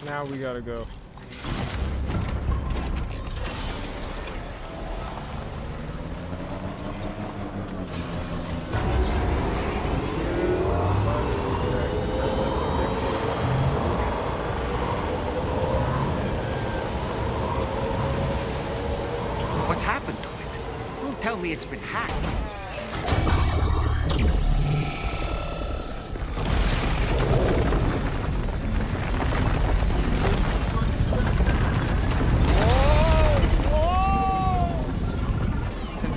Now we gotta go. What's happened to it? Don't tell me it's been hacked.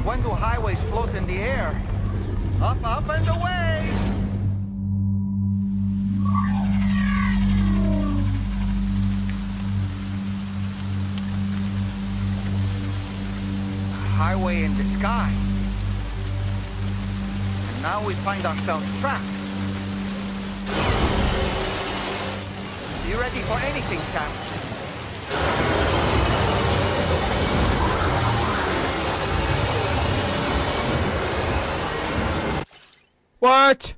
When do highways float in the air? Up, up, and away! Highway in the sky. And now we find ourselves trapped. You ready for anything, Sam? What?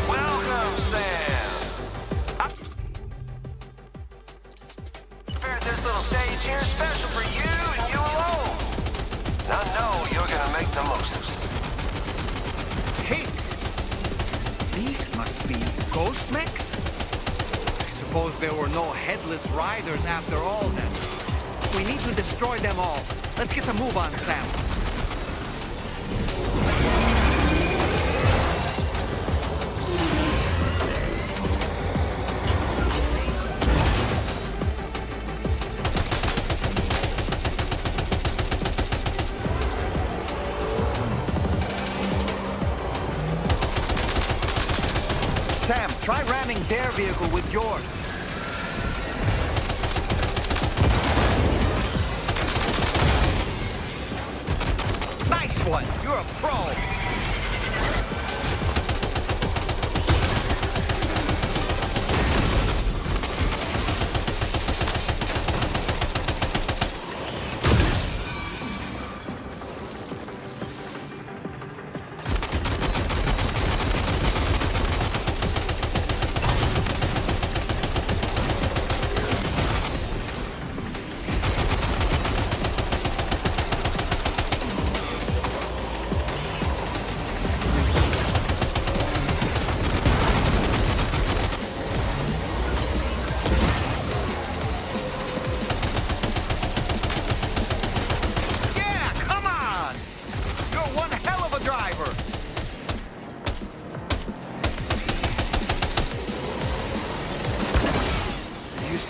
Welcome, Sam. I prepared this little stage here special for you and you alone. And I know you're gonna make the most of it. These must be ghost mechs? I suppose there were no headless riders after all then. We need to destroy them all. Let's get a move on, Sam. Sam, try ramming their vehicle with yours. Nice one! You're a pro!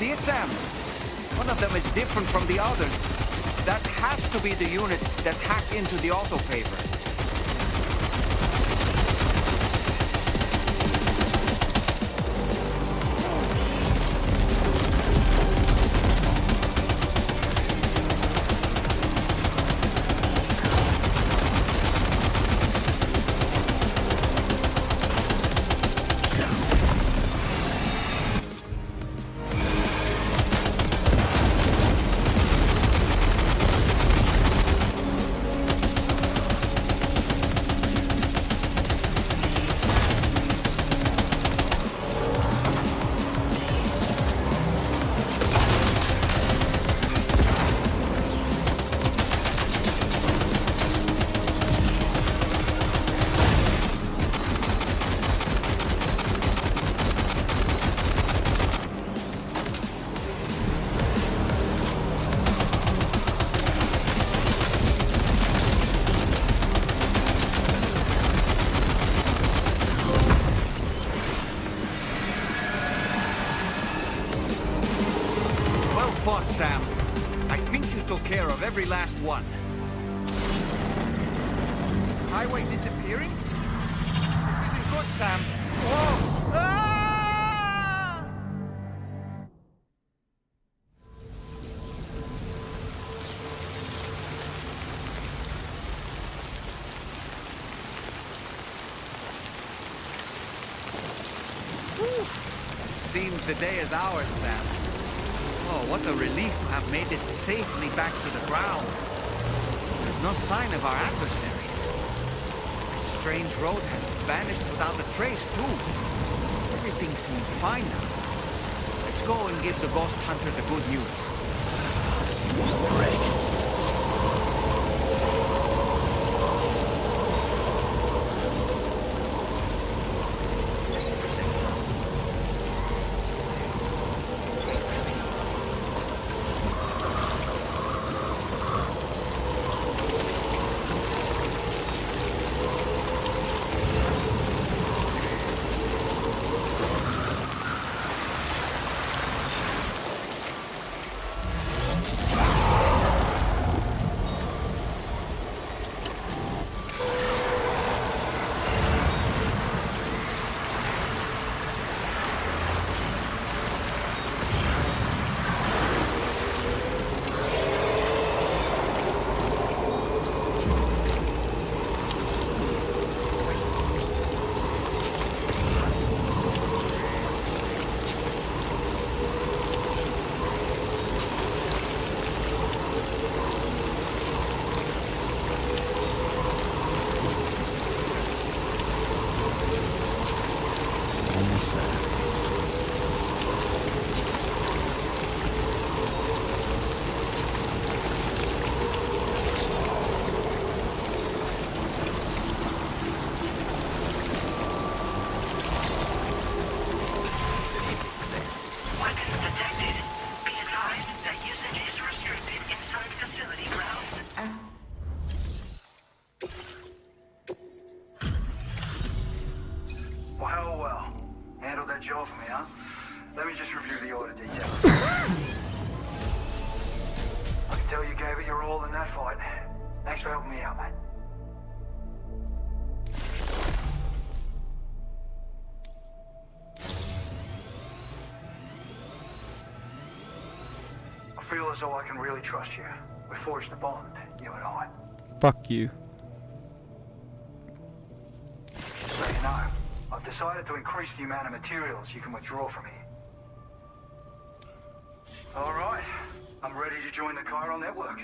See it, Sam? One of them is different from the others. That has to be the unit that's hacked into the autopaver. Sam. I think you took care of every last one. Highway disappearing? This isn't good, Sam. Whoa! Ah! Seems the day is ours, Sam. Oh, what a relief to have made it safely back to the ground. There's no sign of our adversaries. That strange road has vanished without a trace, too. Everything seems fine now. Let's go and give the ghost hunter the good news. Great. Job for me, huh? Let me just review the order details. I can tell you gave it your all in that fight. Thanks for helping me out, mate. I feel as though I can really trust you. We forged a bond, you and I. Fuck you. So you know, I've decided to increase the amount of materials you can withdraw from here. All right, I'm ready to join the Chiral network.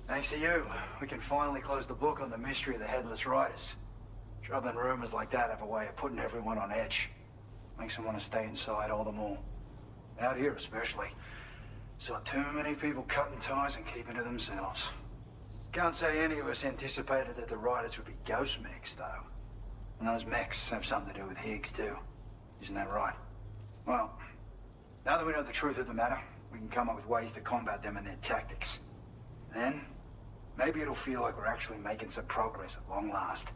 Thanks to you, we can finally close the book on the mystery of the Headless Riders. Troubling rumors like that have a way of putting everyone on edge. Makes them want to stay inside all the more. Out here especially. Saw too many people cutting ties and keeping to themselves. Can't say any of us anticipated that the riders would be ghost mechs, though. And those mechs have something to do with Higgs, too. Isn't that right? Well, now that we know the truth of the matter, we can come up with ways to combat them and their tactics. Then, maybe it'll feel like we're actually making some progress at long last.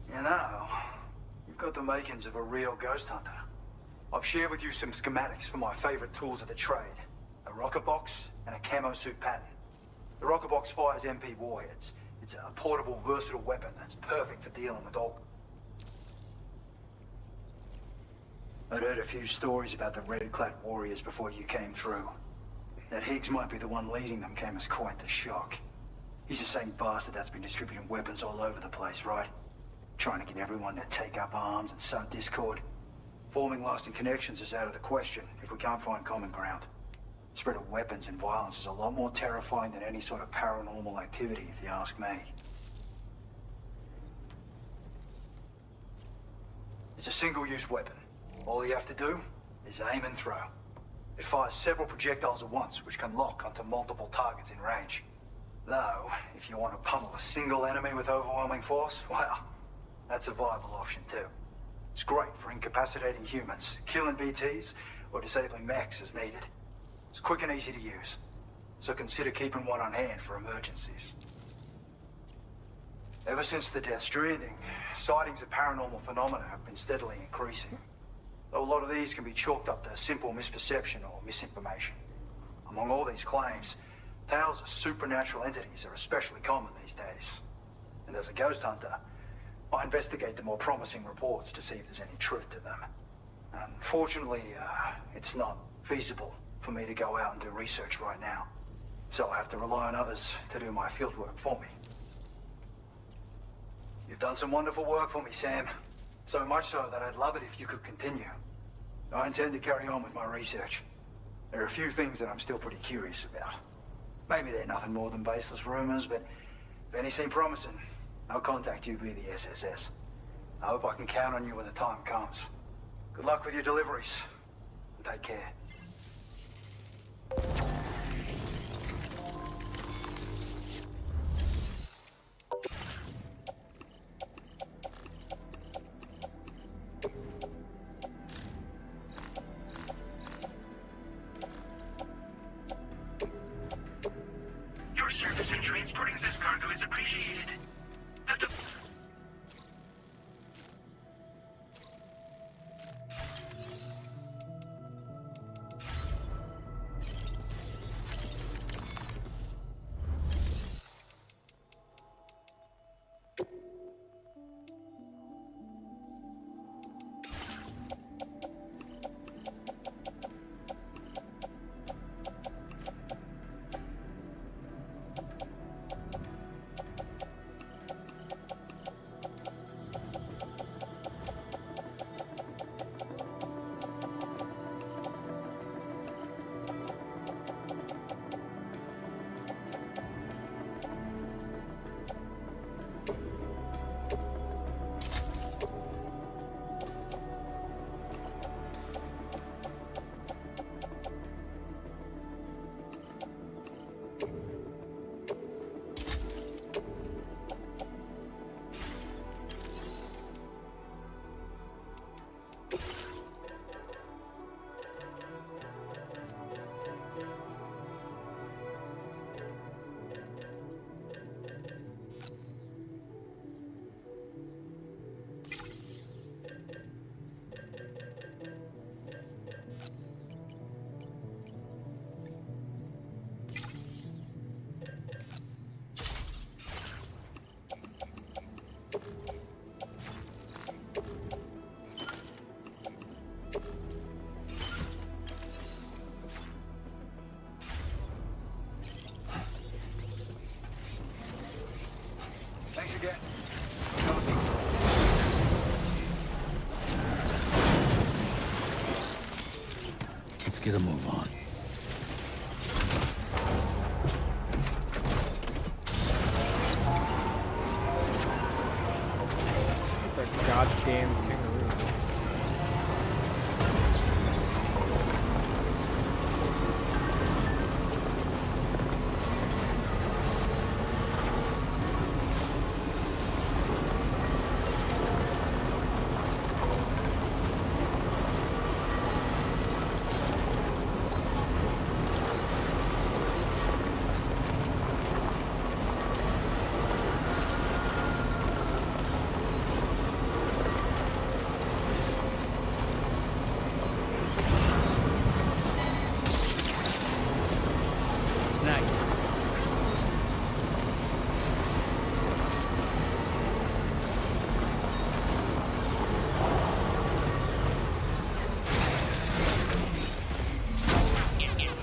You know, you've got the makings of a real ghost hunter. I've shared with you some schematics for my favorite tools of the trade. A rocket box and a camo suit pattern. The rocket box fires MP warheads. It's a portable, versatile weapon that's perfect for dealing with all... I'd heard a few stories about the red-clad warriors before you came through. That Higgs might be the one leading them came as quite the shock. He's the same bastard that's been distributing weapons all over the place, right? Trying to get everyone to take up arms and sow discord. Forming lasting connections is out of the question if we can't find common ground. The spread of weapons and violence is a lot more terrifying than any sort of paranormal activity, if you ask me. It's a single-use weapon. All you have to do is aim and throw. It fires several projectiles at once, which can lock onto multiple targets in range. Though, if you want to pummel a single enemy with overwhelming force, well, that's a viable option too. It's great for incapacitating humans, killing BTs, or disabling mechs as needed. It's quick and easy to use, so consider keeping one on hand for emergencies. Ever since the death Stranding, sightings of paranormal phenomena have been steadily increasing. Though a lot of these can be chalked up to simple misperception or misinformation. Among all these claims, tales of supernatural entities are especially common these days. And as a ghost hunter, I investigate the more promising reports to see if there's any truth to them. Unfortunately, it's not feasible for me to go out and do research right now. So I have to rely on others to do my fieldwork for me. You've done some wonderful work for me, Sam. So much so that I'd love it if you could continue. I intend to carry on with my research. There are a few things that I'm still pretty curious about. Maybe they're nothing more than baseless rumors, but if any seem promising, I'll contact you via the SSS. I hope I can count on you when the time comes. Good luck with your deliveries. And take care. Your service in transporting this cargo is appreciated. Thanks again. Let's get a move on. goddamn kangaroo.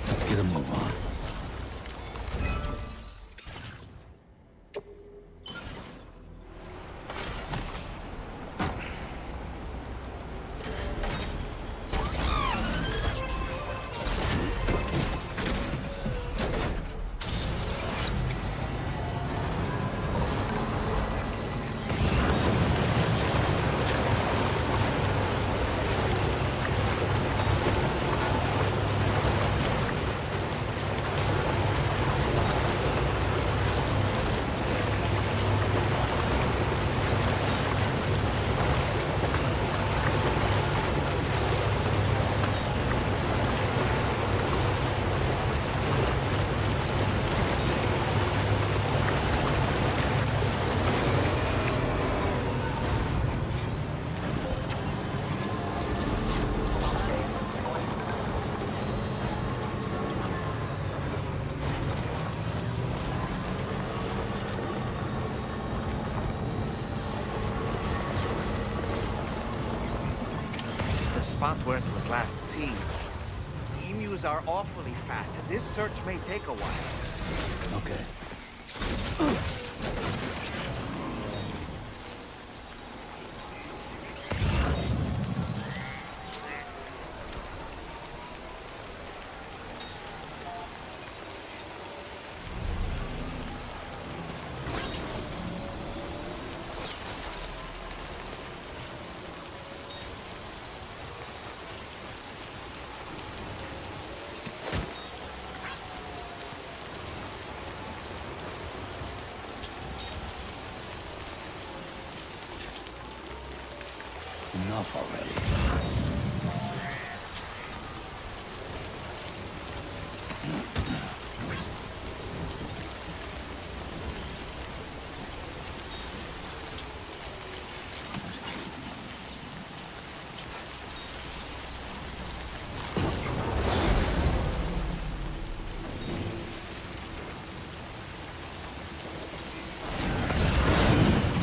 Let's get a move on. Spot where it was last seen. Emus are awfully fast. This search may take a while. Okay. Enough already.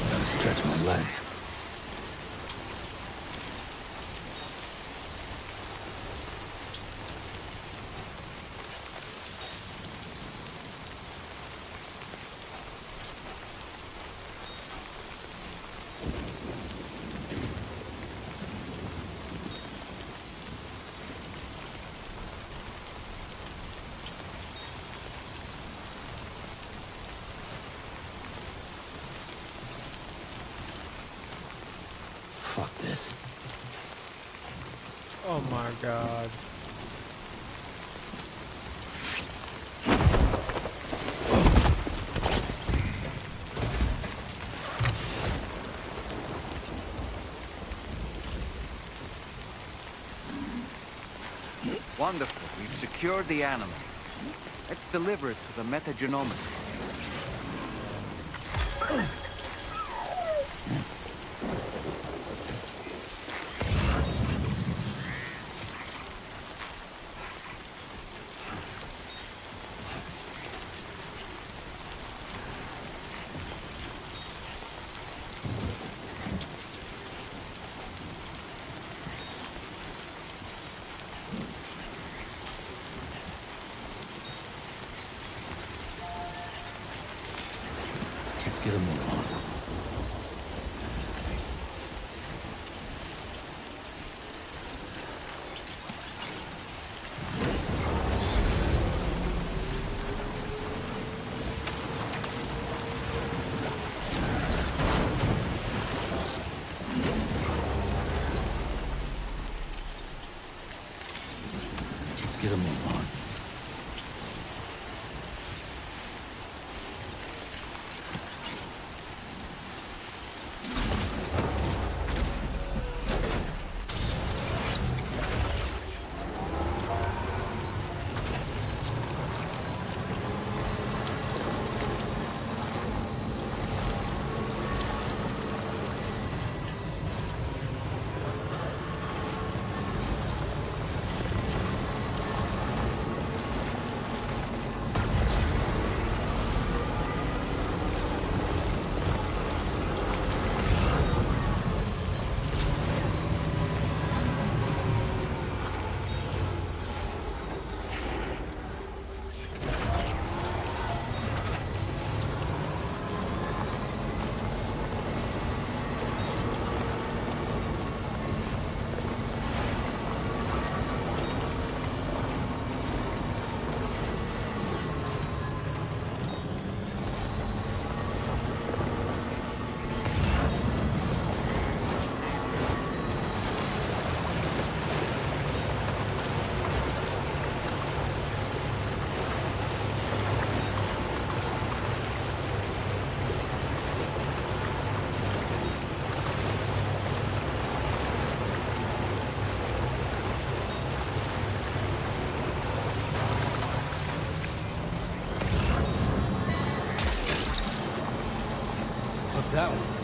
Gotta stretch my legs. Fuck this. Oh my god. Wonderful. We've secured the animal. Let's deliver it to the metagenomics. Let's get a move on. get a move on. That one.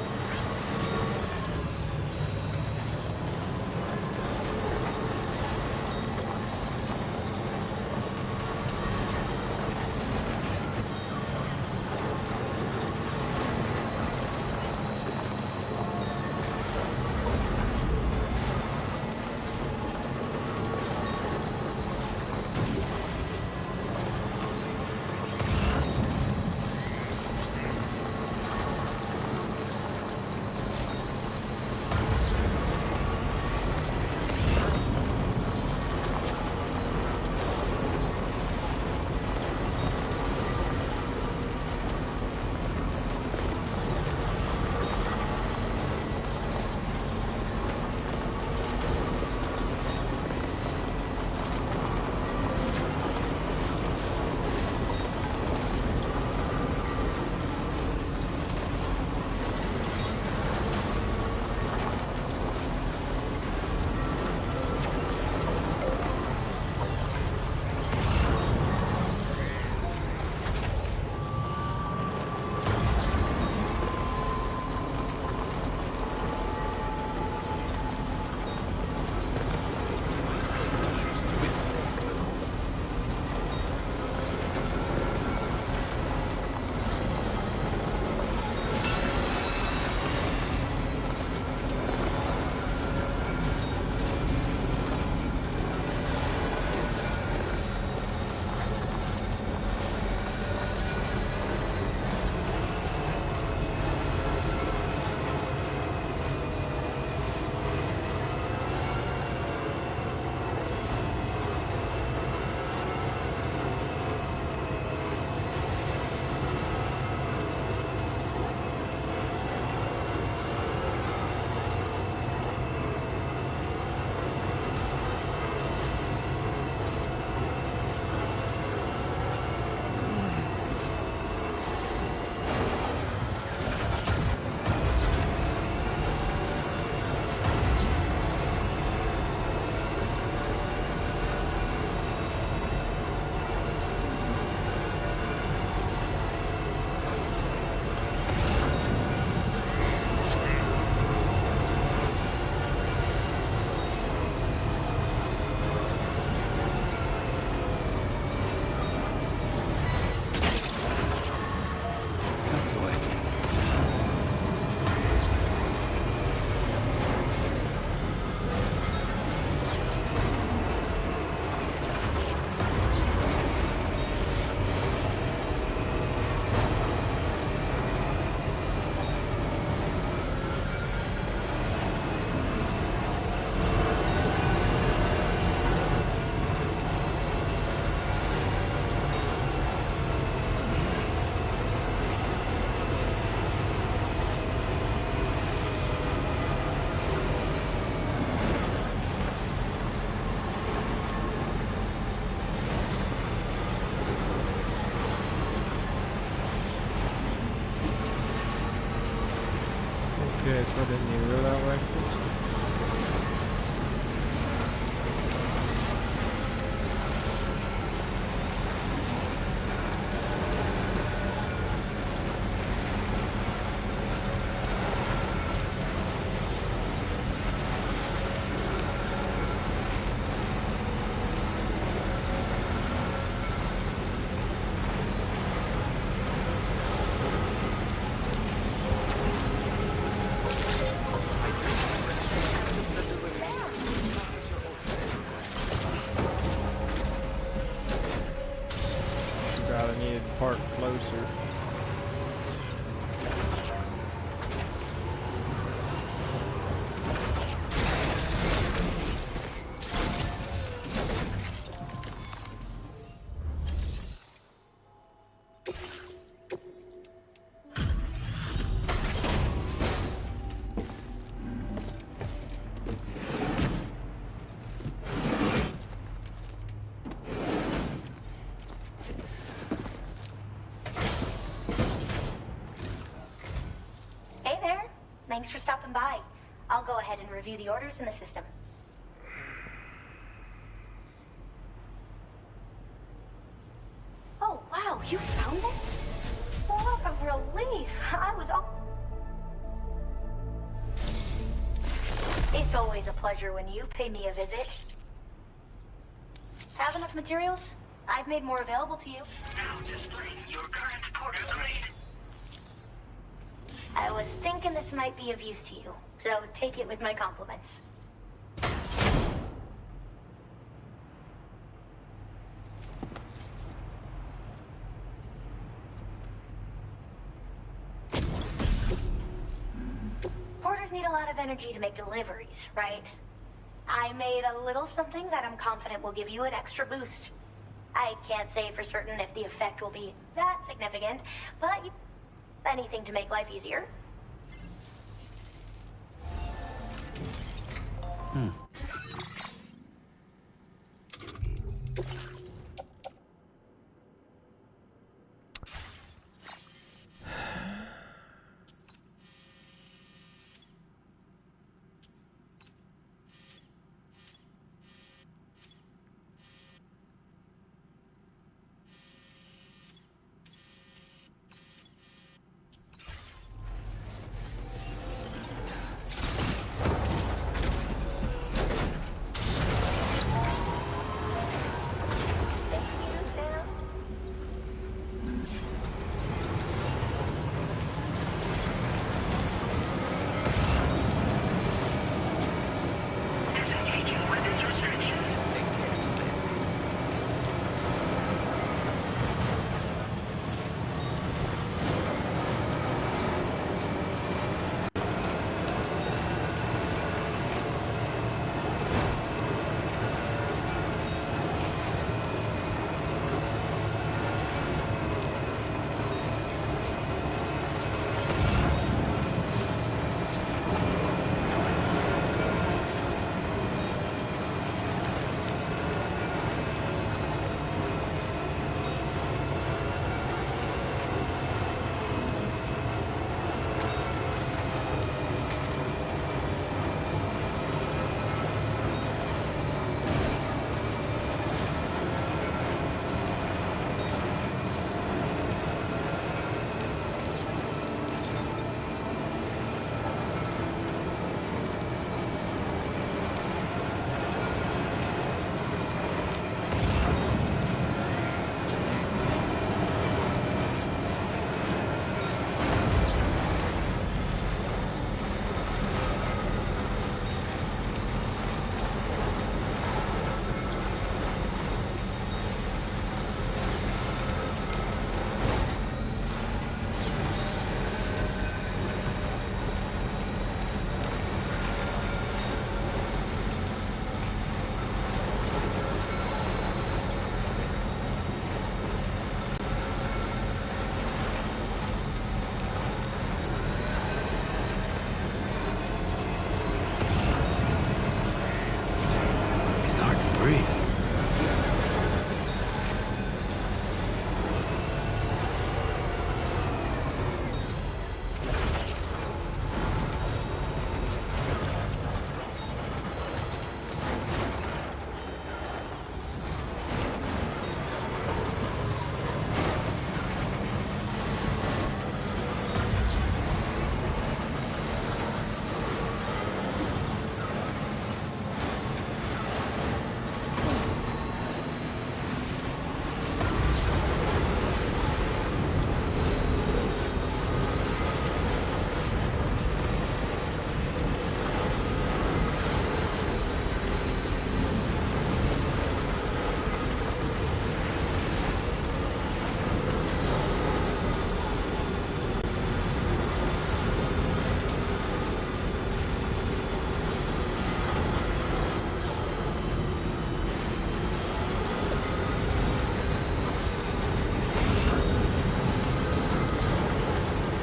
Okay, so I didn't need to go that way. I needed to park closer. Thanks for stopping by. I'll go ahead and review the orders in the system. Oh, wow, you found this? What a relief. I was all... It's always a pleasure when you pay me a visit. Have enough materials? I've made more available to you. Now displaying your current porter grade. I was thinking this might be of use to you, so take it with my compliments. Porters need a lot of energy to make deliveries, right? I made a little something that I'm confident will give you an extra boost. I can't say for certain if the effect will be that significant, but anything to make life easier.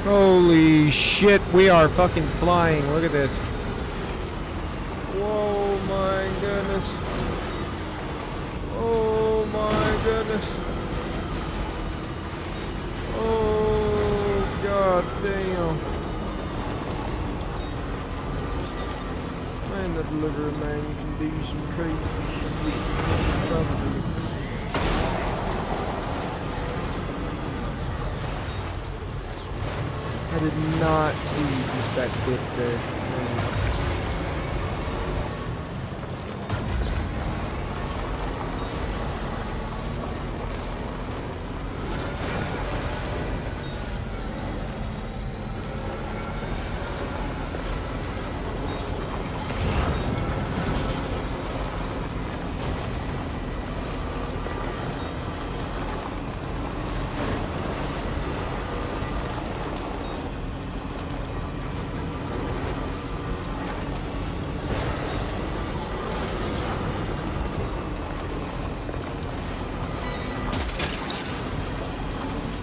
Holy shit, we are fucking flying. Look at this. Whoa, my goodness. Oh my goodness. Oh god damn. Man, the delivery man, you can do some crazy stuff. I did not see just that bit there.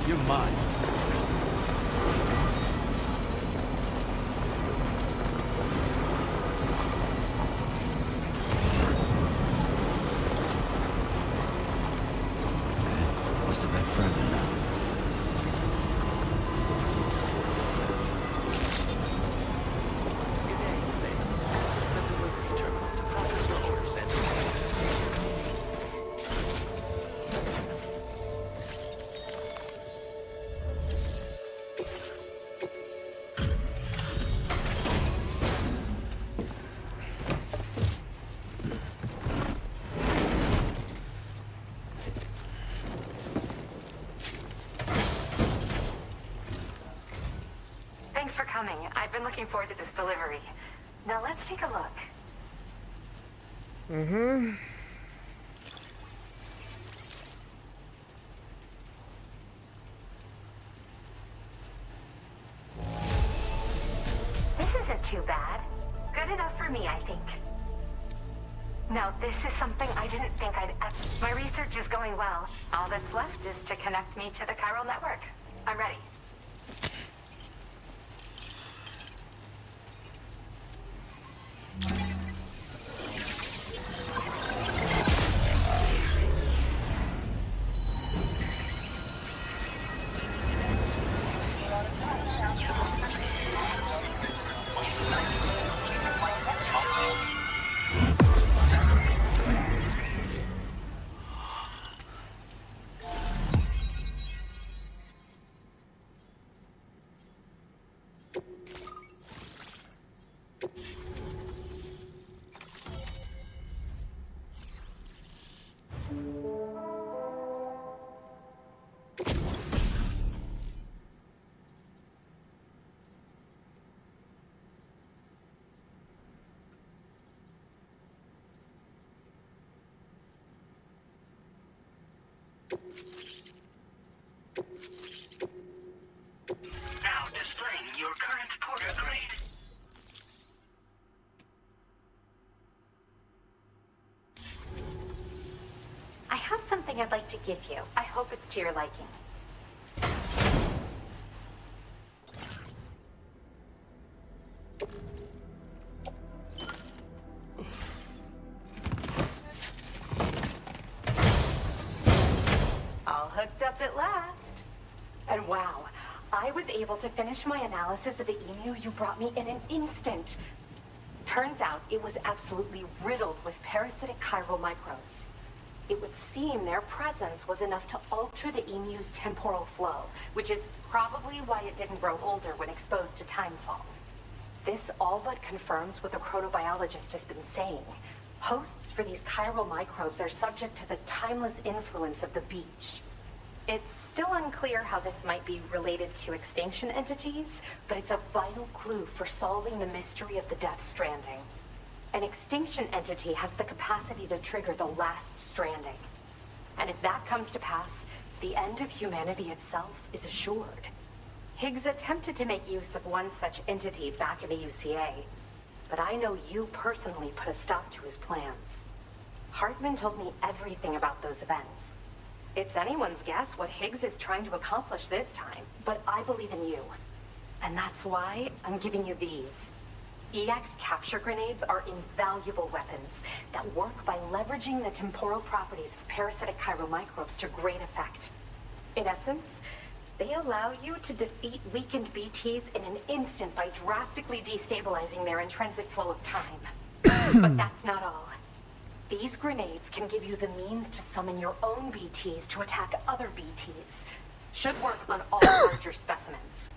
You're mine. Must have been further now. Thanks for coming. I've been looking forward to this delivery. Now let's take a look. Mm-hmm. This isn't too bad. Good enough for me, I think. Now, this is something I didn't think I'd ever... My research is going well. All that's left is to connect me to the chiral network. I'm ready. Now displaying your current porter grade. I have something I'd like to give you. I hope it's to your liking. All hooked up at last. And wow, I was able to finish my analysis of the emu you brought me in an instant. Turns out it was absolutely riddled with parasitic chiral microbes. It would seem their presence was enough to alter the emu's temporal flow, which is probably why it didn't grow older when exposed to timefall. This all but confirms what the chronobiologist has been saying. Hosts for these chiral microbes are subject to the timeless influence of the beach. It's still unclear how this might be related to extinction entities, but it's a vital clue for solving the mystery of the Death Stranding. An extinction entity has the capacity to trigger the last stranding. And if that comes to pass, the end of humanity itself is assured. Higgs attempted to make use of one such entity back in the UCA, but I know you personally put a stop to his plans. Hartman told me everything about those events. It's anyone's guess what Higgs is trying to accomplish this time, but I believe in you. And that's why I'm giving you these. EX capture grenades are invaluable weapons that work by leveraging the temporal properties of parasitic chiromicrobes to great effect. In essence, they allow you to defeat weakened BTs in an instant by drastically destabilizing their intrinsic flow of time. But that's not all. These grenades can give you the means to summon your own BTs to attack other BTs. Should work on all larger specimens.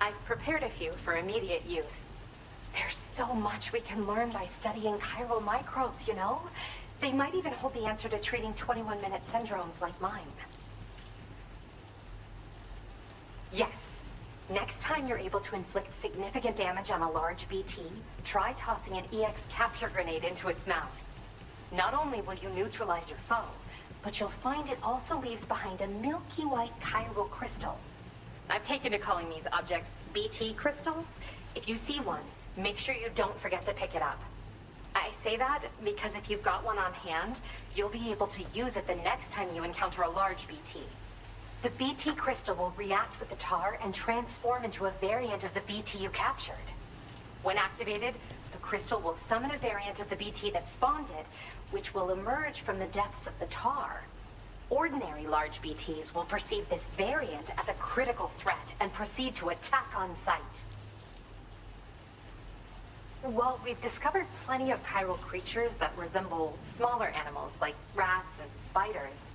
I've prepared a few for immediate use. There's so much we can learn by studying chiromicrobes, you know? They might even hold the answer to treating 21-minute syndromes like mine. Yes. Next time you're able to inflict significant damage on a large BT, try tossing an EX capture grenade into its mouth. Not only will you neutralize your foe, but you'll find it also leaves behind a milky white chiral crystal. I've taken to calling these objects BT crystals. If you see one, make sure you don't forget to pick it up. I say that because if you've got one on hand, you'll be able to use it the next time you encounter a large BT. The BT crystal will react with the tar and transform into a variant of the BT you captured. When activated, the crystal will summon a variant of the BT that spawned it, which will emerge from the depths of the tar. Ordinary large BTs will perceive this variant as a critical threat and proceed to attack on sight. While we've discovered plenty of chiral creatures that resemble smaller animals like rats and spiders,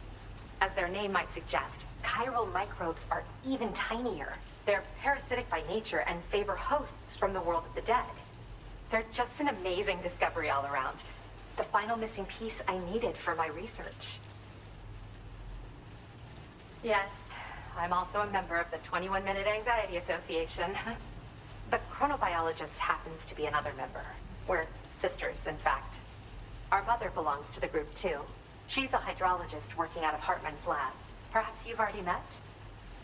as their name might suggest, chiral microbes are even tinier. They're parasitic by nature and favor hosts from the world of the dead. They're just an amazing discovery all around. The final missing piece I needed for my research. Yes, I'm also a member of the 21-Minute Anxiety Association. The chronobiologist happens to be another member. We're sisters, in fact. Our mother belongs to the group, too. She's a hydrologist working out of Hartman's lab. Perhaps you've already met?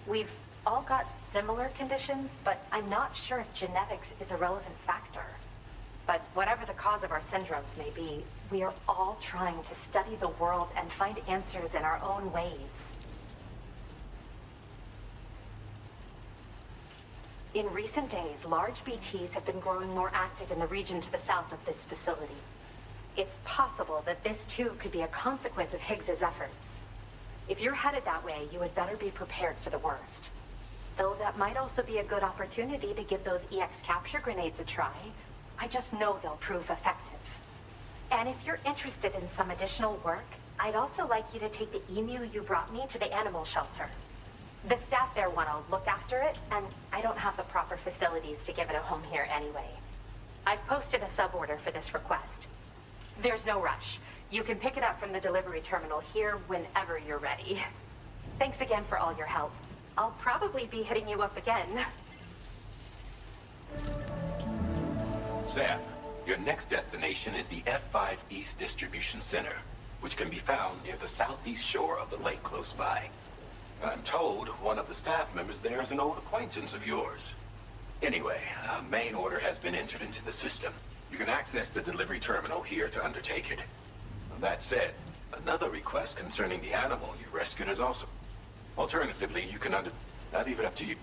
We've all got similar conditions, but I'm not sure if genetics is a relevant factor. But whatever the cause of our syndromes may be, we are all trying to study the world and find answers in our own ways. In recent days, large BTs have been growing more active in the region to the south of this facility. It's possible that this too could be a consequence of Higgs's efforts. If you're headed that way, you had better be prepared for the worst. Though that might also be a good opportunity to give those EX capture grenades a try. I just know they'll prove effective. And if you're interested in some additional work, I'd also like you to take the emu you brought me to the animal shelter. The staff there want to look after it, and I don't have the proper facilities to give it a home here anyway. I've posted a sub-order for this request. There's no rush. You can pick it up from the delivery terminal here whenever you're ready. Thanks again for all your help. I'll probably be hitting you up again. Sam, your next destination is the F5 East Distribution Center, which can be found near the southeast shore of the lake close by. I'm told one of the staff members there is an old acquaintance of yours. Anyway, a main order has been entered into the system. You can access the delivery terminal here to undertake it. That said, another request concerning the animal you rescued is also... Alternatively, you can I leave it up to you.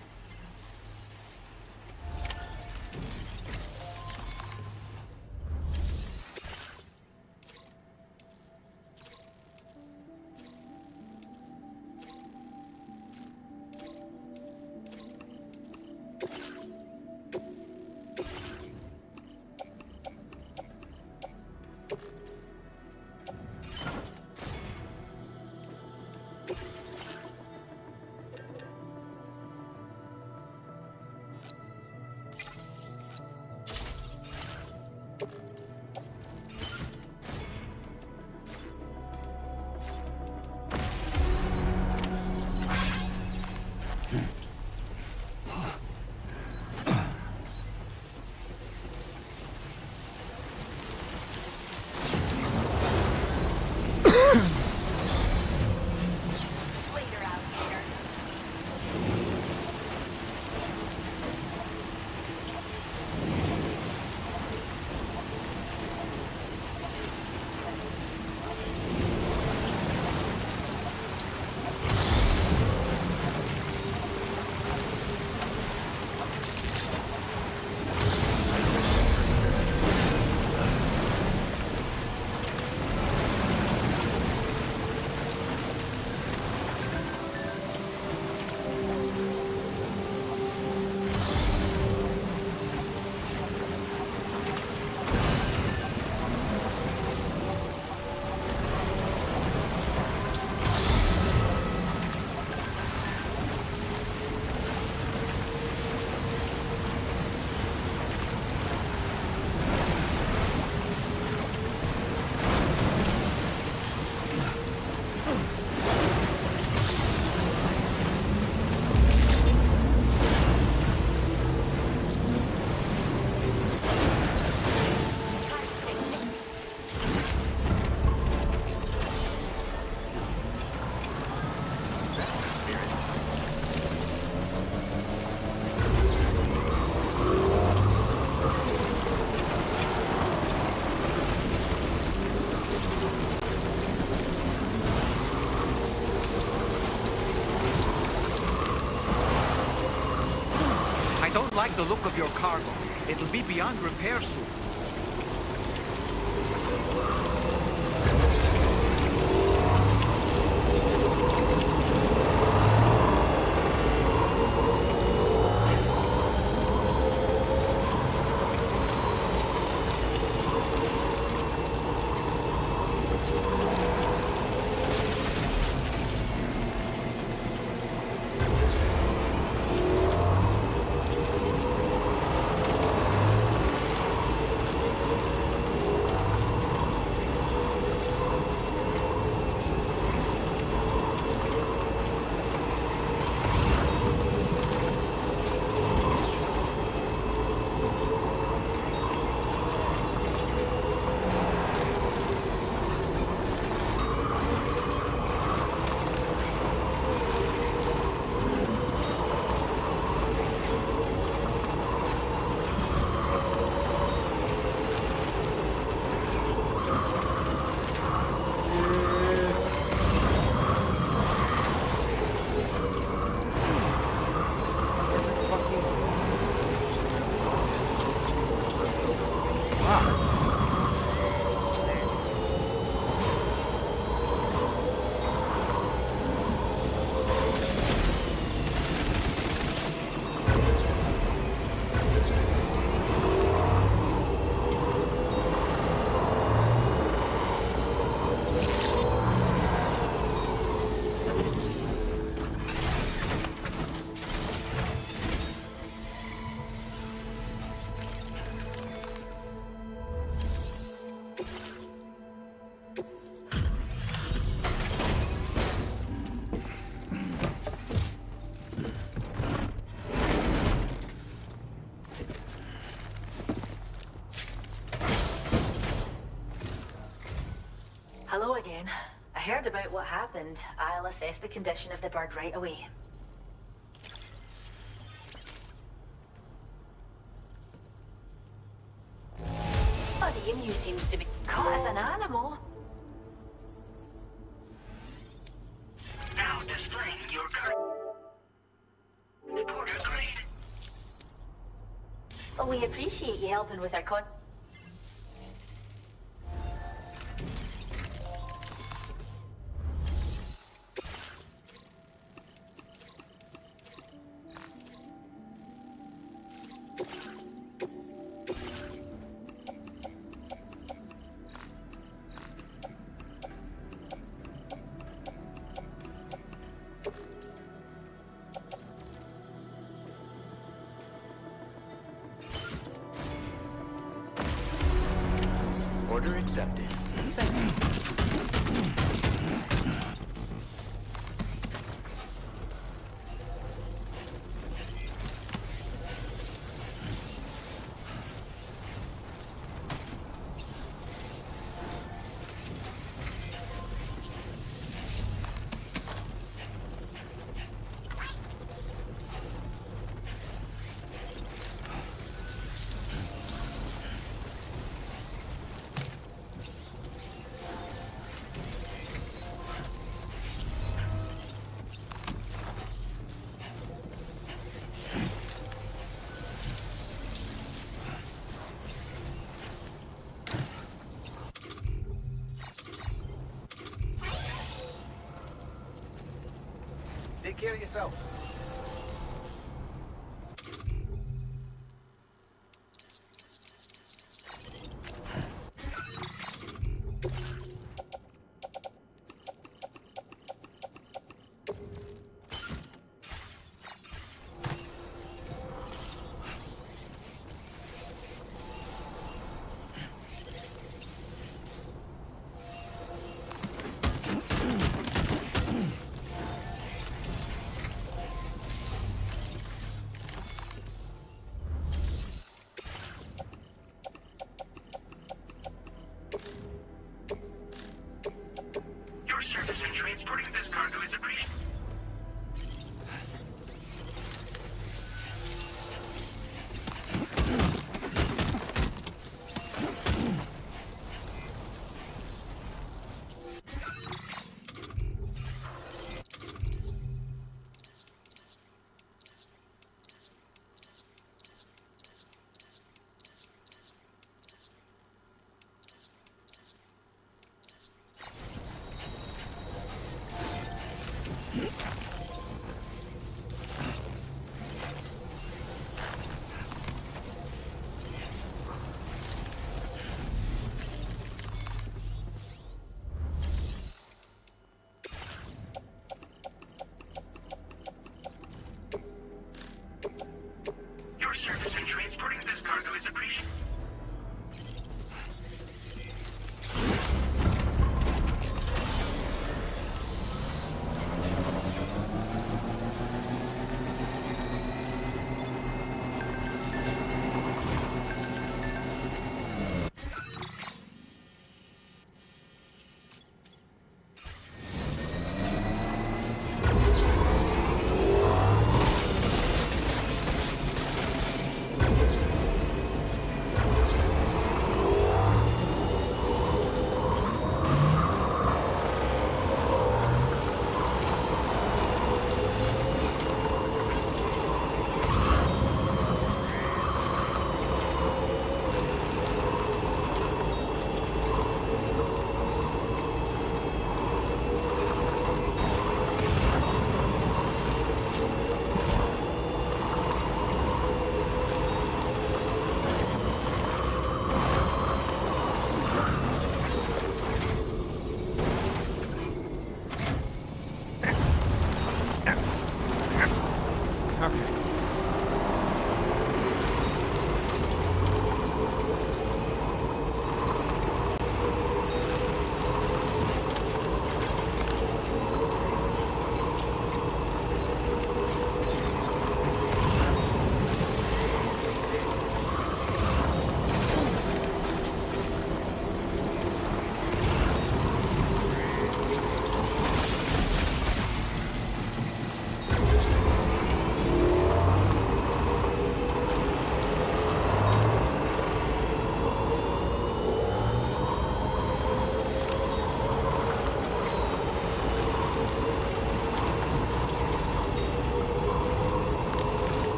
don't like the look of your cargo. It'll be beyond repair soon. Hello again. I heard about what happened. I'll assess the condition of the bird right away. Oh, the emu seems to be caught as an animal. Now displaying your current porter grade. Well, we appreciate you helping with our Order accepted. Take care of yourself.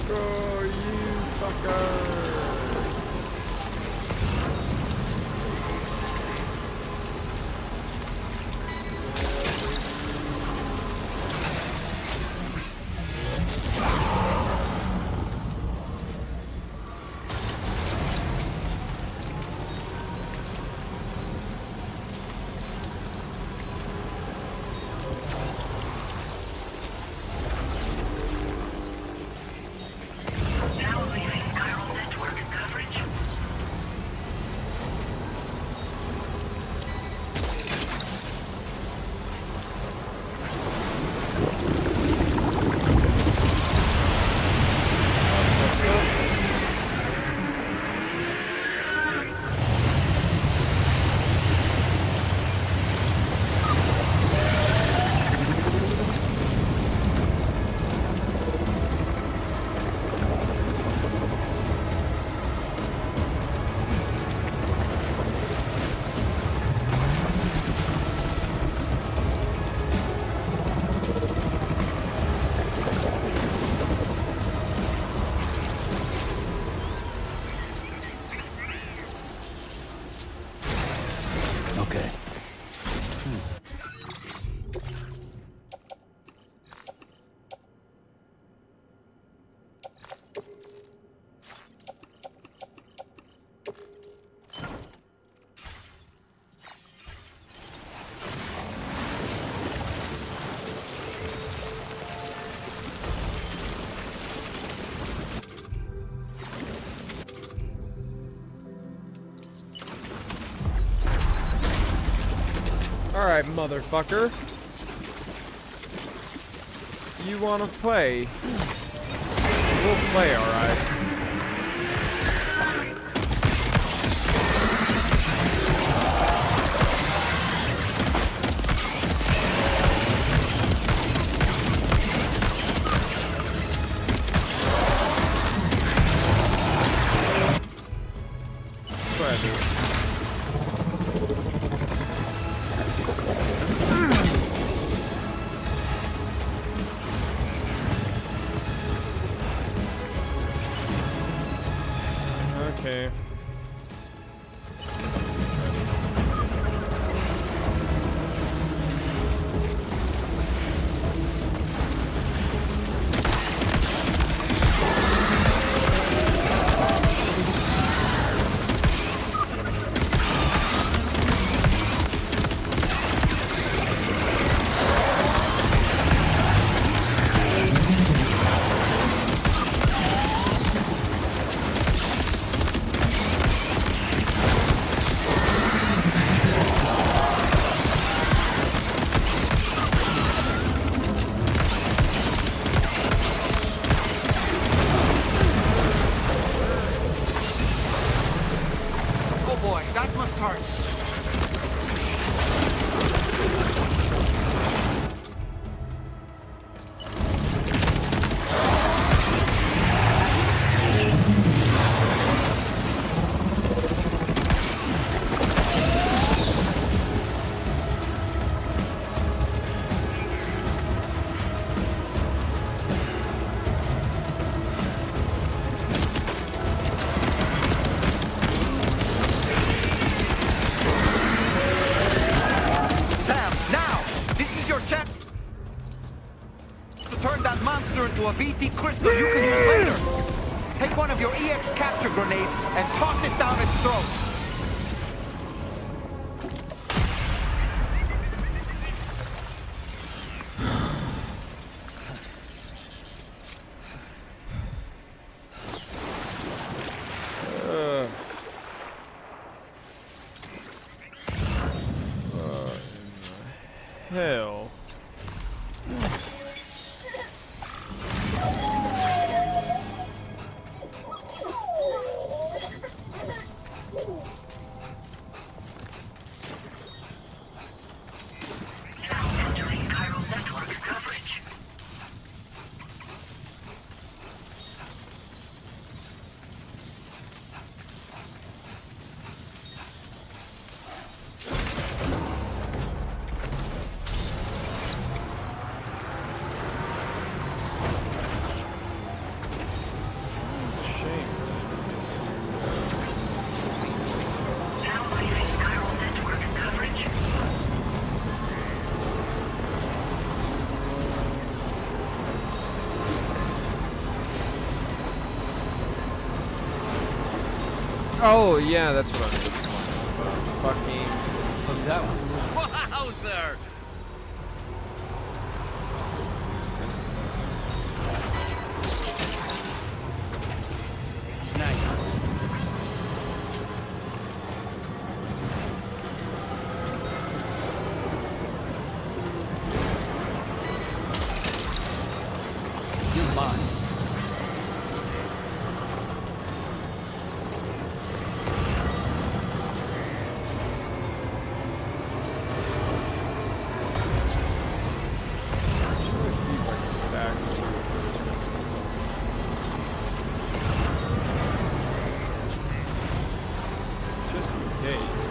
Oh, you sucker! Okay. Alright, motherfucker. You wanna play? We'll play, alright. Okay. Oh boy, that must hurt. Into a BT crystal you can use later. Take one of your EX capture grenades and toss it down its throat. Hell. Oh, yeah, that's what I'm looking for. Fucking... Look that one. Wowzer! Snag. You're mine. Just keep like a stack of just in case.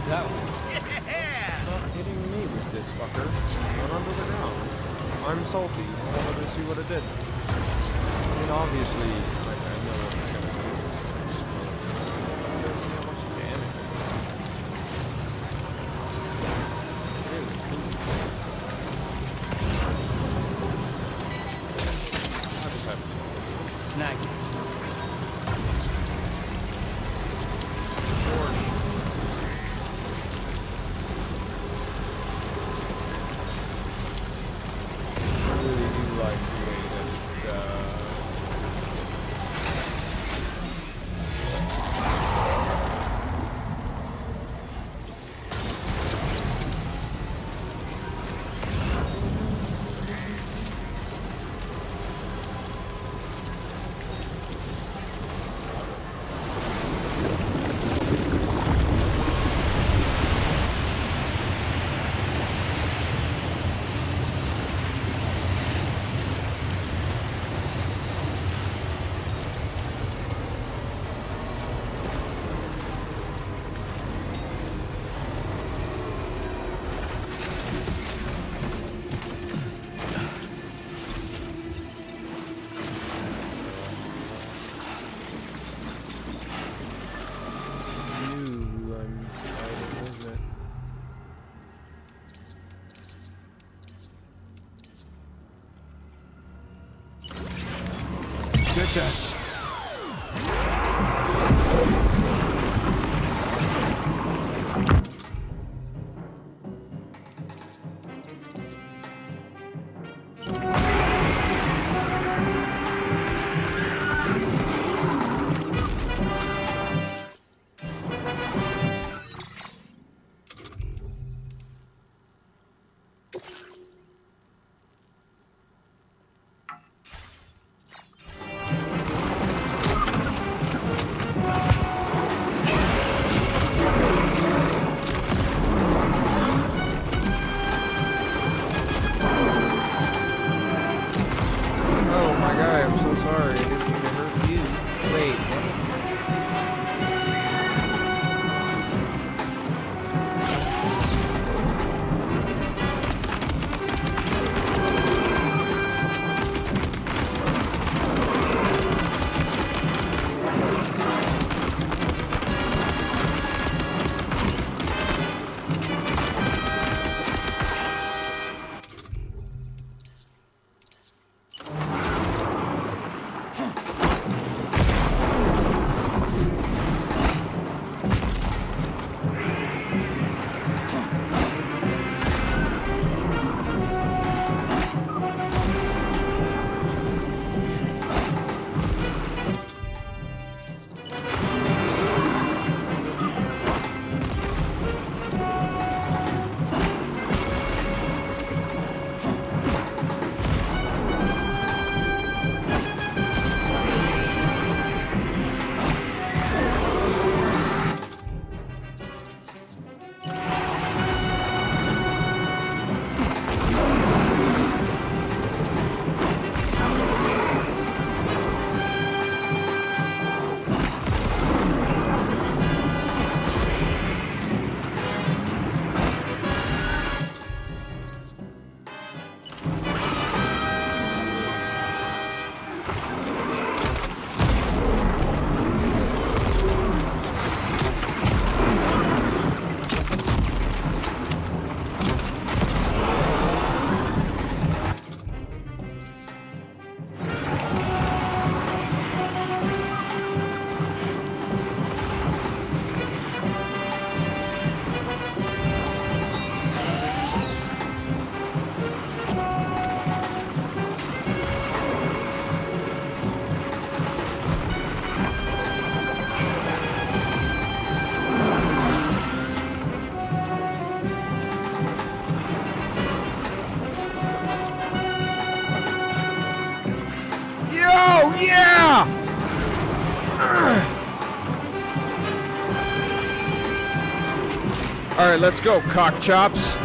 That one. Stop hitting me with this fucker. Run under the ground. I'm salty. I wanted to see what it did. I mean, obviously, like, I know what it's gonna do. It's gonna explode. It doesn't see how much damage. Really pink. I just have to. Snag it. Good job. Alright, let's go, cock chops.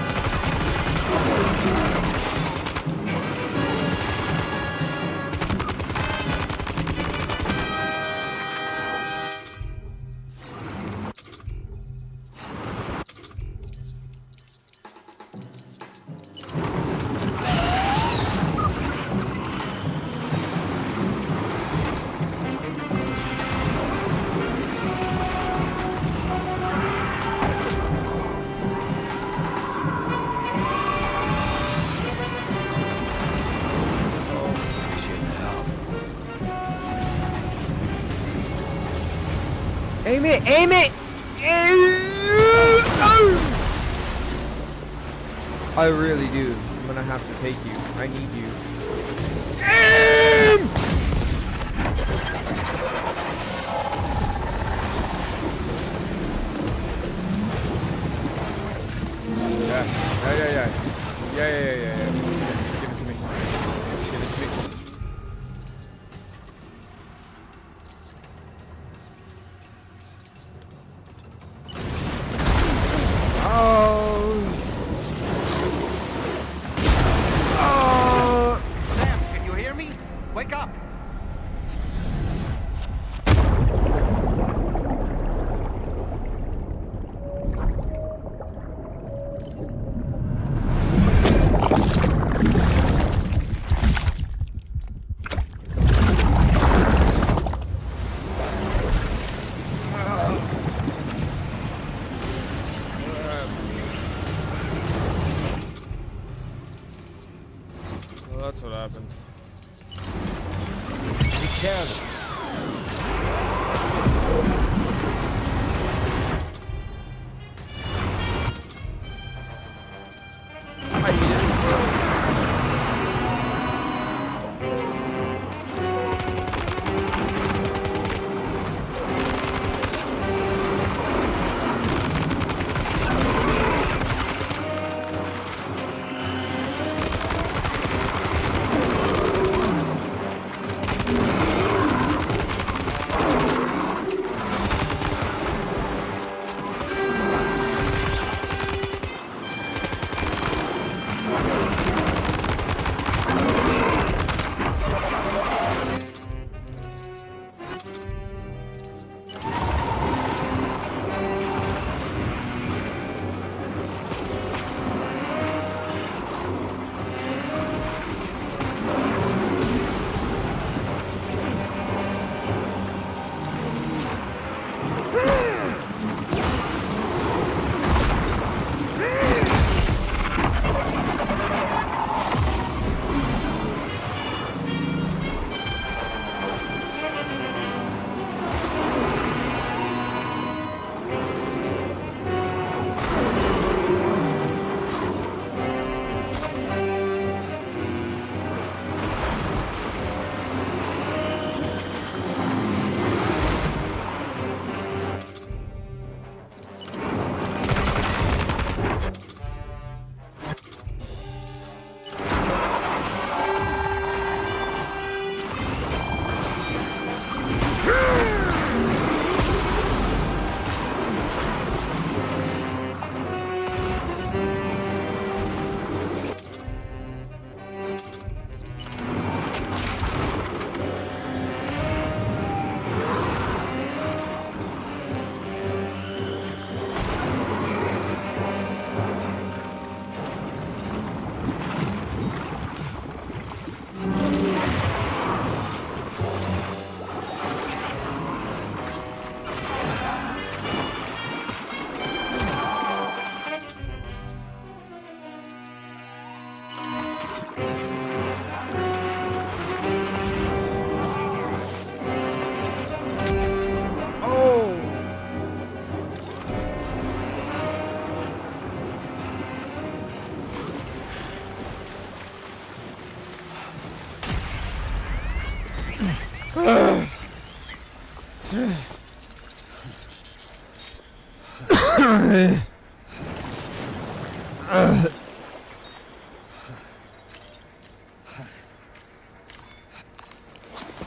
Aim it! Aim it! I really do. I'm gonna have to take you. I need you. Aim! Yeah. Give it to me. Give it to me. Sam, can you hear me? Wake up! Well, that's what happened. Be careful.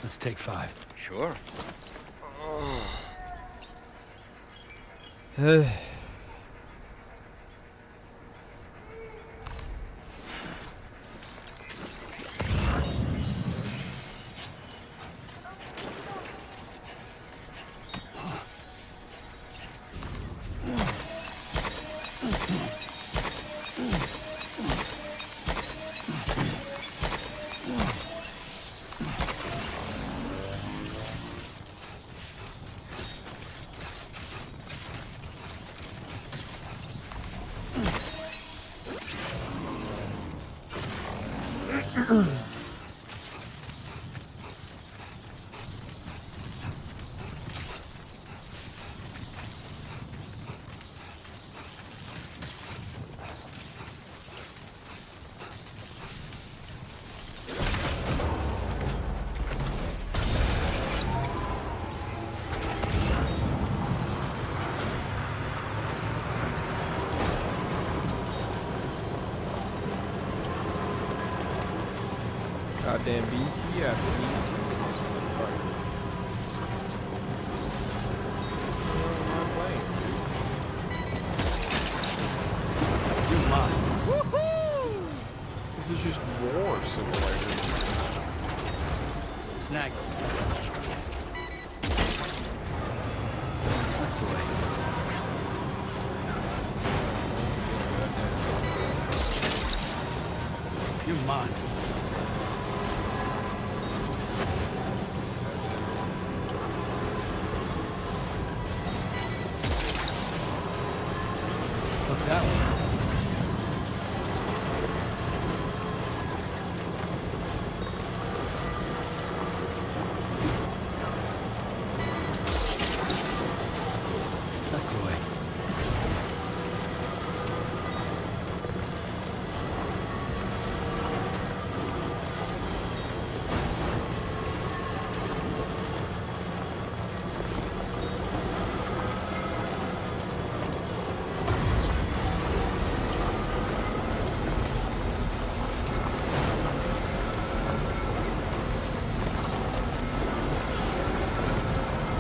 Let's take 5. Sure. Goddamn BT after BT. This is just war simulator. Snag. That's the way. You're mine. What's that one? That's the way.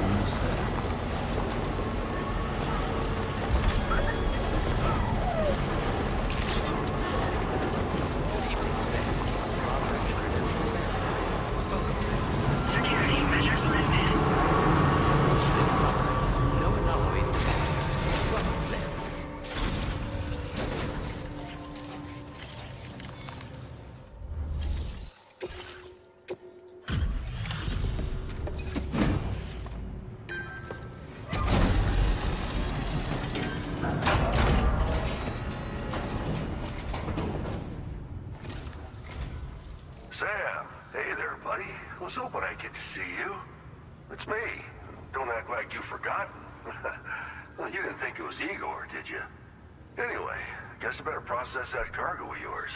Almost there. Security measures lifted. No anomalies detected. Welcome, Sam. Sam, hey there, buddy. Was hoping I'd get to see you. It's me. Don't act like you've forgotten. Well, you didn't think it was Igor, did you? Anyway, guess I better process that cargo of yours.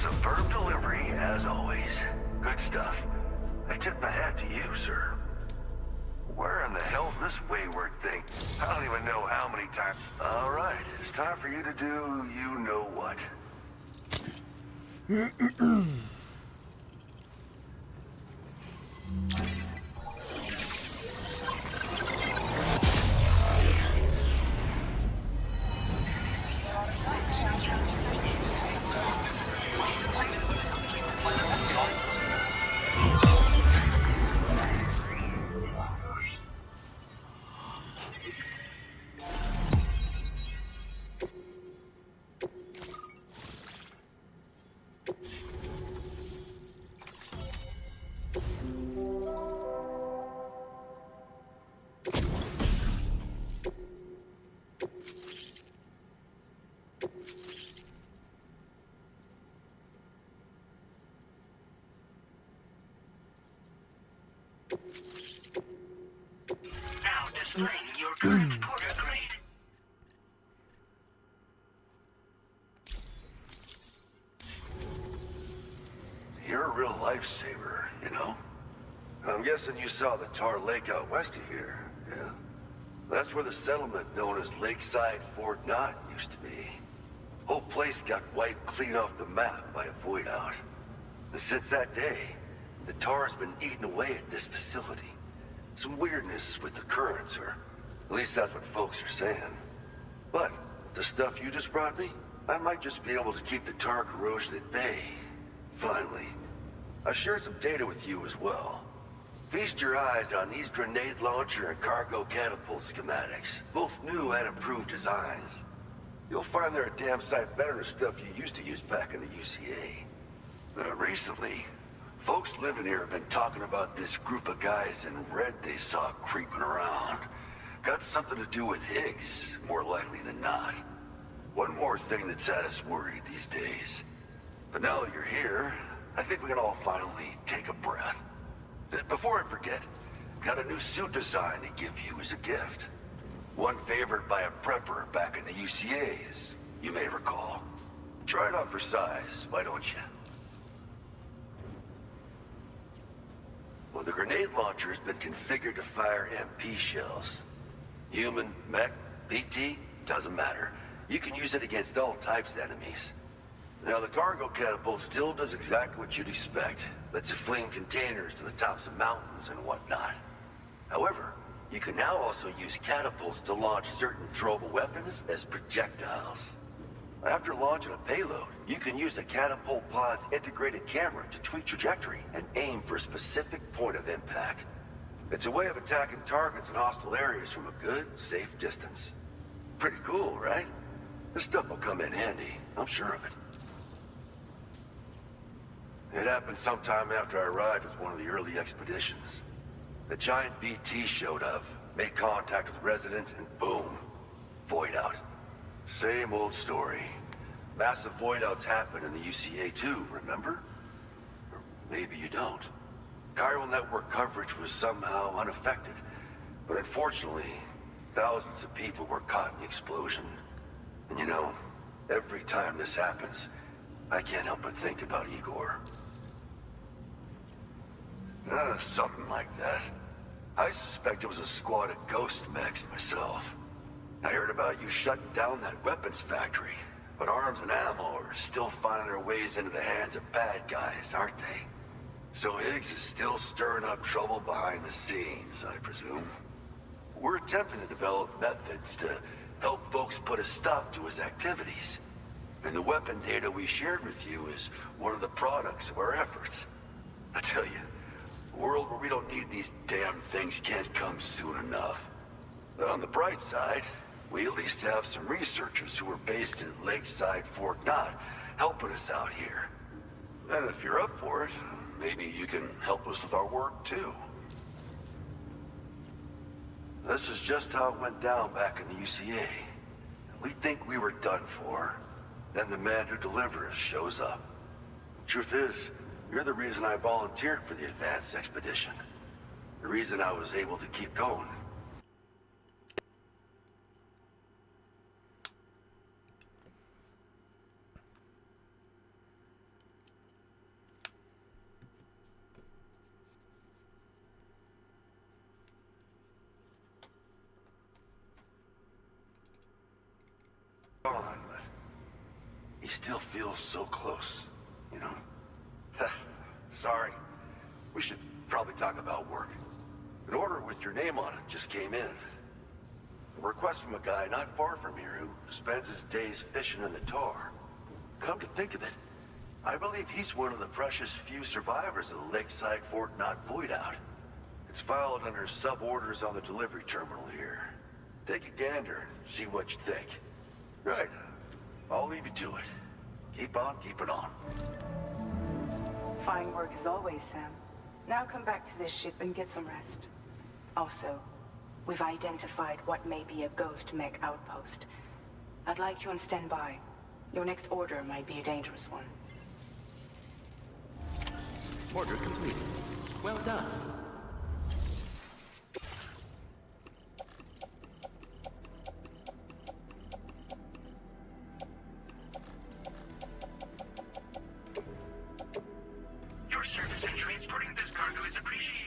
Superb delivery, as always. Good stuff. I tip my hat to you, sir. Where in the hell's this wayward thing? I don't even know how many times. All right, it's time for you to do you know what. Now displaying your current porter grade. You're a real lifesaver, you know? I'm guessing you saw the tar lake out west of here, yeah? That's where the settlement known as Lakeside Fort Knott used to be. Whole place got wiped clean off the map by a void out. And since that day, the tar's been eating away at this facility. Some weirdness with the currents, or at least that's what folks are saying. But the stuff you just brought me, I might just be able to keep the tar corrosion at bay. Finally. I've shared some data with you as well. Feast your eyes on these grenade launcher and cargo catapult schematics, both new and improved designs. You'll find they're a damn sight better than stuff you used to use back in the UCA. Recently, folks living here have been talking about this group of guys in red they saw creeping around. Got something to do with Higgs, more likely than not. One more thing that's had us worried these days. But now that you're here, I think we can all finally take a breath. Before I forget, got a new suit design to give you as a gift. One favored by a prepper back in the UCAs, you may recall. Try it on for size, why don't you? Well, the grenade launcher has been configured to fire MP shells. Human, mech, BT, doesn't matter. You can use it against all types of enemies. Now, the cargo catapult still does exactly what you'd expect. Lets you fling containers to the tops of mountains and whatnot. However, you can now also use catapults to launch certain throwable weapons as projectiles. After launching a payload, you can use the catapult pod's integrated camera to tweak trajectory and aim for a specific point of impact. It's a way of attacking targets in hostile areas from a good, safe distance. Pretty cool, right? This stuff will come in handy, I'm sure of it. It happened sometime after I arrived with one of the early expeditions. The giant BT showed up, made contact with residents, and boom, void out. Same old story. Massive void outs happen in the UCA too, remember? Or maybe you don't. Chiral network coverage was somehow unaffected, but unfortunately, thousands of people were caught in the explosion. And you know, every time this happens, I can't help but think about Igor. Something like that. I suspect it was a squad of ghost mechs myself. I heard about you shutting down that weapons factory, but arms and ammo are still finding their ways into the hands of bad guys, aren't they? So Higgs is still stirring up trouble behind the scenes, I presume. We're attempting to develop methods to help folks put a stop to his activities. And the weapon data we shared with you is one of the products of our efforts. I tell you, a world where we don't need these damn things can't come soon enough. But on the bright side, we at least have some researchers who are based in Lakeside Fort Knott helping us out here. And if you're up for it, maybe you can help us with our work too. This is just how it went down back in the UCA. We think we were done for. Then the man who delivers shows up. Truth is, you're the reason I volunteered for the advanced expedition. The reason I was able to keep going. But he still feels so close, you know? Sorry. We should probably talk about work. An order with your name on it just came in. A request from a guy not far from here who spends his days fishing in the tar. Come to think of it, I believe he's one of the precious few survivors of the Lakeside Fort Knott void out. It's filed under sub-orders on the delivery terminal here. Take a gander and see what you think. Right. I'll leave you to it. Keep on keeping on. Fine work as always, Sam. Now come back to this ship and get some rest. Also, we've identified what may be a ghost mech outpost. I'd like you on standby. Your next order might be a dangerous one. Order complete. Well done. Your service in transporting this cargo is appreciated.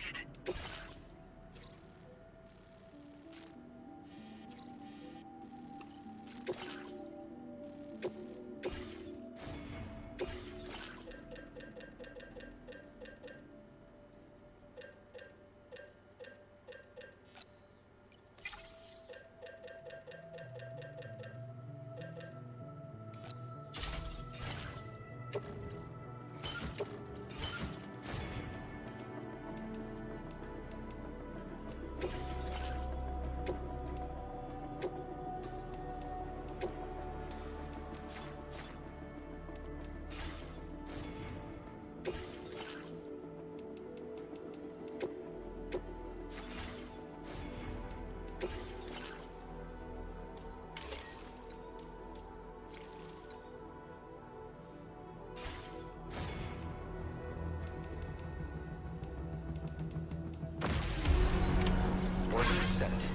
Order accepted.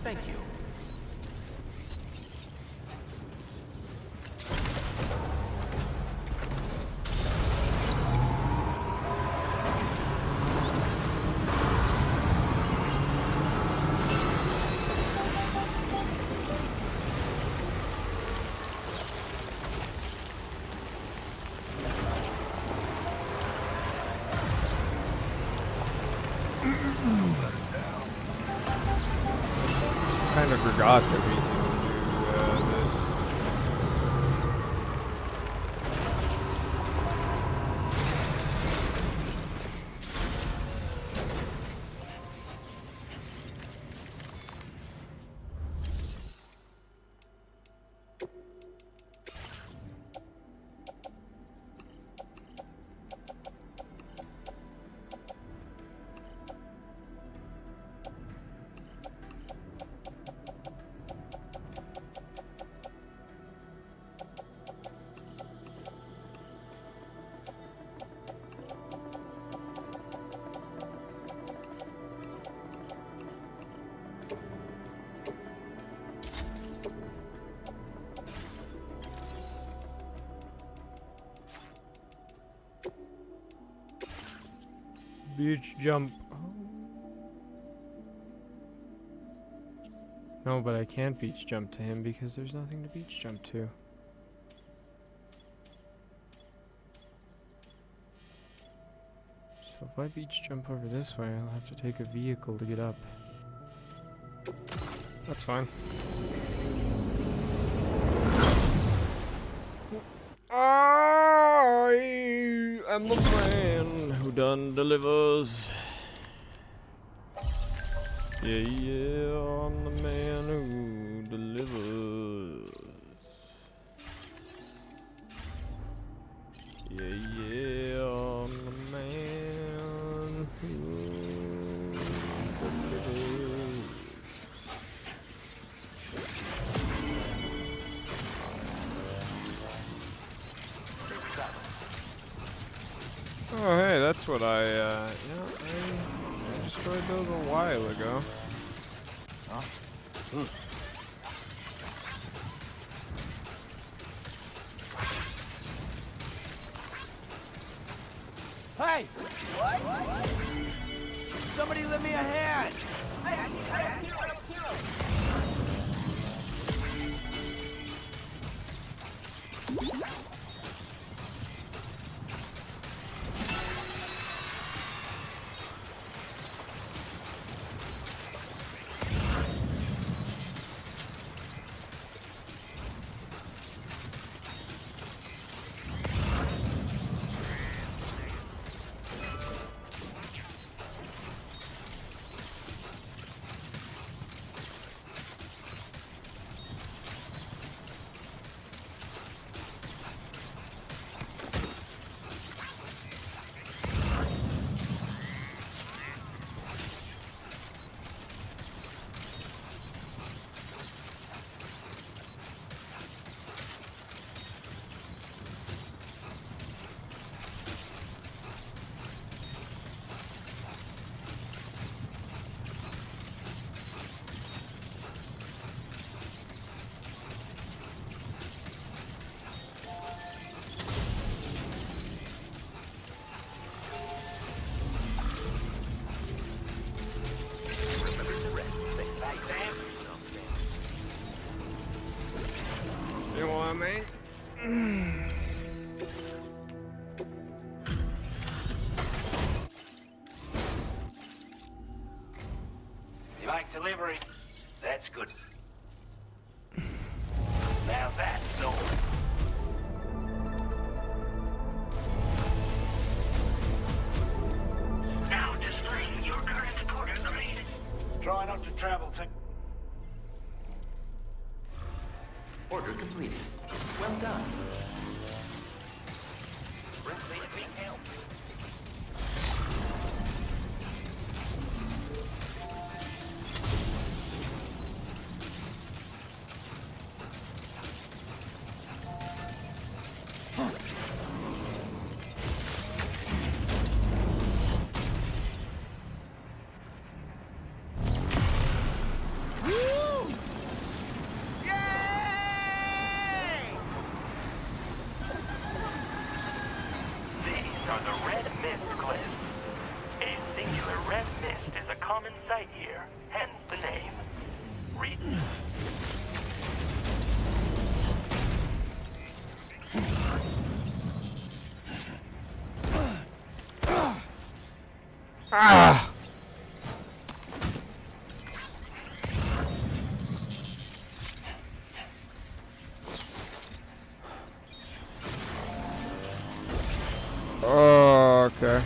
Thank you. Kind of forgot that we can do this. Beach jump. No, but I can't beach jump to him because there's nothing to beach jump to. So if I beach jump over this way, I'll have to take a vehicle to get up. That's fine. I am the man who done delivers. Yeah, yeah, I'm the man who delivers. Yeah, yeah, I'm the man who delivers. Oh, hey, that's what I destroyed those a while ago. Huh? Hey! What? Somebody lend me a hand! Hey, I need help too! You know what I mean? You like delivery? That's good. Now that's all. completed. Well done. Brinkley, need help. Here, hence the name. Read. Ah! Oh, okay.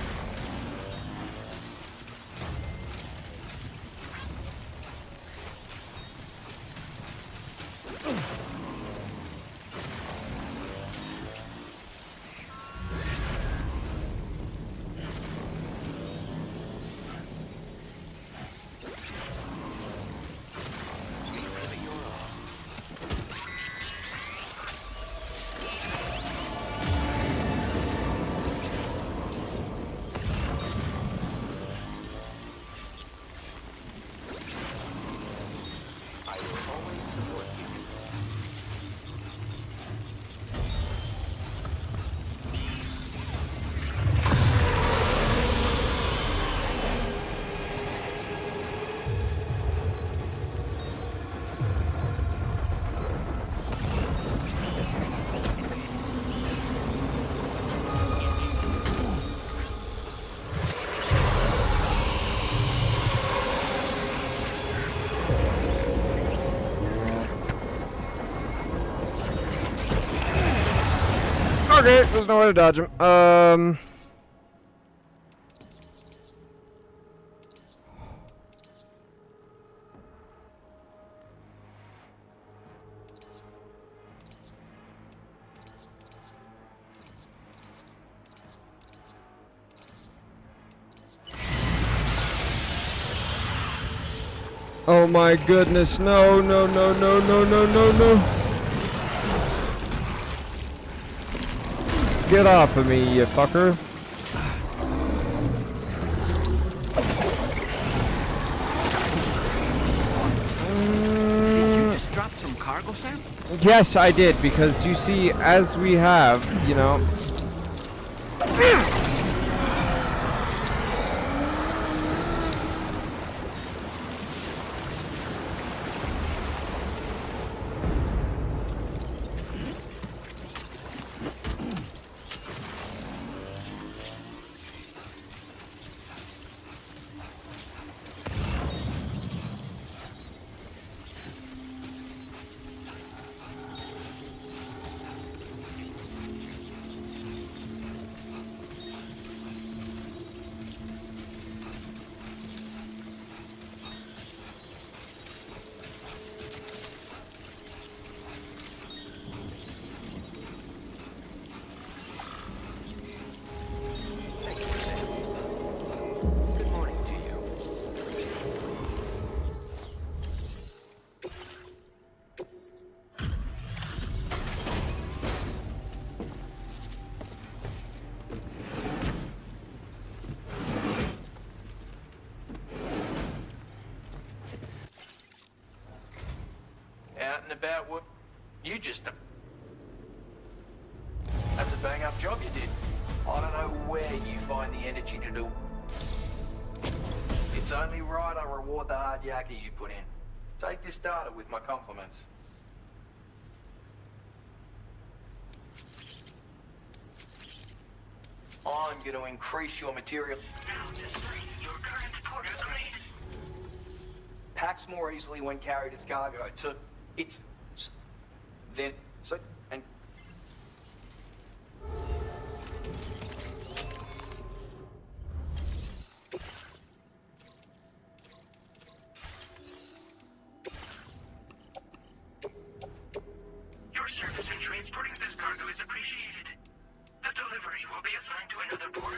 Okay, there's no way to dodge him. Oh my goodness, no, no, no, no, no, no, no, no. Get off of me, you fucker. Did you just drop some cargo, Sam? Yes, I did, because you see, as we have, you know... Out and about, what? You just... That's a bang-up job you did. I don't know where you find the energy to do... It's only right I reward the hard yakka you put in. Take this data with my compliments. I'm going to increase your material... Packs more easily when carried as cargo, too. It's... Then... So... And... Your another porter?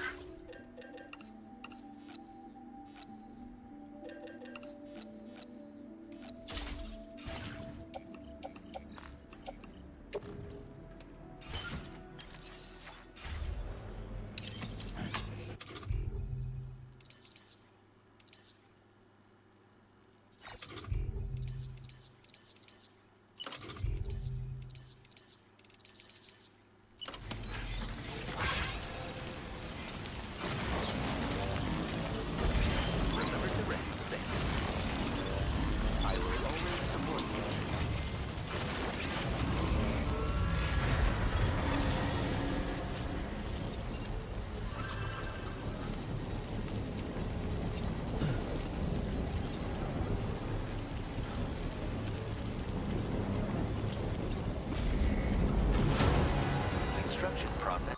Construction process.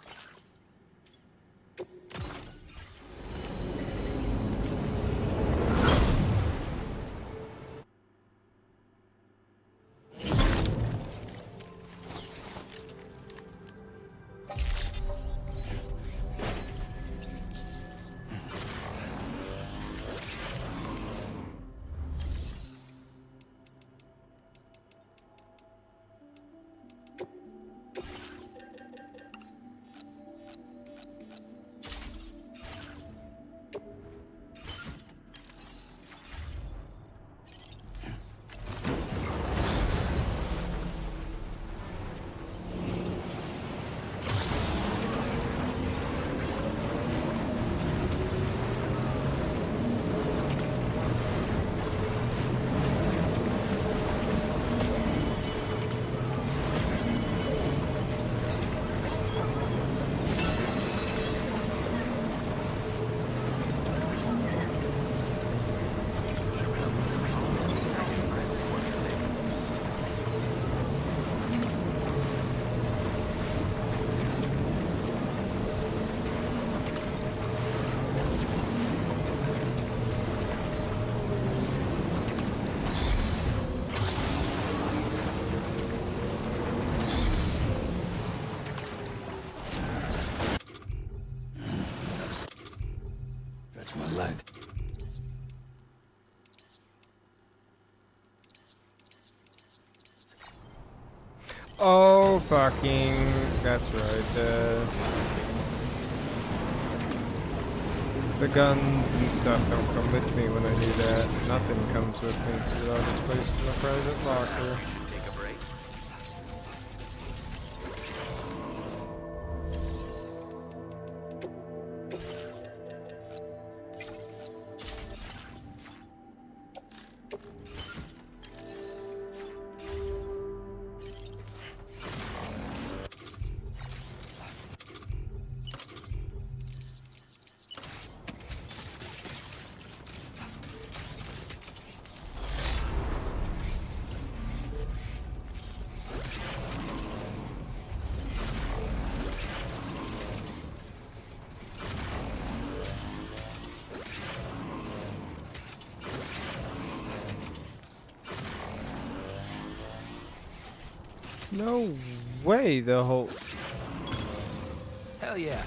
Stretch my legs. Oh, fucking. That's right. The guns and stuff don't come with me when I do that. Nothing comes with me without it's placed in a private locker. Take a break. No way, the whole... Hell yeah.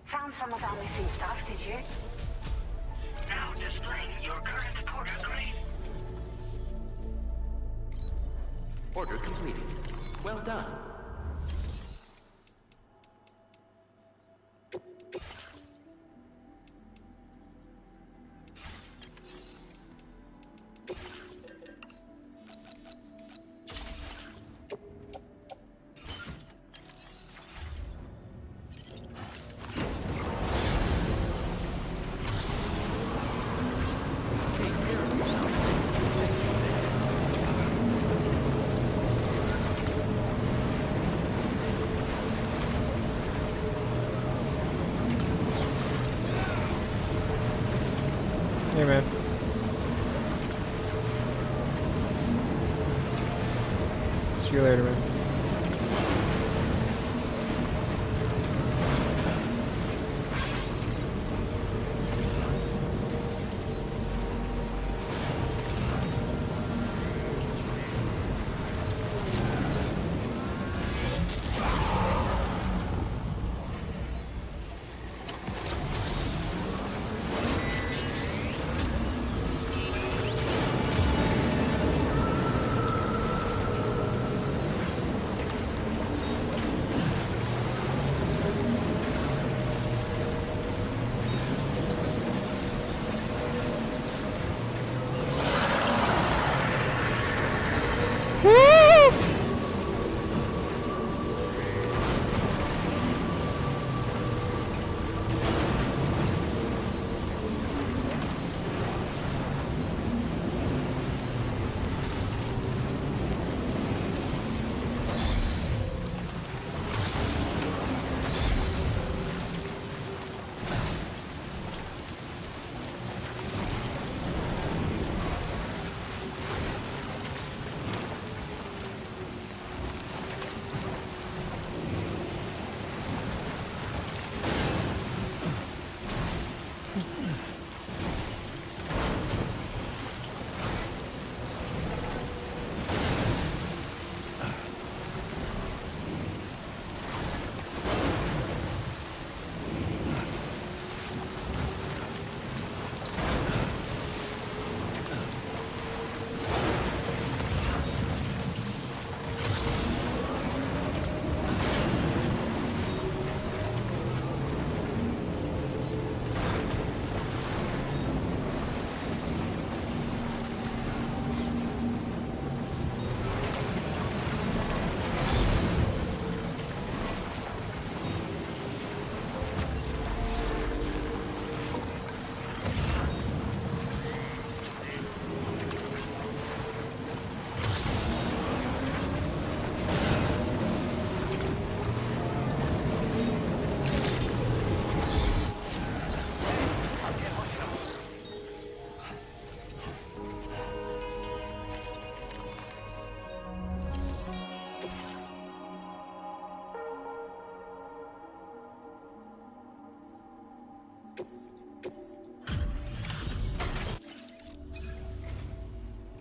Found some of our missing stuff, did you? Now displaying your current porter grade. Order completed. Well done. Hey, man. See you later, man.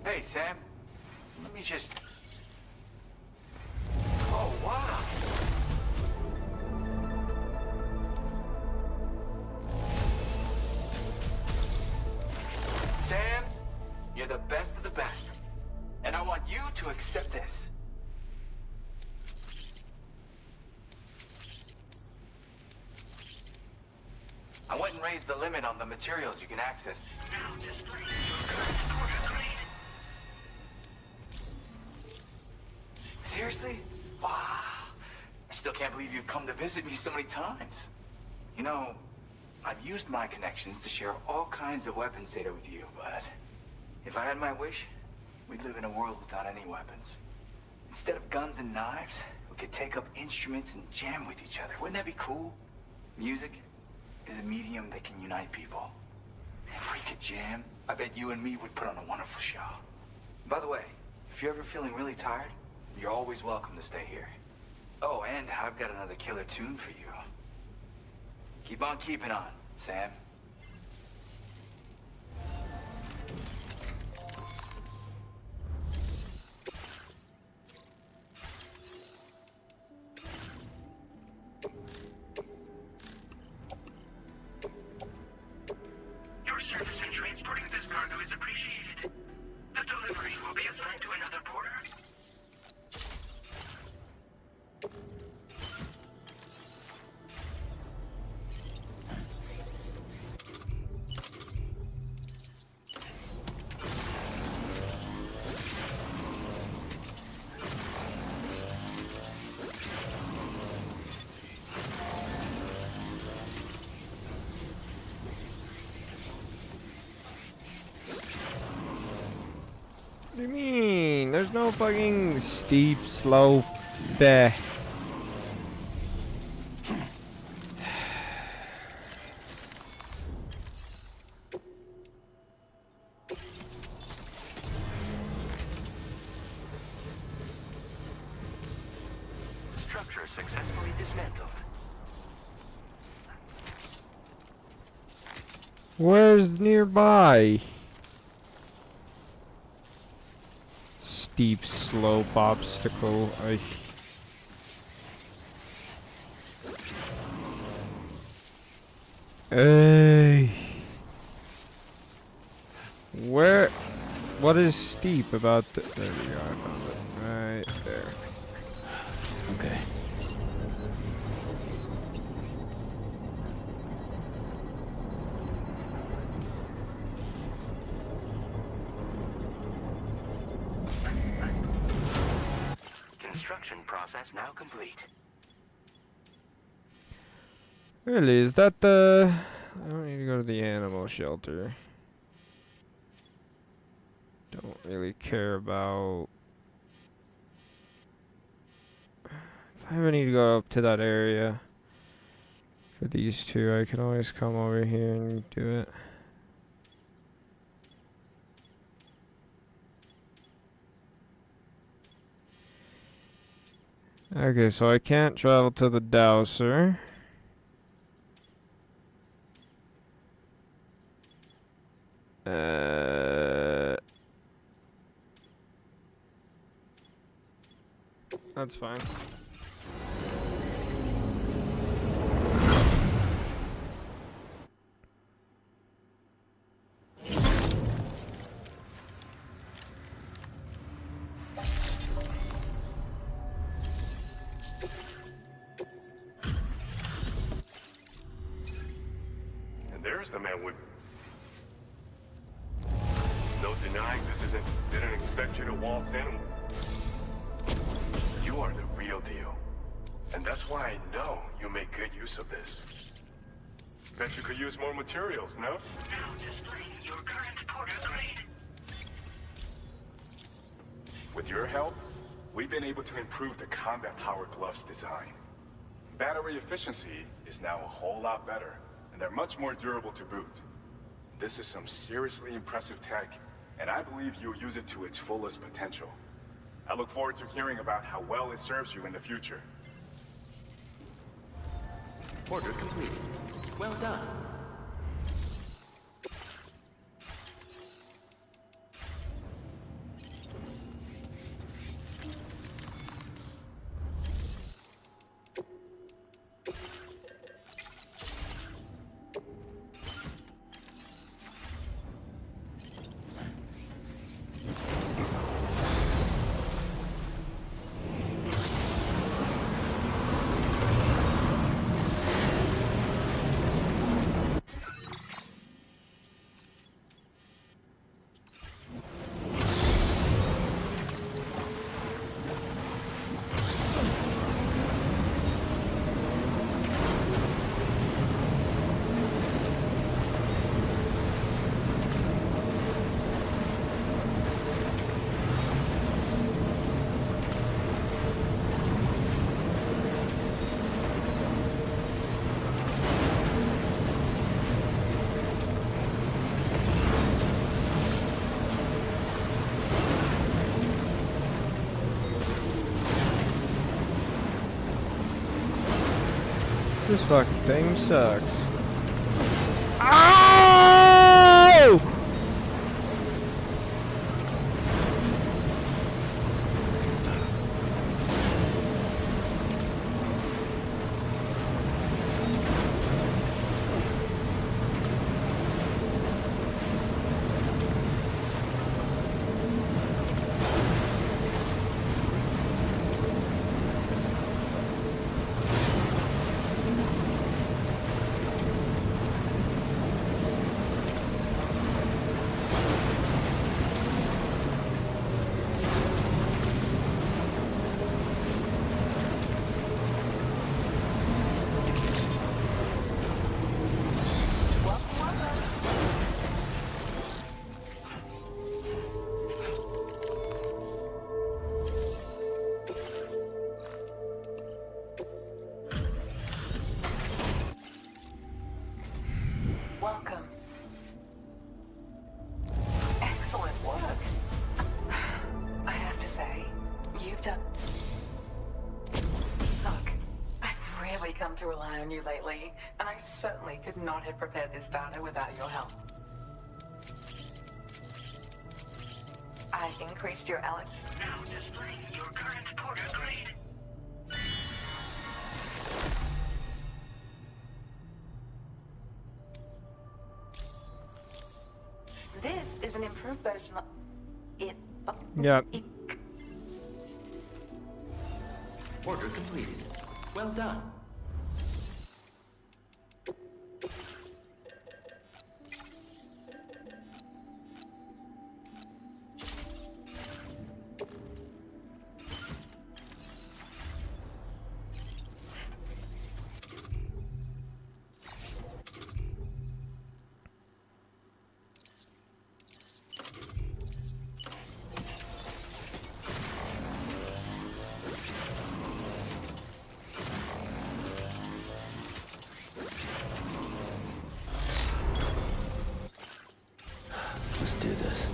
Hey, Sam. Let me just... Oh, wow. Sam, you're the best of the best. And I want you to accept this. I went and raised the limit on the materials you can access. Now display your current porter grade. Seriously? Wow. I still can't believe you've come to visit me so many times. You know, I've used my connections to share all kinds of weapons data with you, but if I had my wish, we'd live in a world without any weapons. Instead of guns and knives, we could take up instruments and jam with each other. Wouldn't that be cool? Music is a medium that can unite people. If we could jam, I bet you and me would put on a wonderful show. By the way, if you're ever feeling really tired, you're always welcome to stay here. Oh, and I've got another killer tune for you. Keep on keeping on, Sam. Your service in transporting this cargo is appreciated. The delivery will be assigned to another porter. What do you mean? There's no fucking steep slope there. structure successfully dismantled. Where's nearby? Steep slope obstacle. Hey. Where? What is steep about the? There we go. I found it. Right there. Okay. Construction process now complete. Really? Is that the? I don't need to go to the animal shelter. Don't really care about. If I ever need to go up to that area for these two, I can always come over here and do it. Okay, so I can't travel to the Dowser. That's fine. And there's the man with... No denying this isn't... Didn't expect you to waltz in. You are the real deal. And that's why I know you make good use of this. Bet you could use more materials, no? Now display your current porter grade. With your help, we've been able to improve the combat power gloves design. Battery efficiency is now a whole lot better, and they're much more durable to boot. This is some seriously impressive tech, and I believe you'll use it to its fullest potential. I look forward to hearing about how well it serves you in the future. Order complete. Well done. This fucking thing sucks. Ow! really come to rely on you lately, and I certainly could not have prepared this data without your help. I increased your Alex. Now displaying your current Porter grade. This is an improved version of it. Yeah. Order completed. Well done. Let's do this.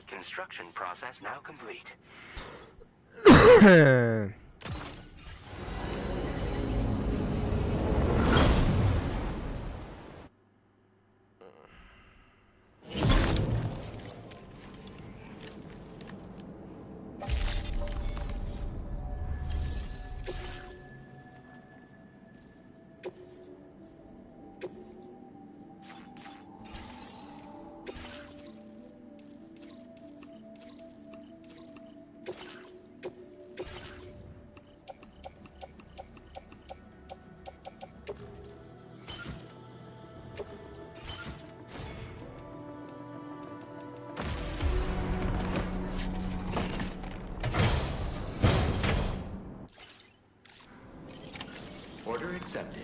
Construction process now complete. Order accepted.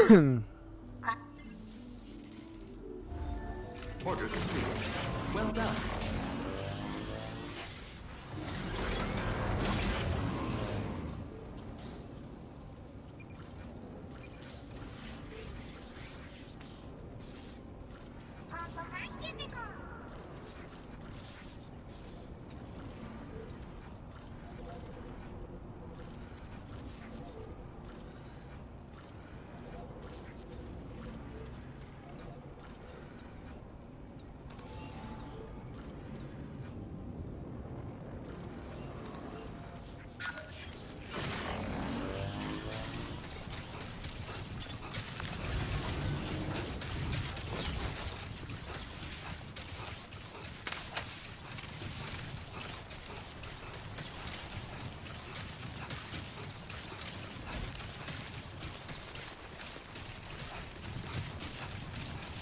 Order complete. Well done.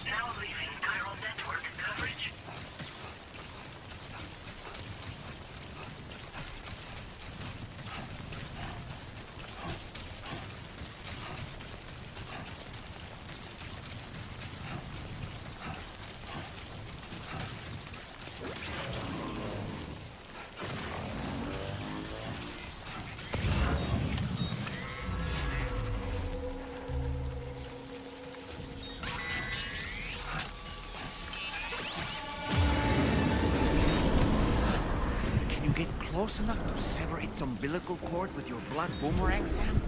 Now leaving chiral network coverage. Can you get close enough to sever its umbilical cord with your blood boomerang, Sam?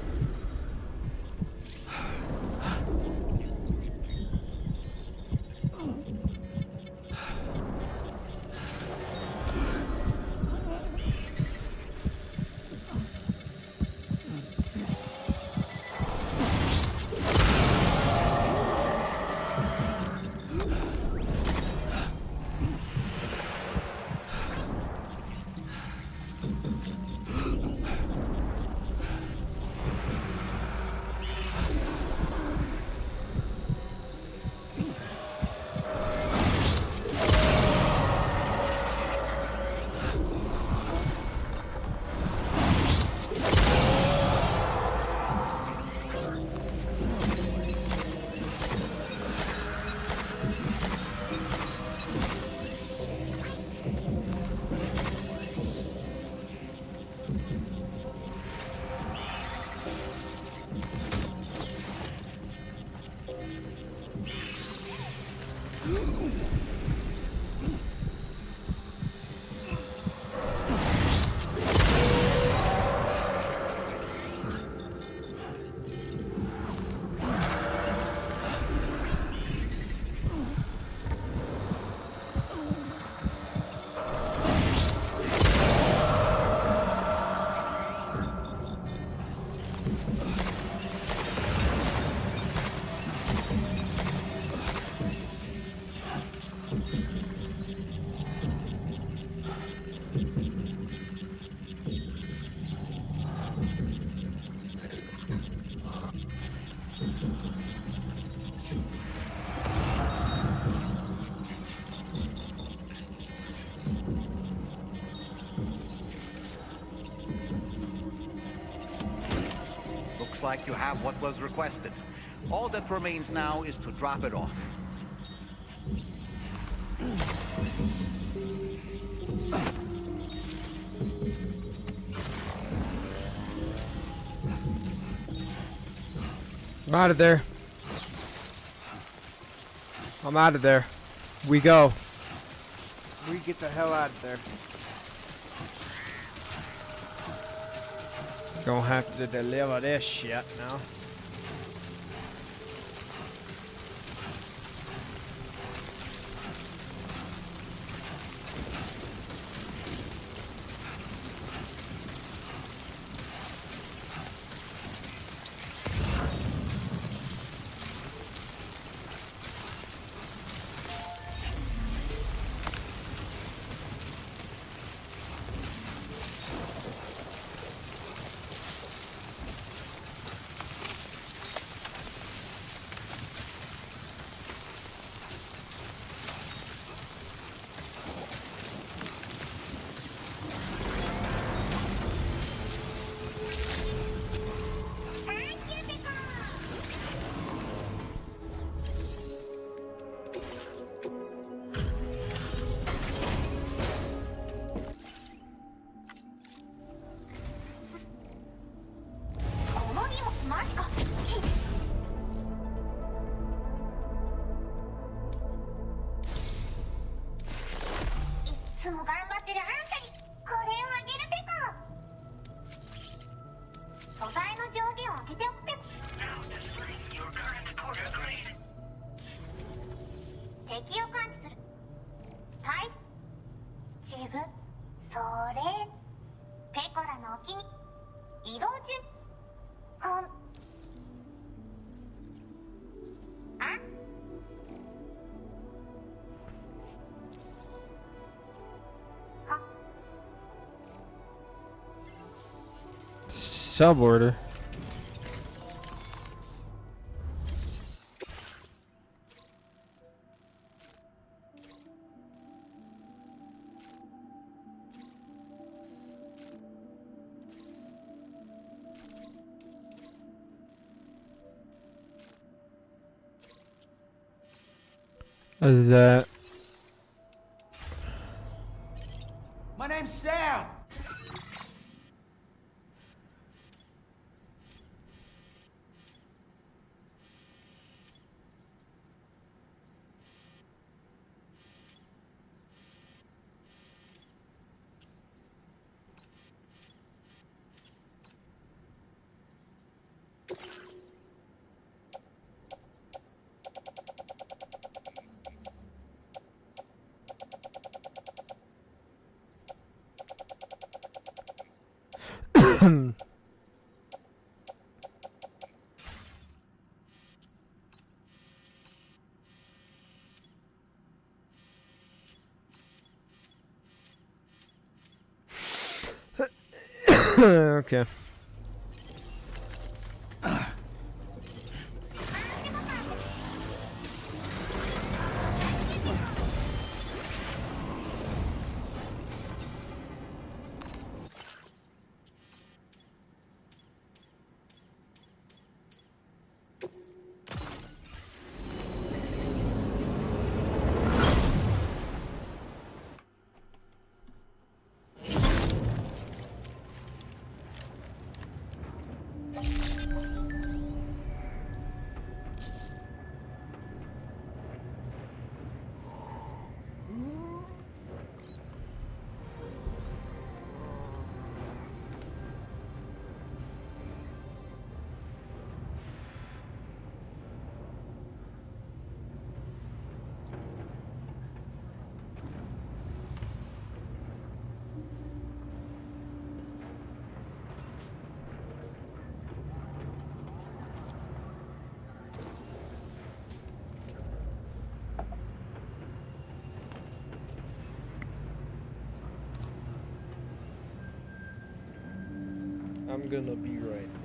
Looks like you have what was requested. All that remains now is to drop it off. I'm out of there. I'm out of there. We go. We get the hell out of there. Gonna have to deliver this shit now. つも頑張ってるあんたにこれをあげるペコ。素材の上限を上げておくペコ。敵を感知する。対自分それペコラのお気に移動中ほんあSuborder. What is that? My name's Sam. Okay. I'm gonna be right